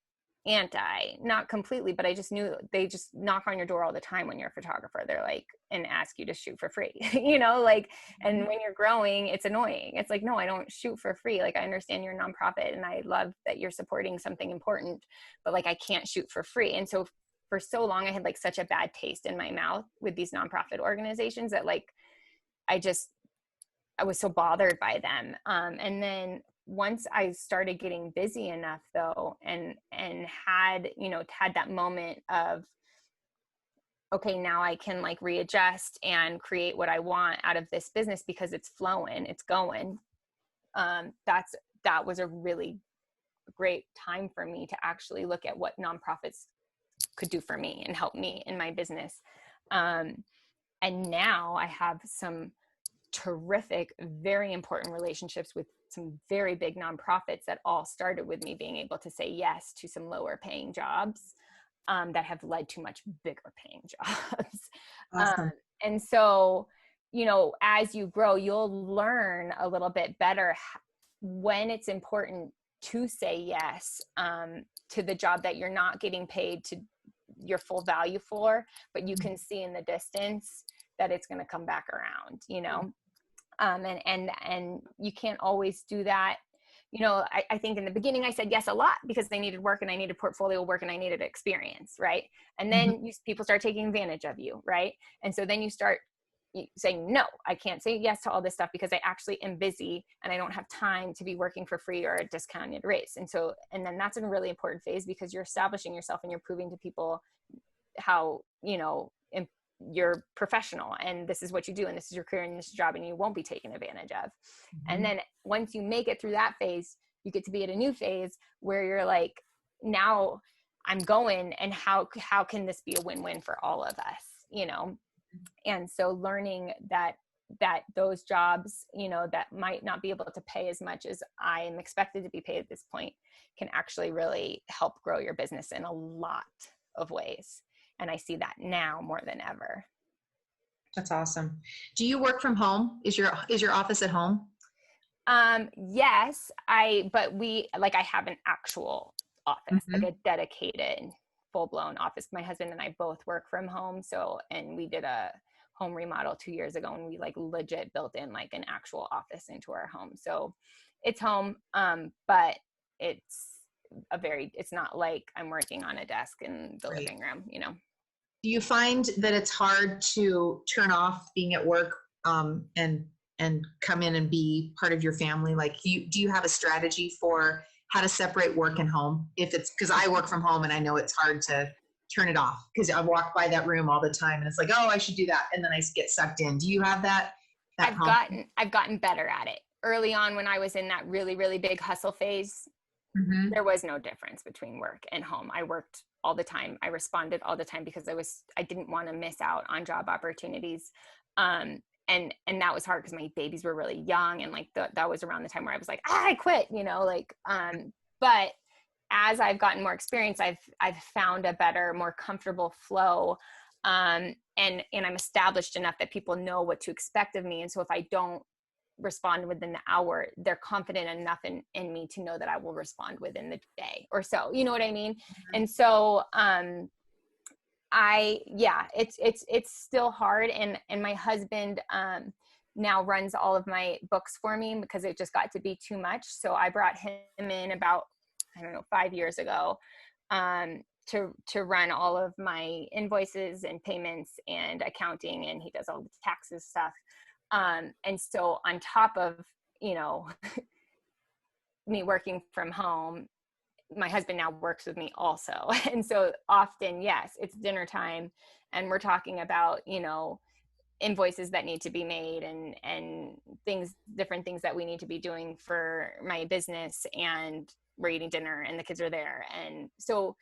[SPEAKER 3] not completely, but I just knew they just knock on your door all the time when you're a photographer. They're like, and ask you to shoot for free, you know, like, and when you're growing, it's annoying. It's like, no, I don't shoot for free. Like, I understand you're a nonprofit and I love that you're supporting something important, but like, I can't shoot for free. And so for so long, I had like such a bad taste in my mouth with these nonprofit organizations that like, I was so bothered by them. And then once I started getting busy enough though, and had that moment of, okay, now I can like readjust and create what I want out of this business because it's flowing, it's going. That was a really great time for me to actually look at what nonprofits could do for me and help me in my business. And now I have some terrific, very important relationships with some very big nonprofits that all started with me being able to say yes to some lower paying jobs that have led to much bigger paying jobs.
[SPEAKER 2] Awesome.
[SPEAKER 3] And so, you know, as you grow, you'll learn a little bit better when it's important to say yes to the job that you're not getting paid to your full value for, but you can see in the distance that it's going to come back around, you know? And you can't always do that. You know, I think in the beginning I said yes a lot because I needed work and I needed portfolio work and I needed experience, right? And then people start taking advantage of you, right? And so then you start saying, no, I can't say yes to all this stuff because I actually am busy and I don't have time to be working for free or a discounted rates. And then that's a really important phase because you're establishing yourself and you're proving to people how, you know, you're professional and this is what you do and this is your career and this is your job and you won't be taken advantage of. And then once you make it through that phase, you get to be at a new phase where you're like, now I'm going, and how can this be a win-win for all of us, you know? And so learning that those jobs, you know, that might not be able to pay as much as I am expected to be paid at this point can actually really help grow your business in a lot of ways. And I see that now more than ever.
[SPEAKER 2] That's awesome. Do you work from home? Is your office at home?
[SPEAKER 3] Yes, but I have an actual office, like a dedicated full-blown office. My husband and I both work from home. And we did a home remodel 2 years ago and we like legit built in like an actual office into our home. So it's home. But it's not like I'm working on a desk in the living room, you know.
[SPEAKER 2] Do you find that it's hard to turn off being at work and come in and be part of your family? Like, do you have a strategy for how to separate work and home? Because I work from home and I know it's hard to turn it off because I walk by that room all the time and it's like, oh, I should do that. And then I get sucked in. Do you have that?
[SPEAKER 3] I've gotten better at it. Early on when I was in that really, really big hustle phase, there was no difference between work and home. I worked all the time. I responded all the time because I didn't want to miss out on job opportunities. And that was hard because my babies were really young. And like that was around the time where I was like, I quit, you know, like, but as I've gotten more experience, I've found a better, more comfortable flow. And I'm established enough that people know what to expect of me. And so if I don't respond within the hour, they're confident enough in me to know that I will respond within the day or so, you know what I mean? And so, it's still hard. And my husband, now runs all of my books for me because it just got to be too much. So I brought him in about, 5 years ago. to run all of my invoices and payments and accounting, and he does all the taxes stuff. And so on top of, me working from home, my husband now works with me also. And so often, yes, it's dinner time and we're talking about, invoices that need to be made and different things that we need to be doing for my business, and we're eating dinner and the kids are there. And so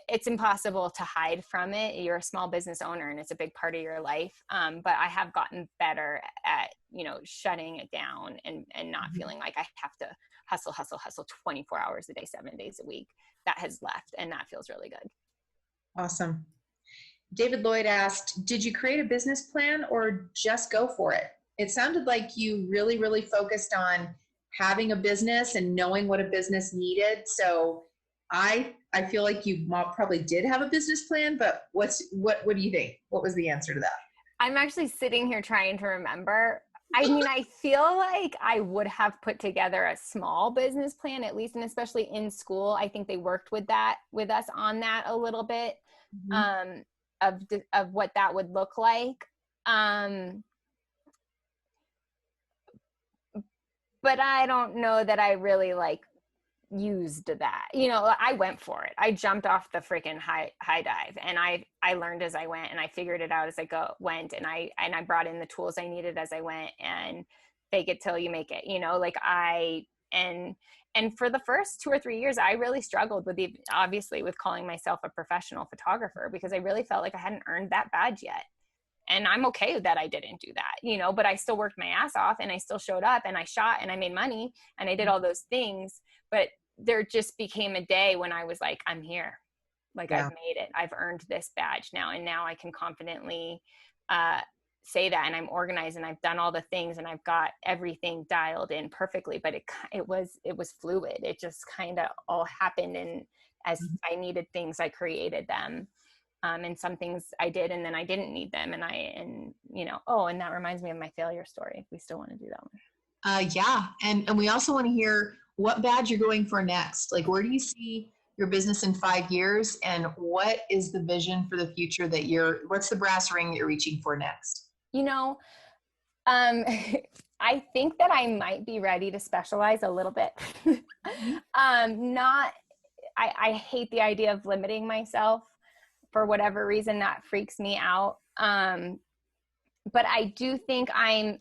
[SPEAKER 3] it's impossible to hide from it. You're a small business owner and it's a big part of your life. But I have gotten better at, shutting it down and not feeling like I have to hustle 24 hours a day, 7 days a week. That has left, and that feels really good.
[SPEAKER 2] Awesome. David Lloyd asked, did you create a business plan or just go for it? It sounded like you really, really focused on having a business and knowing what a business needed. So I feel like you probably did have a business plan, but what do you think? What was the answer to that?
[SPEAKER 3] I'm actually sitting here trying to remember. I mean, I feel like I would have put together a small business plan, at least, and especially in school. I think they worked with us on that a little bit, of what that would look like. But I don't know that I really used that. I went for it. I jumped off the freaking high dive, and I learned as I went, and I figured it out as I went, and I brought in the tools I needed as I went, and fake it till you make it. And for the first 2 or 3 years, I really struggled with obviously with calling myself a professional photographer, because I really felt like I hadn't earned that badge yet. And I'm okay that I didn't do that, but I still worked my ass off, and I still showed up, and I shot, and I made money, and I did all those things. But there just became a day when I was like, I'm here. I've made it. I've earned this badge now. And now I can confidently say that, and I'm organized, and I've done all the things, and I've got everything dialed in perfectly. But it was fluid. It just kind of all happened. And as I needed things, I created them. And some things I did, and then I didn't need them. And and that reminds me of my failure story. We still want to do that one.
[SPEAKER 2] Yeah. And we also want to hear what badge you're going for next. Where do you see your business in 5 years, and what is the vision for the future what's the brass ring that you're reaching for next?
[SPEAKER 3] I think that I might be ready to specialize a little bit. I hate the idea of limiting myself. For whatever reason, that freaks me out. But I do think I'm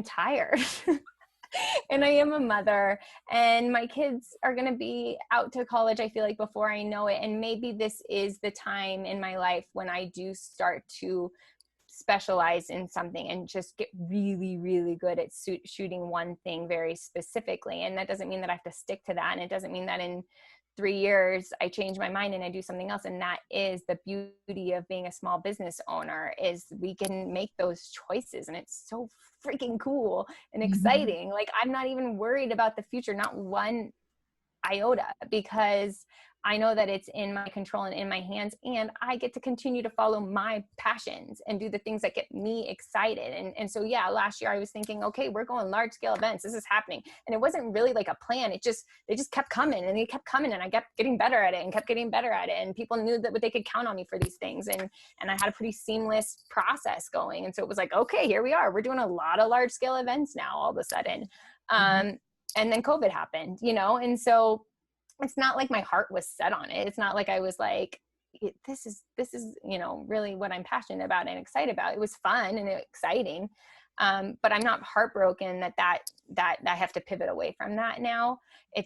[SPEAKER 3] tired. And I am a mother, and my kids are going to be out to college, I feel like, before I know it. And maybe this is the time in my life when I do start to specialize in something and just get really, really good at shooting one thing very specifically. And that doesn't mean that I have to stick to that. And it doesn't mean that in 3 years I change my mind and I do something else. And that is the beauty of being a small business owner, is we can make those choices, and it's so freaking cool and exciting. I'm not even worried about the future, not one iota, because I know that it's in my control and in my hands, and I get to continue to follow my passions and do the things that get me excited. And so, yeah, last year I was thinking, okay, we're going large scale events. This is happening. And it wasn't really like a plan. They just kept coming, and they kept coming, and I kept getting better at it and kept getting better at it. And people knew that they could count on me for these things. And I had a pretty seamless process going. And so it was like, okay, here we are. We're doing a lot of large scale events now all of a sudden. And then COVID happened, and so it's not like my heart was set on it. It's not like I was like, this is, really what I'm passionate about and excited about. It was fun and exciting. But I'm not heartbroken that I have to pivot away from that now.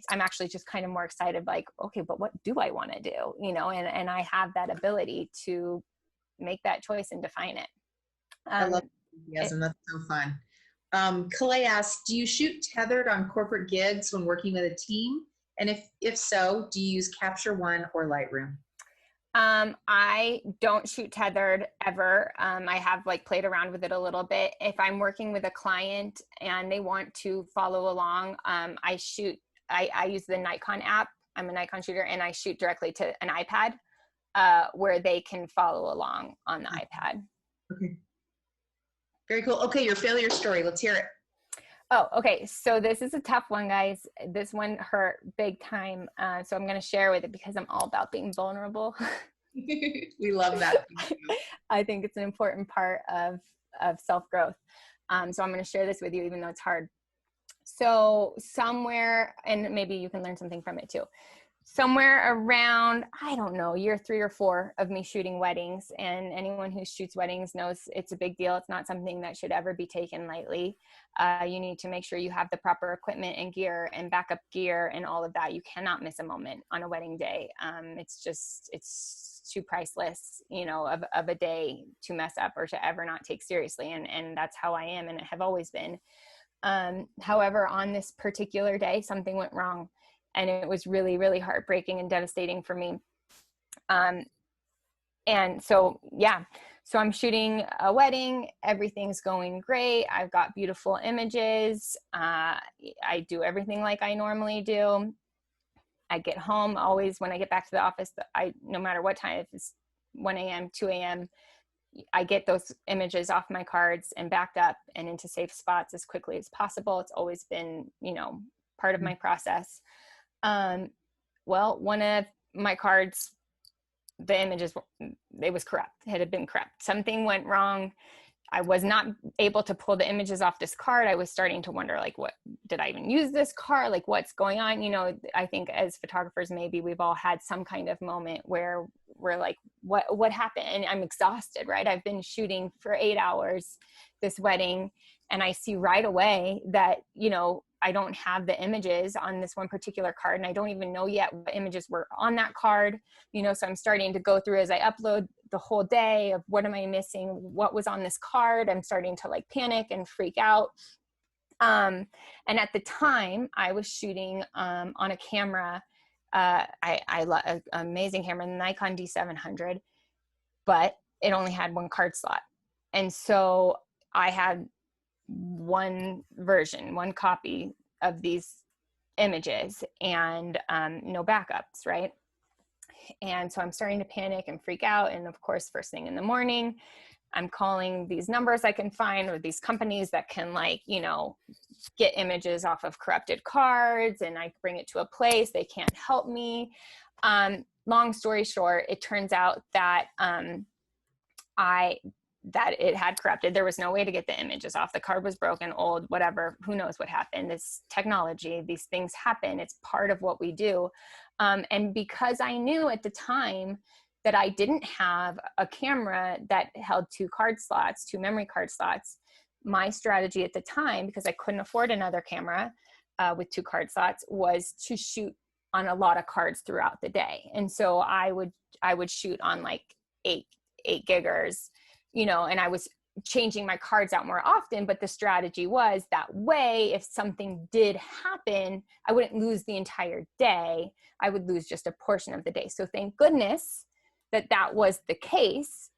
[SPEAKER 3] I'm actually just kind of more excited, okay, but what do I want to do? And I have that ability to make that choice and define it.
[SPEAKER 2] I love enthusiasm. That's so fun. Clay asks, do you shoot tethered on corporate gigs when working with a team? And if so, do you use Capture One or Lightroom?
[SPEAKER 3] I don't shoot tethered ever. I have played around with it a little bit. If I'm working with a client and they want to follow along, I use the Nikon app. I'm a Nikon shooter, and I shoot directly to an iPad where they can follow along on the iPad.
[SPEAKER 2] Okay. Very cool. Okay, your failure story. Let's hear it.
[SPEAKER 3] Oh, okay. So this is a tough one, guys. This one hurt big time. So I'm going to share with it because I'm all about being vulnerable.
[SPEAKER 2] We love that.
[SPEAKER 3] I think it's an important part of self-growth. So I'm going to share this with you, even though it's hard. So somewhere, and maybe you can learn something from it too. Somewhere around, I don't know, year 3 or 4 of me shooting weddings, and anyone who shoots weddings knows it's a big deal. It's not something that should ever be taken lightly. You need to make sure you have the proper equipment and gear and backup gear and all of that. You cannot miss a moment on a wedding day. It's too priceless, of a day to mess up or to ever not take seriously. And that's how I am and have always been. However, on this particular day, something went wrong. And it was really, really heartbreaking and devastating for me. And so I'm shooting a wedding. Everything's going great. I've got beautiful images. I do everything like I normally do. I get home always when I get back to the office, no matter what time, if it's 1 a.m., 2 a.m., I get those images off my cards and backed up and into safe spots as quickly as possible. It's always been, part of my process. Well, one of my cards, the images, it was corrupt. It had been corrupt. Something went wrong. I was not able to pull the images off this card. I was starting to wonder, like, what did I even use this card? Like, what's going on? I think as photographers, maybe we've all had some kind of moment where we're like, what happened? And I'm exhausted, right? I've been shooting for 8 hours this wedding, and I see right away that, I don't have the images on this one particular card, and I don't even know yet what images were on that card, so I'm starting to go through as I upload the whole day of what am I missing, what was on this card. I'm starting to like panic and freak out. And at the time I was shooting on a camera, I love an amazing camera, the Nikon D700, but it only had one card slot. And so I had one copy of these images and no backups, right? And so I'm starting to panic and freak out. And of course, first thing in the morning, I'm calling these numbers I can find, or these companies that can get images off of corrupted cards, and I bring it to a place. They can't help me. Long story short, it turns out that that it had corrupted. There was no way to get the images off. The card was broken, old, whatever, who knows what happened. It's technology. These things happen. It's part of what we do. And because I knew at the time that I didn't have a camera that held 2 memory card slots, my strategy at the time, because I couldn't afford another camera with 2 card slots, was to shoot on a lot of cards throughout the day. And so I would shoot on like 8 giggers, and I was changing my cards out more often. But the strategy was that way, if something did happen, I wouldn't lose the entire day. I would lose just a portion of the day. So thank goodness that was the case,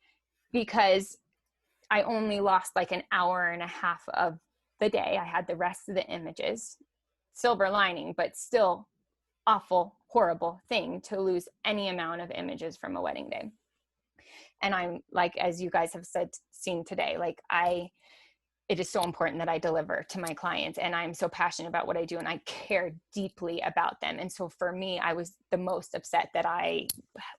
[SPEAKER 3] because I only lost like an hour and a half of the day. I had the rest of the images. Silver lining, but still awful, horrible thing to lose any amount of images from a wedding day. And I'm like, as you guys have seen today, like it is so important that I deliver to my clients, and I'm so passionate about what I do, and I care deeply about them. And so for me, I was the most upset that I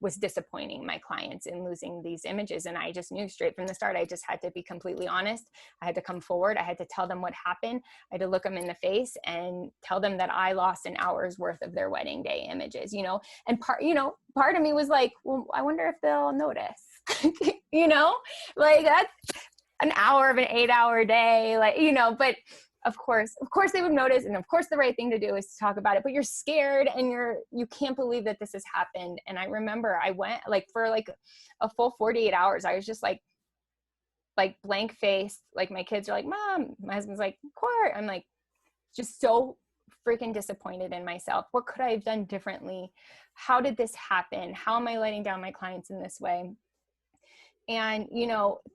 [SPEAKER 3] was disappointing my clients in losing these images. And I just knew straight from the start, I just had to be completely honest. I had to come forward. I had to tell them what happened. I had to look them in the face and tell them that I lost an hour's worth of their wedding day images, and part of me was like, well, I wonder if they'll notice, like that's an hour of an 8-hour day, but of course they would notice. And of course the right thing to do is to talk about it, but you're scared and you can't believe that this has happened. And I remember I went for a full 48 hours. I was just like blank faced. Like my kids are like, Mom, my husband's like, Court. I'm like, just so freaking disappointed in myself. What could I have done differently? How did this happen? How am I letting down my clients in this way? And,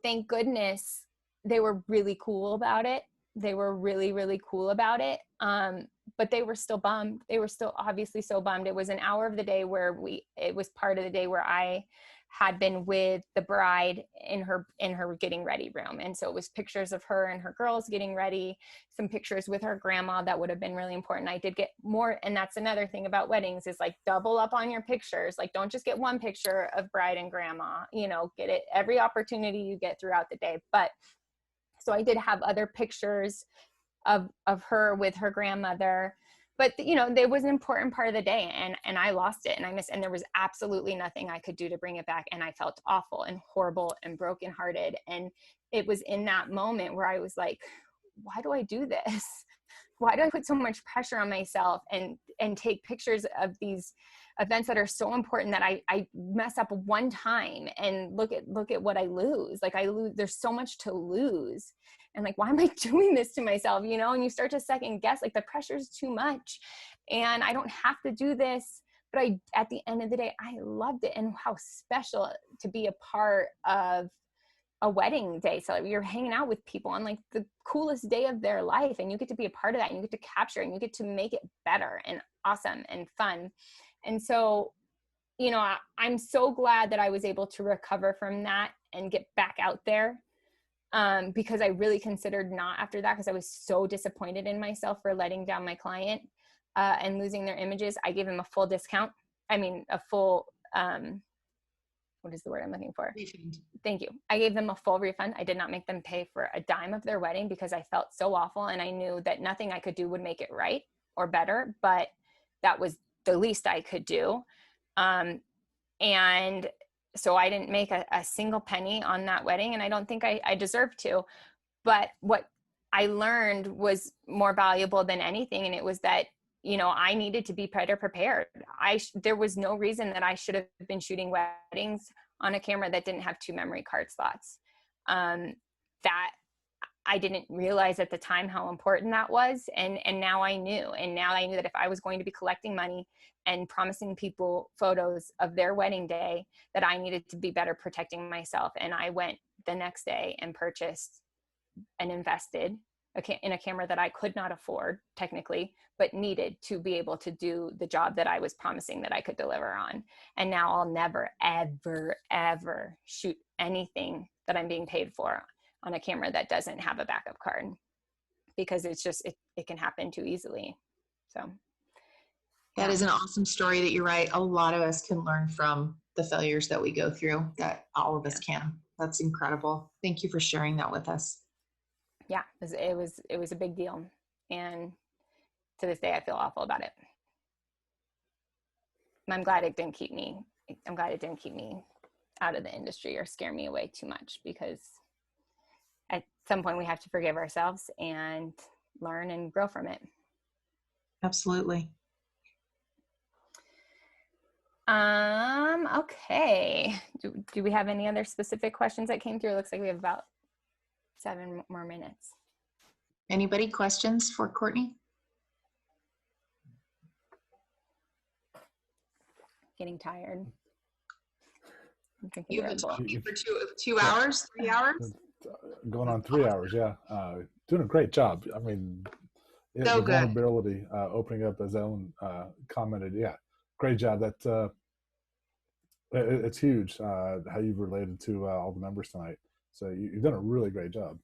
[SPEAKER 3] thank goodness they were really cool about it. They were really, really cool about it. But they were still bummed. They were still obviously so bummed. It was an hour of the day where it was part of the day where I had been with the bride in her getting ready room. And so it was pictures of her and her girls getting ready, some pictures with her grandma that would have been really important. I did get more, and that's another thing about weddings is like double up on your pictures. Like don't just get one picture of bride and grandma, you know, get it every opportunity you get throughout the day. But so I did have other pictures of her with her grandmother, but you know, there was an important part of the day, and I lost it, and I missed, and there was absolutely nothing I could do to bring it back. And I felt awful and horrible and brokenhearted. And it was in that moment where I was like, why do I do this? Why do I put so much pressure on myself and take pictures of these events that are so important that I mess up one time and look at what I lose. Like there's so much to lose. And like, why am I doing this to myself? You know, and you start to second guess, like the pressure's too much and I don't have to do this. But at the end of the day, I loved it. And how special to be a part of a wedding day. So you're hanging out with people on like the coolest day of their life, and you get to be a part of that, and you get to capture it, and you get to make it better and awesome and fun. And so, you know, I'm so glad that I was able to recover from that and get back out there, because I really considered not after that, because I was so disappointed in myself for letting down my client and losing their images. I gave him a full discount. I mean, a full, what is the word I'm looking for?
[SPEAKER 2] Refund.
[SPEAKER 3] Thank you. I gave them a full refund. I did not make them pay for a dime of their wedding because I felt so awful, and I knew that nothing I could do would make it right or better, but that was the least I could do. And so I didn't make a single penny on that wedding, and I don't think I deserved to. But what I learned was more valuable than anything, and it was that, you know, I needed to be better prepared. There was no reason that I should have been shooting weddings on a camera that didn't have 2 memory card slots. That I didn't realize at the time how important that was. And now I knew. And now I knew that if I was going to be collecting money and promising people photos of their wedding day, that I needed to be better protecting myself. And I went the next day and purchased and invested in a camera that I could not afford technically, but needed to be able to do the job that I was promising that I could deliver on. And now I'll never, ever, ever shoot anything that I'm being paid for on a camera that doesn't have a backup card, because it's just, it can happen too easily. So.
[SPEAKER 2] That is an awesome story that you write. A lot of us can learn from the failures that we go through, that all of us can. That's incredible. Thank you for sharing that with us.
[SPEAKER 3] Yeah, it was a big deal. And to this day, I feel awful about it. And I'm glad it didn't keep me out of the industry or scare me away too much, because at some point we have to forgive ourselves and learn and grow from it.
[SPEAKER 2] Absolutely.
[SPEAKER 3] Okay. Do we have any other specific questions that came through? It looks like we have about 7 more minutes.
[SPEAKER 2] Anybody questions for Courtney?
[SPEAKER 3] Getting tired.
[SPEAKER 2] You've been talking for 2 hours, 3 hours?
[SPEAKER 1] Going on 3 hours, yeah. Doing a great job. I mean, the vulnerability, opening up, as Ellen commented, yeah, great job. That it's huge how you've related to all the members tonight. So you've done a really great job.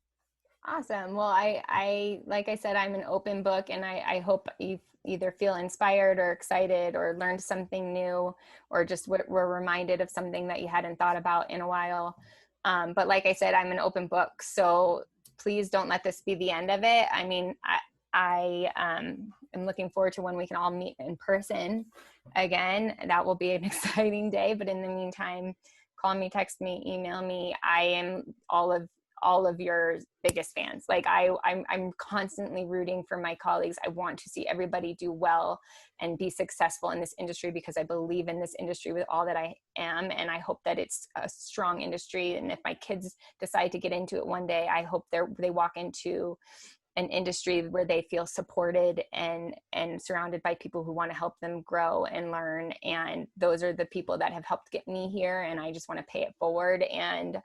[SPEAKER 3] Awesome. Well, I like I said, I'm an open book, and I hope you either feel inspired or excited or learned something new, or just were reminded of something that you hadn't thought about in a while. But like I said, I'm an open book, so please don't let this be the end of it. I mean, I am looking forward to when we can all meet in person again. That will be an exciting day. But in the meantime, call me, text me, email me. I am all of your biggest fans. Like I'm constantly rooting for my colleagues. I want to see everybody do well and be successful in this industry, because I believe in this industry with all that I am. And I hope that it's a strong industry. And if my kids decide to get into it one day, I hope they walk into an industry where they feel supported and surrounded by people who want to help them grow and learn. And those are the people that have helped get me here. And I just want to pay it forward. And,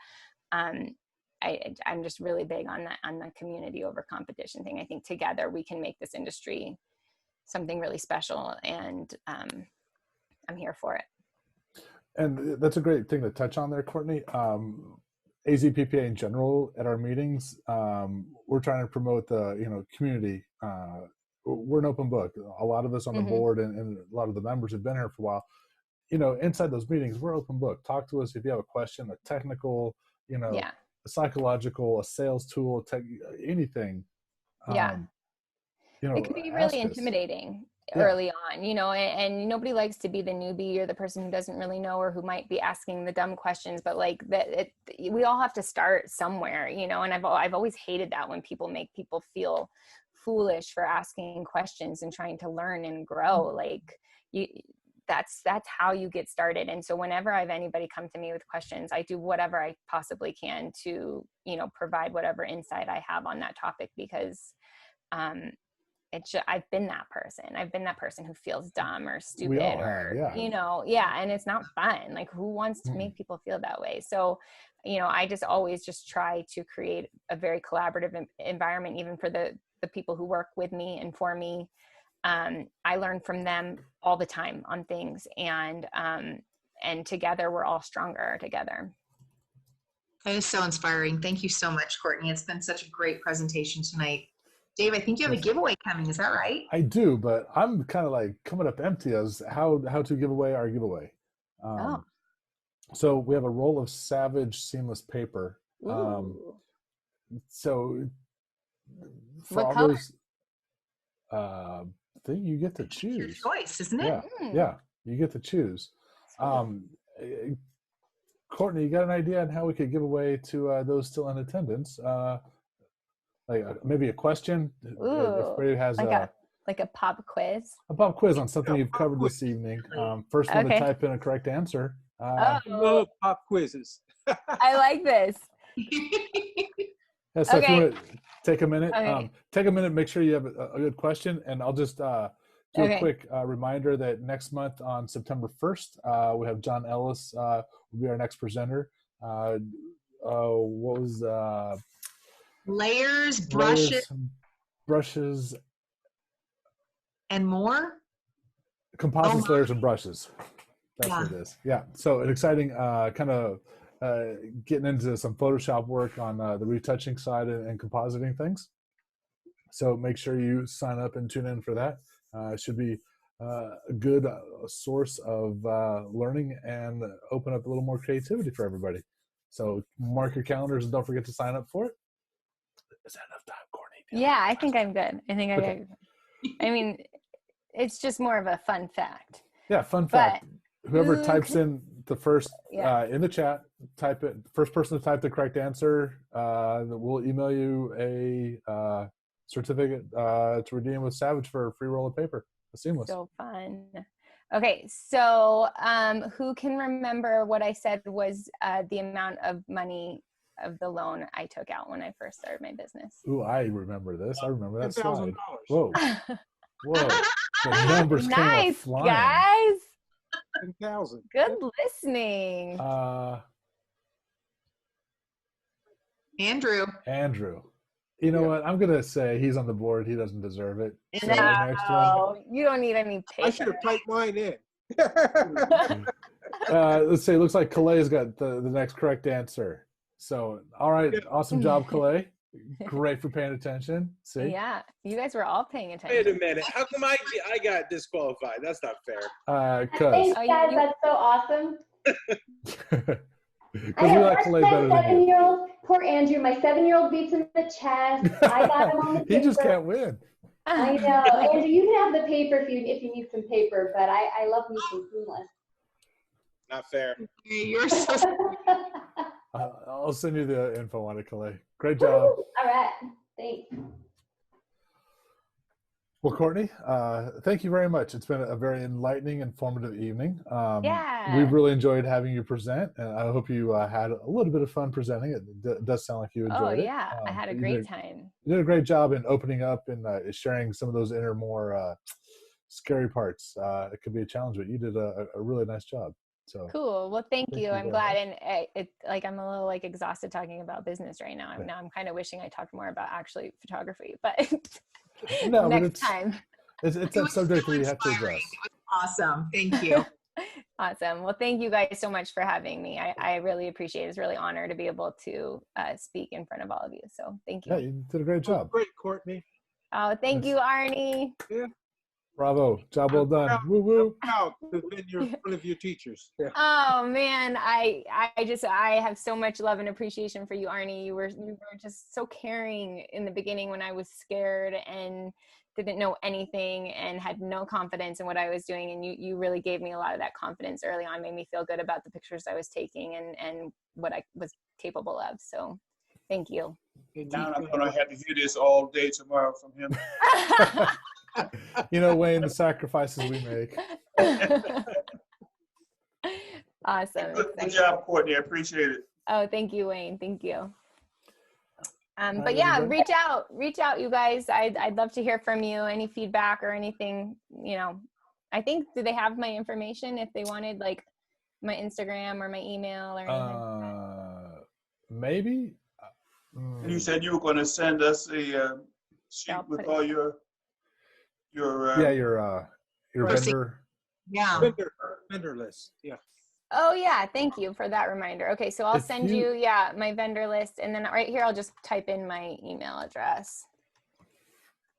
[SPEAKER 3] I'm just really big on the community over competition thing. I think together we can make this industry something really special, and I'm here for it.
[SPEAKER 1] And that's a great thing to touch on there, Courtney. AZPPA in general at our meetings, we're trying to promote the community. We're an open book. A lot of us on the board and a lot of the members have been here for a while. Inside those meetings, we're open book. Talk to us if you have a question, a technical, a psychological, a sales tool, anything.
[SPEAKER 3] It can be really intimidating early on, and nobody likes to be the newbie or the person who doesn't really know or who might be asking the dumb questions, but like we all have to start somewhere, and I've always hated that when people make people feel foolish for asking questions and trying to learn and grow. That's how you get started. And so whenever I have anybody come to me with questions, I do whatever I possibly can to, provide whatever insight I have on that topic, because I've been that person. I've been that person who feels dumb or stupid and it's not fun. Like, who wants to make people feel that way? So, I just always just try to create a very collaborative environment, even for the people who work with me and for me. I learn from them all the time on things, and together we're all stronger together.
[SPEAKER 2] That is so inspiring. Thank you so much, Courtney. It's been such a great presentation tonight. Dave, I think you have a giveaway coming. Is that right?
[SPEAKER 1] I do, but I'm kind of like coming up empty as how to give away our giveaway. So we have a roll of Savage seamless paper. So for all those, thing you get to choose.
[SPEAKER 2] It's your choice, isn't it?
[SPEAKER 1] Yeah, you get to choose. Courtney, you got an idea on how we could give away to those still in attendance? Maybe a question. If Brady has
[SPEAKER 3] like a pop quiz.
[SPEAKER 1] A pop quiz on something you've covered this evening. First one to type in a correct answer.
[SPEAKER 6] I love pop quizzes.
[SPEAKER 3] I like this.
[SPEAKER 1] So if you want to take a minute, make sure you have a good question, and I'll just do a quick reminder that next month on September 1st, we have John Ellis will be our next presenter. What was
[SPEAKER 2] layers,
[SPEAKER 1] brushes,
[SPEAKER 2] and more?
[SPEAKER 1] Composites, layers, and brushes. That's what it is. Yeah. So an exciting kind of getting into some Photoshop work on the retouching side and compositing things. So make sure you sign up and tune in for that. It should be a good source of learning and open up a little more creativity for everybody. So mark your calendars and don't forget to sign up for it. Is that enough time, Courtney?
[SPEAKER 3] Yeah, I think I'm good. I think I mean, it's just more of a fun fact.
[SPEAKER 1] Yeah, fun fact. Whoever types in the first in the chat, type it. First person to type the correct answer, we'll email you a certificate to redeem with Savage for a free roll of paper. Seamless.
[SPEAKER 3] So fun. Okay, so who can remember what I said was the amount of money of the loan I took out when I first started my business?
[SPEAKER 1] Ooh, I remember this. I remember that slide.
[SPEAKER 6] $10,000.
[SPEAKER 1] Whoa. The numbers came out flying.
[SPEAKER 3] Guys.
[SPEAKER 6] 10,000.
[SPEAKER 3] Good listening.
[SPEAKER 2] Andrew.
[SPEAKER 1] You know what? I'm going to say he's on the board. He doesn't deserve it. So
[SPEAKER 3] next one. You don't need any paper.
[SPEAKER 6] I should have typed mine in.
[SPEAKER 1] Let's say it looks like Kalay's got the next correct answer. So, all right. Awesome job, Kalay. Great for paying attention. See?
[SPEAKER 3] Yeah. You guys were all paying attention.
[SPEAKER 4] Wait a minute. How come I got disqualified? That's not fair.
[SPEAKER 7] Thanks, guys. That's so awesome.
[SPEAKER 1] I have
[SPEAKER 7] my 7-year-old. Poor Andrew. My 7-year-old beats him in the chest. I got him on the paper.
[SPEAKER 1] He just can't win.
[SPEAKER 7] I know. Andrew, you can have the paper if you need some paper, but I love me some seamless.
[SPEAKER 4] Not fair.
[SPEAKER 2] You're so
[SPEAKER 1] I'll send you the info on it, Kalay. Great job.
[SPEAKER 7] All right. Thanks.
[SPEAKER 1] Well, Courtney, thank you very much. It's been a very enlightening, informative evening. We've really enjoyed having you present, and I hope you had a little bit of fun presenting. It does sound like you enjoyed it.
[SPEAKER 3] Oh, yeah. I had a great time.
[SPEAKER 1] You did a great job in opening up and sharing some of those inner, more scary parts. It could be a challenge, but you did a really nice job. So
[SPEAKER 3] cool. Well, thank you. I'm glad. And I'm a little exhausted talking about business right now. Now I'm kind of wishing I talked more about actually photography, but next time.
[SPEAKER 1] It's a subject that you have to address.
[SPEAKER 2] Awesome. Thank you.
[SPEAKER 3] Awesome. Well, thank you guys so much for having me. I really appreciate it. It's really an honor to be able to speak in front of all of you. So thank you.
[SPEAKER 1] Yeah, you did a great job.
[SPEAKER 6] Great, Courtney.
[SPEAKER 3] Oh, thank you, Arnie.
[SPEAKER 6] Yeah.
[SPEAKER 1] Bravo. Job well done. Woo woo.
[SPEAKER 6] Proud to have been one of your teachers. Yeah.
[SPEAKER 3] Oh man, I have so much love and appreciation for you, Arnie. You were just so caring in the beginning when I was scared and didn't know anything and had no confidence in what I was doing, and you really gave me a lot of that confidence early on, made me feel good about the pictures I was taking and what I was capable of. So thank you.
[SPEAKER 8] And now I'm gonna have to hear this all day tomorrow from him.
[SPEAKER 1] You know, Wayne, the sacrifices we make.
[SPEAKER 3] Awesome.
[SPEAKER 8] Good job, Courtney. I appreciate it.
[SPEAKER 3] Oh, thank you, Wayne. Thank you. But
[SPEAKER 1] right,
[SPEAKER 3] yeah,
[SPEAKER 1] everybody.
[SPEAKER 3] reach out, you guys. I'd love to hear from you. Any feedback or anything, you know. I think, do they have my information if they wanted, like my Instagram or my email or anything?
[SPEAKER 1] Maybe.
[SPEAKER 8] You said you were going to send us a sheet
[SPEAKER 3] I'll
[SPEAKER 8] with
[SPEAKER 3] put
[SPEAKER 8] all your
[SPEAKER 1] your vendor.
[SPEAKER 2] Yeah.
[SPEAKER 6] Vendor list. Yeah.
[SPEAKER 3] Oh yeah, thank you for that reminder. Okay, so I'll
[SPEAKER 1] If
[SPEAKER 3] send you my vendor list, and then right here I'll just type in my email address.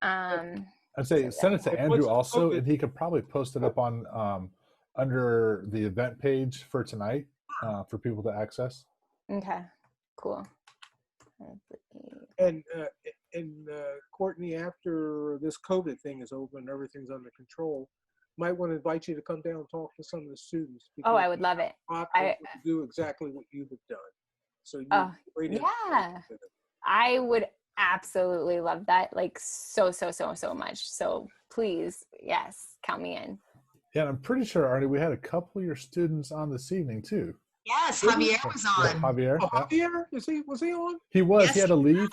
[SPEAKER 1] I'd say send it to
[SPEAKER 6] And
[SPEAKER 1] Andrew
[SPEAKER 6] what's
[SPEAKER 1] also,
[SPEAKER 6] COVID?
[SPEAKER 1] and he could probably post it up on under the event page for tonight for people to access.
[SPEAKER 3] Okay, cool.
[SPEAKER 6] And Courtney, after this COVID thing is over and everything's under control, might want to invite you to come down and talk to some of the students.
[SPEAKER 3] Oh, I would love it.
[SPEAKER 6] I do exactly what you have done. So you
[SPEAKER 3] yeah, I would absolutely love that, like so much. So please, yes, count me in.
[SPEAKER 1] Yeah, and I'm pretty sure, Arnie, we had a couple of your students on this evening too.
[SPEAKER 2] Yes, Javier was
[SPEAKER 1] Yeah,
[SPEAKER 2] on.
[SPEAKER 1] Javier.
[SPEAKER 6] Oh,
[SPEAKER 1] Yeah.
[SPEAKER 6] Javier, was he on?
[SPEAKER 1] He was.
[SPEAKER 2] Yes,
[SPEAKER 1] He had to
[SPEAKER 2] he
[SPEAKER 1] leave.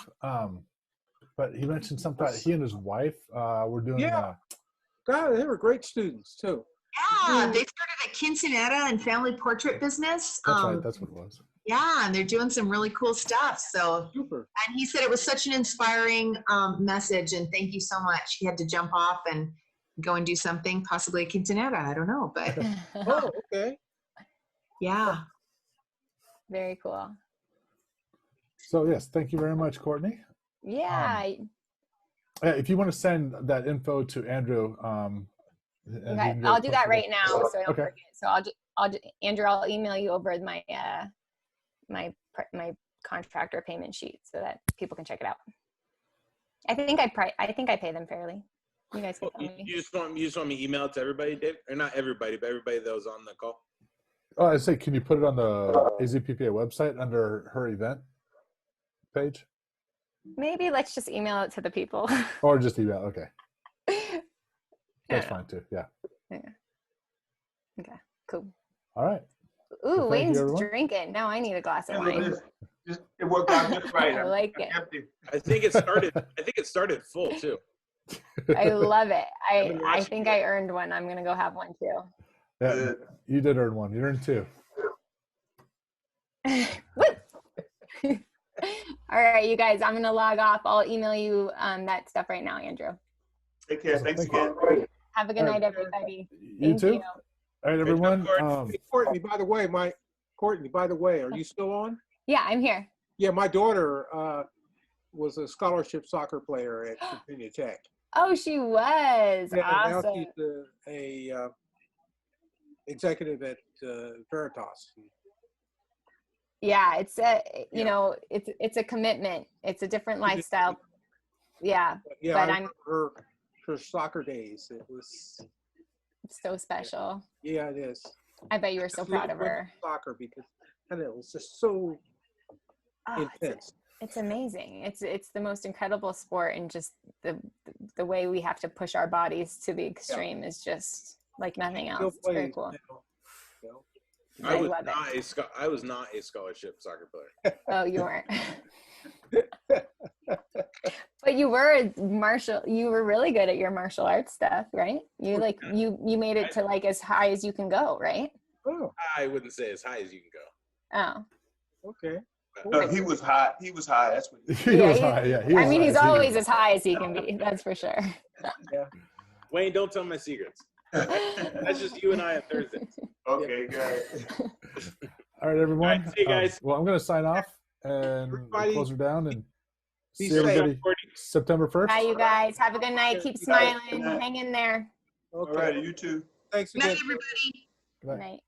[SPEAKER 1] But he mentioned something. He and his wife were doing.
[SPEAKER 6] Yeah. God, they were great students too.
[SPEAKER 2] Yeah, they started a quinceanera and family portrait business.
[SPEAKER 1] That's right. That's what it was.
[SPEAKER 2] Yeah, and they're doing some really cool stuff. So,
[SPEAKER 6] Super.
[SPEAKER 2] and he said it was such an inspiring message, and thank you so much. He had to jump off and go and do something, possibly a quinceanera. I don't know, but
[SPEAKER 6] Oh, okay.
[SPEAKER 2] yeah.
[SPEAKER 3] Very cool.
[SPEAKER 1] So yes, thank you very much, Courtney.
[SPEAKER 3] Yeah.
[SPEAKER 1] If you want to send that info to Andrew, and he
[SPEAKER 3] Okay,
[SPEAKER 1] can
[SPEAKER 3] I'll
[SPEAKER 1] get
[SPEAKER 3] do
[SPEAKER 1] it
[SPEAKER 3] that
[SPEAKER 1] posted.
[SPEAKER 3] right now, so I don't
[SPEAKER 1] Okay.
[SPEAKER 3] forget. So I'll just, Andrew, I'll email you over my my contractor payment sheet so that people can check it out. I think I pay them fairly. You guys can tell me.
[SPEAKER 4] You just want me to email it to everybody, Dave? Or not everybody, but everybody that was on the call?
[SPEAKER 1] Oh, I say, can you put it on the AZPPA website under her event page,
[SPEAKER 3] Maybe let's just email it to the people.
[SPEAKER 1] or just email? Okay, that's
[SPEAKER 3] Yeah.
[SPEAKER 1] fine too. Yeah.
[SPEAKER 3] Okay, cool.
[SPEAKER 1] All right.
[SPEAKER 3] Ooh,
[SPEAKER 1] Well, thank you,
[SPEAKER 3] Wayne's
[SPEAKER 1] everyone.
[SPEAKER 3] drinking. Now I need a glass of wine.
[SPEAKER 8] It worked out just right.
[SPEAKER 3] I like it.
[SPEAKER 8] Empty.
[SPEAKER 4] I think it started full too.
[SPEAKER 3] I love it.
[SPEAKER 4] I've been
[SPEAKER 3] I
[SPEAKER 4] watching
[SPEAKER 3] think
[SPEAKER 4] it.
[SPEAKER 3] I earned one. I'm gonna go have one too.
[SPEAKER 1] Yeah, you did earn one. You earned two.
[SPEAKER 3] Woo! All right, you guys, I'm gonna log off. I'll email you that stuff right now, Andrew.
[SPEAKER 8] Take care.
[SPEAKER 1] Awesome.
[SPEAKER 8] Thanks
[SPEAKER 1] Thank you.
[SPEAKER 8] again.
[SPEAKER 3] Have a good
[SPEAKER 1] All
[SPEAKER 3] night,
[SPEAKER 1] right.
[SPEAKER 3] everybody.
[SPEAKER 1] You
[SPEAKER 3] Thank
[SPEAKER 1] too.
[SPEAKER 3] you.
[SPEAKER 1] All right, everyone.
[SPEAKER 6] Hey, Courtney, by the way, are you still on?
[SPEAKER 3] Yeah, I'm here.
[SPEAKER 6] Yeah, my daughter was a scholarship soccer player at Virginia Tech.
[SPEAKER 3] Oh, she was.
[SPEAKER 6] Yeah, now
[SPEAKER 3] Awesome.
[SPEAKER 6] she's a executive at Veritas.
[SPEAKER 3] Yeah, it's it's a commitment. It's a different lifestyle. Yeah,
[SPEAKER 6] Yeah,
[SPEAKER 3] but
[SPEAKER 6] I
[SPEAKER 3] I'm
[SPEAKER 6] remember her soccer days. It was,
[SPEAKER 3] so special.
[SPEAKER 6] yeah, it is.
[SPEAKER 3] I bet you were so
[SPEAKER 6] Just
[SPEAKER 3] proud
[SPEAKER 6] love
[SPEAKER 3] of her.
[SPEAKER 6] soccer because, and it was just so
[SPEAKER 3] Oh,
[SPEAKER 6] intense.
[SPEAKER 3] it's amazing. It's the most incredible sport, and just the way we have to push our bodies to the extreme is just like nothing
[SPEAKER 6] Still
[SPEAKER 3] else. It's very
[SPEAKER 6] plays
[SPEAKER 3] cool.
[SPEAKER 6] now, you know.
[SPEAKER 3] I love it.
[SPEAKER 4] I was not a scholarship soccer player.
[SPEAKER 3] Oh, you weren't. But you were you were really good at your martial arts stuff, right? You you made it to like as high as you can go, right?
[SPEAKER 6] Oh,
[SPEAKER 4] I wouldn't say as high as you can go.
[SPEAKER 3] Oh.
[SPEAKER 6] okay.
[SPEAKER 8] He was high. He was high. That's what.
[SPEAKER 1] He
[SPEAKER 3] Yeah,
[SPEAKER 1] was
[SPEAKER 3] he-
[SPEAKER 1] high. Yeah, he
[SPEAKER 3] I
[SPEAKER 1] was
[SPEAKER 3] mean,
[SPEAKER 1] high.
[SPEAKER 3] he's always as high as he can be. That's for sure.
[SPEAKER 4] Wayne, don't tell my secrets. That's just you and I on Thursdays.
[SPEAKER 8] Okay, good.
[SPEAKER 1] All right, everyone.
[SPEAKER 4] All right, see you guys.
[SPEAKER 1] Well, I'm going to sign off and
[SPEAKER 6] Everybody,
[SPEAKER 1] close her down and
[SPEAKER 6] be
[SPEAKER 1] see everybody
[SPEAKER 6] safe.
[SPEAKER 1] September 1st.
[SPEAKER 3] Bye, you guys. Have a good night. Keep
[SPEAKER 8] Good night.
[SPEAKER 3] smiling. Hang in there.
[SPEAKER 8] All
[SPEAKER 6] Okay.
[SPEAKER 8] right, you too.
[SPEAKER 6] Thanks
[SPEAKER 2] Good night,
[SPEAKER 6] again.
[SPEAKER 2] everybody.
[SPEAKER 1] Good night.
[SPEAKER 3] Good night.